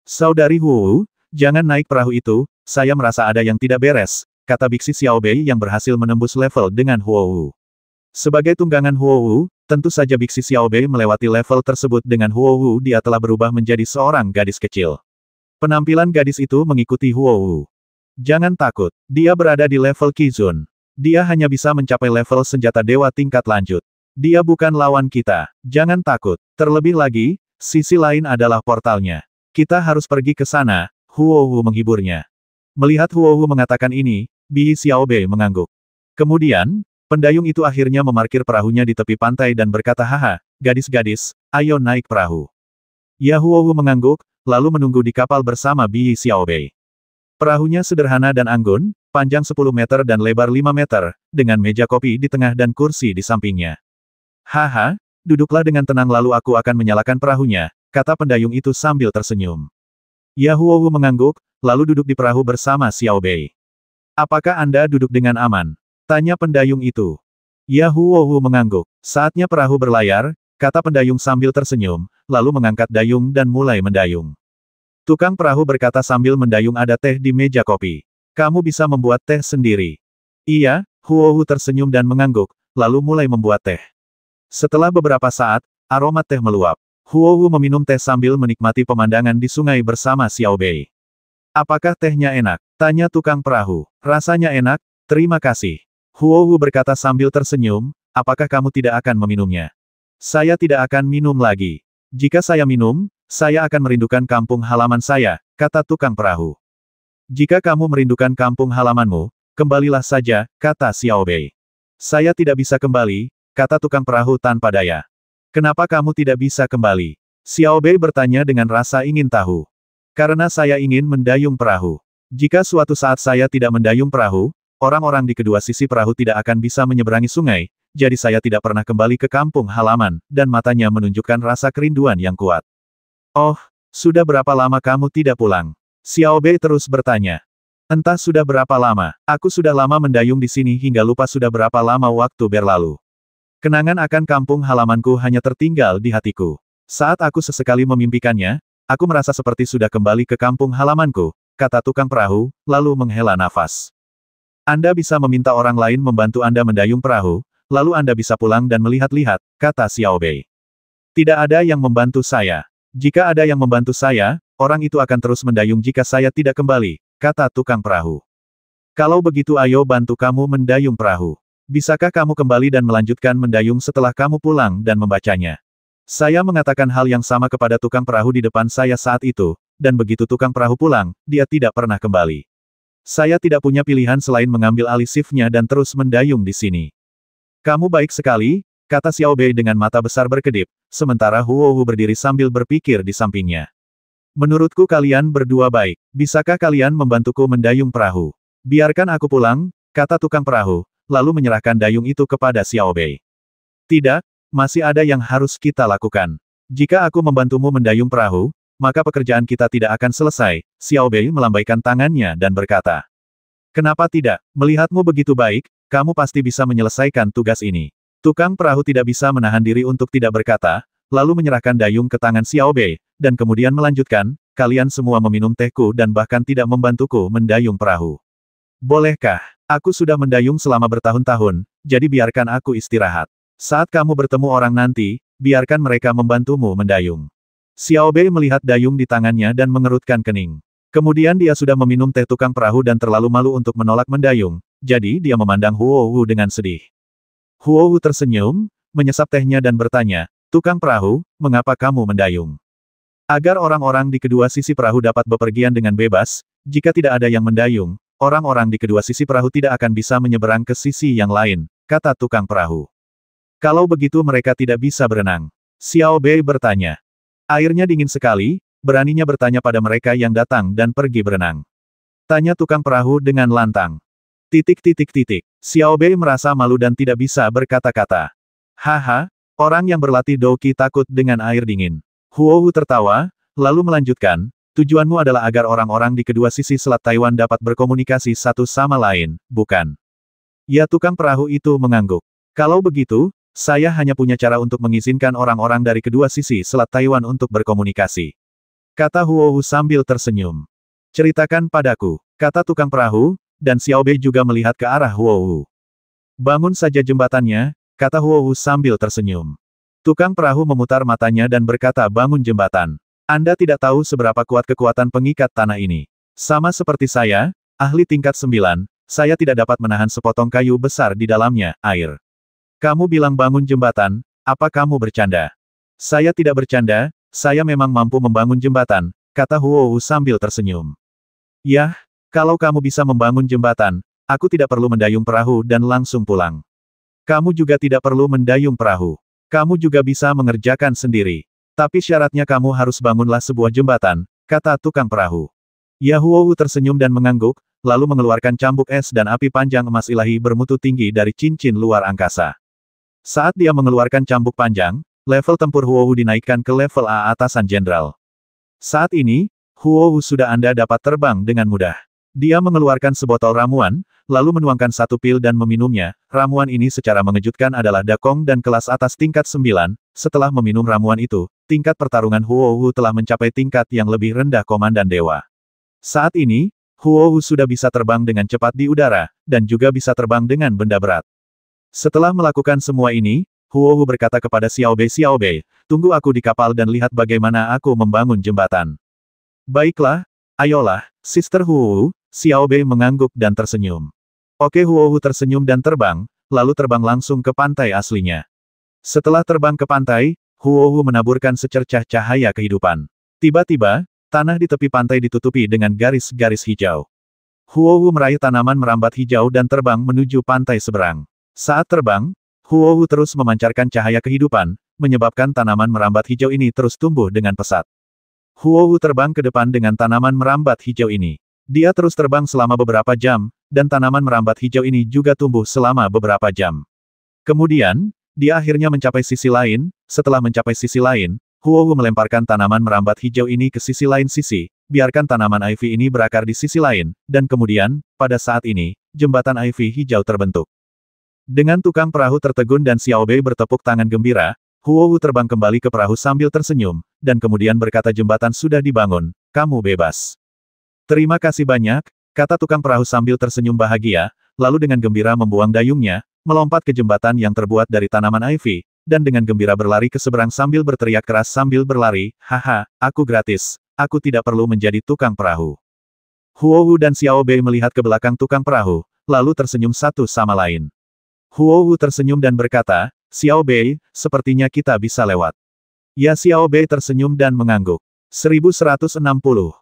Speaker 1: Saudari Huo Wu, jangan naik perahu itu, saya merasa ada yang tidak beres, kata Biksi Xiaobei yang berhasil menembus level dengan Huo Wu. Sebagai tunggangan Huo Wu, tentu saja Biksi Xiaobei melewati level tersebut dengan Huo Wu, dia telah berubah menjadi seorang gadis kecil. Penampilan gadis itu mengikuti Huo Wu. Jangan takut, dia berada di level Qizun. Dia hanya bisa mencapai level senjata dewa tingkat lanjut. Dia bukan lawan kita. Jangan takut. Terlebih lagi, sisi lain adalah portalnya. Kita harus pergi ke sana, Huo Wu menghiburnya. Melihat Huo Wu mengatakan ini, Bi Xiaobei mengangguk. Kemudian, pendayung itu akhirnya memarkir perahunya di tepi pantai dan berkata, haha, gadis-gadis, ayo naik perahu. Ya, Huo Wu mengangguk, lalu menunggu di kapal bersama Bi Xiaobei. Perahunya sederhana dan anggun, panjang 10 meter dan lebar 5 meter, dengan meja kopi di tengah dan kursi di sampingnya. Haha, duduklah dengan tenang lalu aku akan menyalakan perahunya, kata pendayung itu sambil tersenyum. Ya, Huo Wu mengangguk, lalu duduk di perahu bersama Xiaobei. Apakah Anda duduk dengan aman? Tanya pendayung itu. Ya, Huo Wu mengangguk. Saatnya perahu berlayar, kata pendayung sambil tersenyum, lalu mengangkat dayung dan mulai mendayung. Tukang perahu berkata sambil mendayung, ada teh di meja kopi. Kamu bisa membuat teh sendiri. Iya, Huo Wu tersenyum dan mengangguk, lalu mulai membuat teh. Setelah beberapa saat, aroma teh meluap. Huo Wu meminum teh sambil menikmati pemandangan di sungai bersama Xiaobei. Apakah tehnya enak? Tanya tukang perahu. Rasanya enak, terima kasih. Huo Wu berkata sambil tersenyum, apakah kamu tidak akan meminumnya? Saya tidak akan minum lagi. Jika saya minum, saya akan merindukan kampung halaman saya, kata tukang perahu. Jika kamu merindukan kampung halamanmu, kembalilah saja, kata Xiaobei. Saya tidak bisa kembali, kata tukang perahu tanpa daya. Kenapa kamu tidak bisa kembali? Xiaobei bertanya dengan rasa ingin tahu. Karena saya ingin mendayung perahu. Jika suatu saat saya tidak mendayung perahu, orang-orang di kedua sisi perahu tidak akan bisa menyeberangi sungai, jadi saya tidak pernah kembali ke kampung halaman, dan matanya menunjukkan rasa kerinduan yang kuat. Oh, sudah berapa lama kamu tidak pulang? Xiaobei terus bertanya. Entah sudah berapa lama, aku sudah lama mendayung di sini hingga lupa sudah berapa lama waktu berlalu. Kenangan akan kampung halamanku hanya tertinggal di hatiku. Saat aku sesekali memimpikannya, aku merasa seperti sudah kembali ke kampung halamanku, kata tukang perahu, lalu menghela nafas. Anda bisa meminta orang lain membantu Anda mendayung perahu, lalu Anda bisa pulang dan melihat-lihat, kata Xiaobei. Tidak ada yang membantu saya. Jika ada yang membantu saya, orang itu akan terus mendayung jika saya tidak kembali, kata tukang perahu. Kalau begitu ayo bantu kamu mendayung perahu. Bisakah kamu kembali dan melanjutkan mendayung setelah kamu pulang dan membacanya? Saya mengatakan hal yang sama kepada tukang perahu di depan saya saat itu, dan begitu tukang perahu pulang, dia tidak pernah kembali. Saya tidak punya pilihan selain mengambil alih shift-nya dan terus mendayung di sini. Kamu baik sekali, kata Xiaobei dengan mata besar berkedip, sementara Huo Wu berdiri sambil berpikir di sampingnya. Menurutku kalian berdua baik. Bisakah kalian membantuku mendayung perahu? Biarkan aku pulang, kata tukang perahu, lalu menyerahkan dayung itu kepada Xiaobei. Tidak, masih ada yang harus kita lakukan. Jika aku membantumu mendayung perahu, maka pekerjaan kita tidak akan selesai. Xiaobei melambaikan tangannya dan berkata. Kenapa tidak? Melihatmu begitu baik, kamu pasti bisa menyelesaikan tugas ini. Tukang perahu tidak bisa menahan diri untuk tidak berkata, lalu menyerahkan dayung ke tangan Xiaobei, dan kemudian melanjutkan, kalian semua meminum tehku dan bahkan tidak membantuku mendayung perahu. Bolehkah? Aku sudah mendayung selama bertahun-tahun, jadi biarkan aku istirahat. Saat kamu bertemu orang nanti, biarkan mereka membantumu mendayung. Xiaobei melihat dayung di tangannya dan mengerutkan kening. Kemudian dia sudah meminum teh tukang perahu dan terlalu malu untuk menolak mendayung, jadi dia memandang Huo Wu dengan sedih. Huo Wu tersenyum, menyesap tehnya dan bertanya, tukang perahu, mengapa kamu mendayung? Agar orang-orang di kedua sisi perahu dapat bepergian dengan bebas, jika tidak ada yang mendayung, orang-orang di kedua sisi perahu tidak akan bisa menyeberang ke sisi yang lain, kata tukang perahu. Kalau begitu mereka tidak bisa berenang. Xiaobei bertanya. Airnya dingin sekali, beraninya bertanya pada mereka yang datang dan pergi berenang. Tanya tukang perahu dengan lantang. Xiao Bei merasa malu dan tidak bisa berkata-kata. Haha, orang yang berlatih Douqi takut dengan air dingin. Huohu tertawa, lalu melanjutkan, tujuanmu adalah agar orang-orang di kedua sisi Selat Taiwan dapat berkomunikasi satu sama lain, bukan? Ya, tukang perahu itu mengangguk. Kalau begitu, saya hanya punya cara untuk mengizinkan orang-orang dari kedua sisi Selat Taiwan untuk berkomunikasi. Kata Huohu sambil tersenyum. Ceritakan padaku, kata tukang perahu, dan Xiao Bei juga melihat ke arah Huohu. Bangun saja jembatannya, kata Huohu sambil tersenyum. Tukang perahu memutar matanya dan berkata bangun jembatan. Anda tidak tahu seberapa kuat kekuatan pengikat tanah ini. Sama seperti saya, ahli tingkat 9, saya tidak dapat menahan sepotong kayu besar di dalamnya, air. Kamu bilang bangun jembatan, apa kamu bercanda? Saya tidak bercanda, saya memang mampu membangun jembatan, kata Huohu sambil tersenyum. Yah, kalau kamu bisa membangun jembatan, aku tidak perlu mendayung perahu dan langsung pulang. Kamu juga tidak perlu mendayung perahu. Kamu juga bisa mengerjakan sendiri. Tapi syaratnya kamu harus bangunlah sebuah jembatan, kata tukang perahu. Ya, Huohu tersenyum dan mengangguk, lalu mengeluarkan cambuk es dan api panjang emas ilahi bermutu tinggi dari cincin luar angkasa. Saat dia mengeluarkan cambuk panjang, level tempur Huohu dinaikkan ke level A atasan jenderal. Saat ini, Huohu sudah Anda dapat terbang dengan mudah. Dia mengeluarkan sebotol ramuan, lalu menuangkan satu pil dan meminumnya. Ramuan ini secara mengejutkan adalah dakong dan kelas atas tingkat 9. Setelah meminum ramuan itu, tingkat pertarungan Huohu telah mencapai tingkat yang lebih rendah Komandan Dewa. Saat ini, Huohu sudah bisa terbang dengan cepat di udara, dan juga bisa terbang dengan benda berat. Setelah melakukan semua ini, Huohu berkata kepada Xiao Bei, tunggu aku di kapal dan lihat bagaimana aku membangun jembatan. Baiklah, ayolah, Sister Huohu. Xiao Bei mengangguk dan tersenyum. Oke, Huohu tersenyum dan terbang, lalu terbang langsung ke pantai aslinya. Setelah terbang ke pantai, Huohu menaburkan secercah cahaya kehidupan. Tiba-tiba, tanah di tepi pantai ditutupi dengan garis-garis hijau. Huohu meraih tanaman merambat hijau dan terbang menuju pantai seberang. Saat terbang, Huohu terus memancarkan cahaya kehidupan, menyebabkan tanaman merambat hijau ini terus tumbuh dengan pesat. Huohu terbang ke depan dengan tanaman merambat hijau ini. Dia terus terbang selama beberapa jam, dan tanaman merambat hijau ini juga tumbuh selama beberapa jam. Kemudian, dia akhirnya mencapai sisi lain. Setelah mencapai sisi lain, Huohu melemparkan tanaman merambat hijau ini ke sisi lain sisi, biarkan tanaman ivy ini berakar di sisi lain, dan kemudian, pada saat ini, jembatan ivy hijau terbentuk. Dengan tukang perahu tertegun dan Xiao Bei bertepuk tangan gembira, Huohu terbang kembali ke perahu sambil tersenyum, dan kemudian berkata jembatan sudah dibangun, kamu bebas. Terima kasih banyak, kata tukang perahu sambil tersenyum bahagia, lalu dengan gembira membuang dayungnya, melompat ke jembatan yang terbuat dari tanaman ivy, dan dengan gembira berlari ke seberang sambil berteriak keras sambil berlari, haha, aku gratis, aku tidak perlu menjadi tukang perahu. Huohu dan Xiao Bei melihat ke belakang tukang perahu, lalu tersenyum satu sama lain. Huohu tersenyum dan berkata, Xiao Bei, sepertinya kita bisa lewat. Ya, Xiao Bei tersenyum dan mengangguk. 1160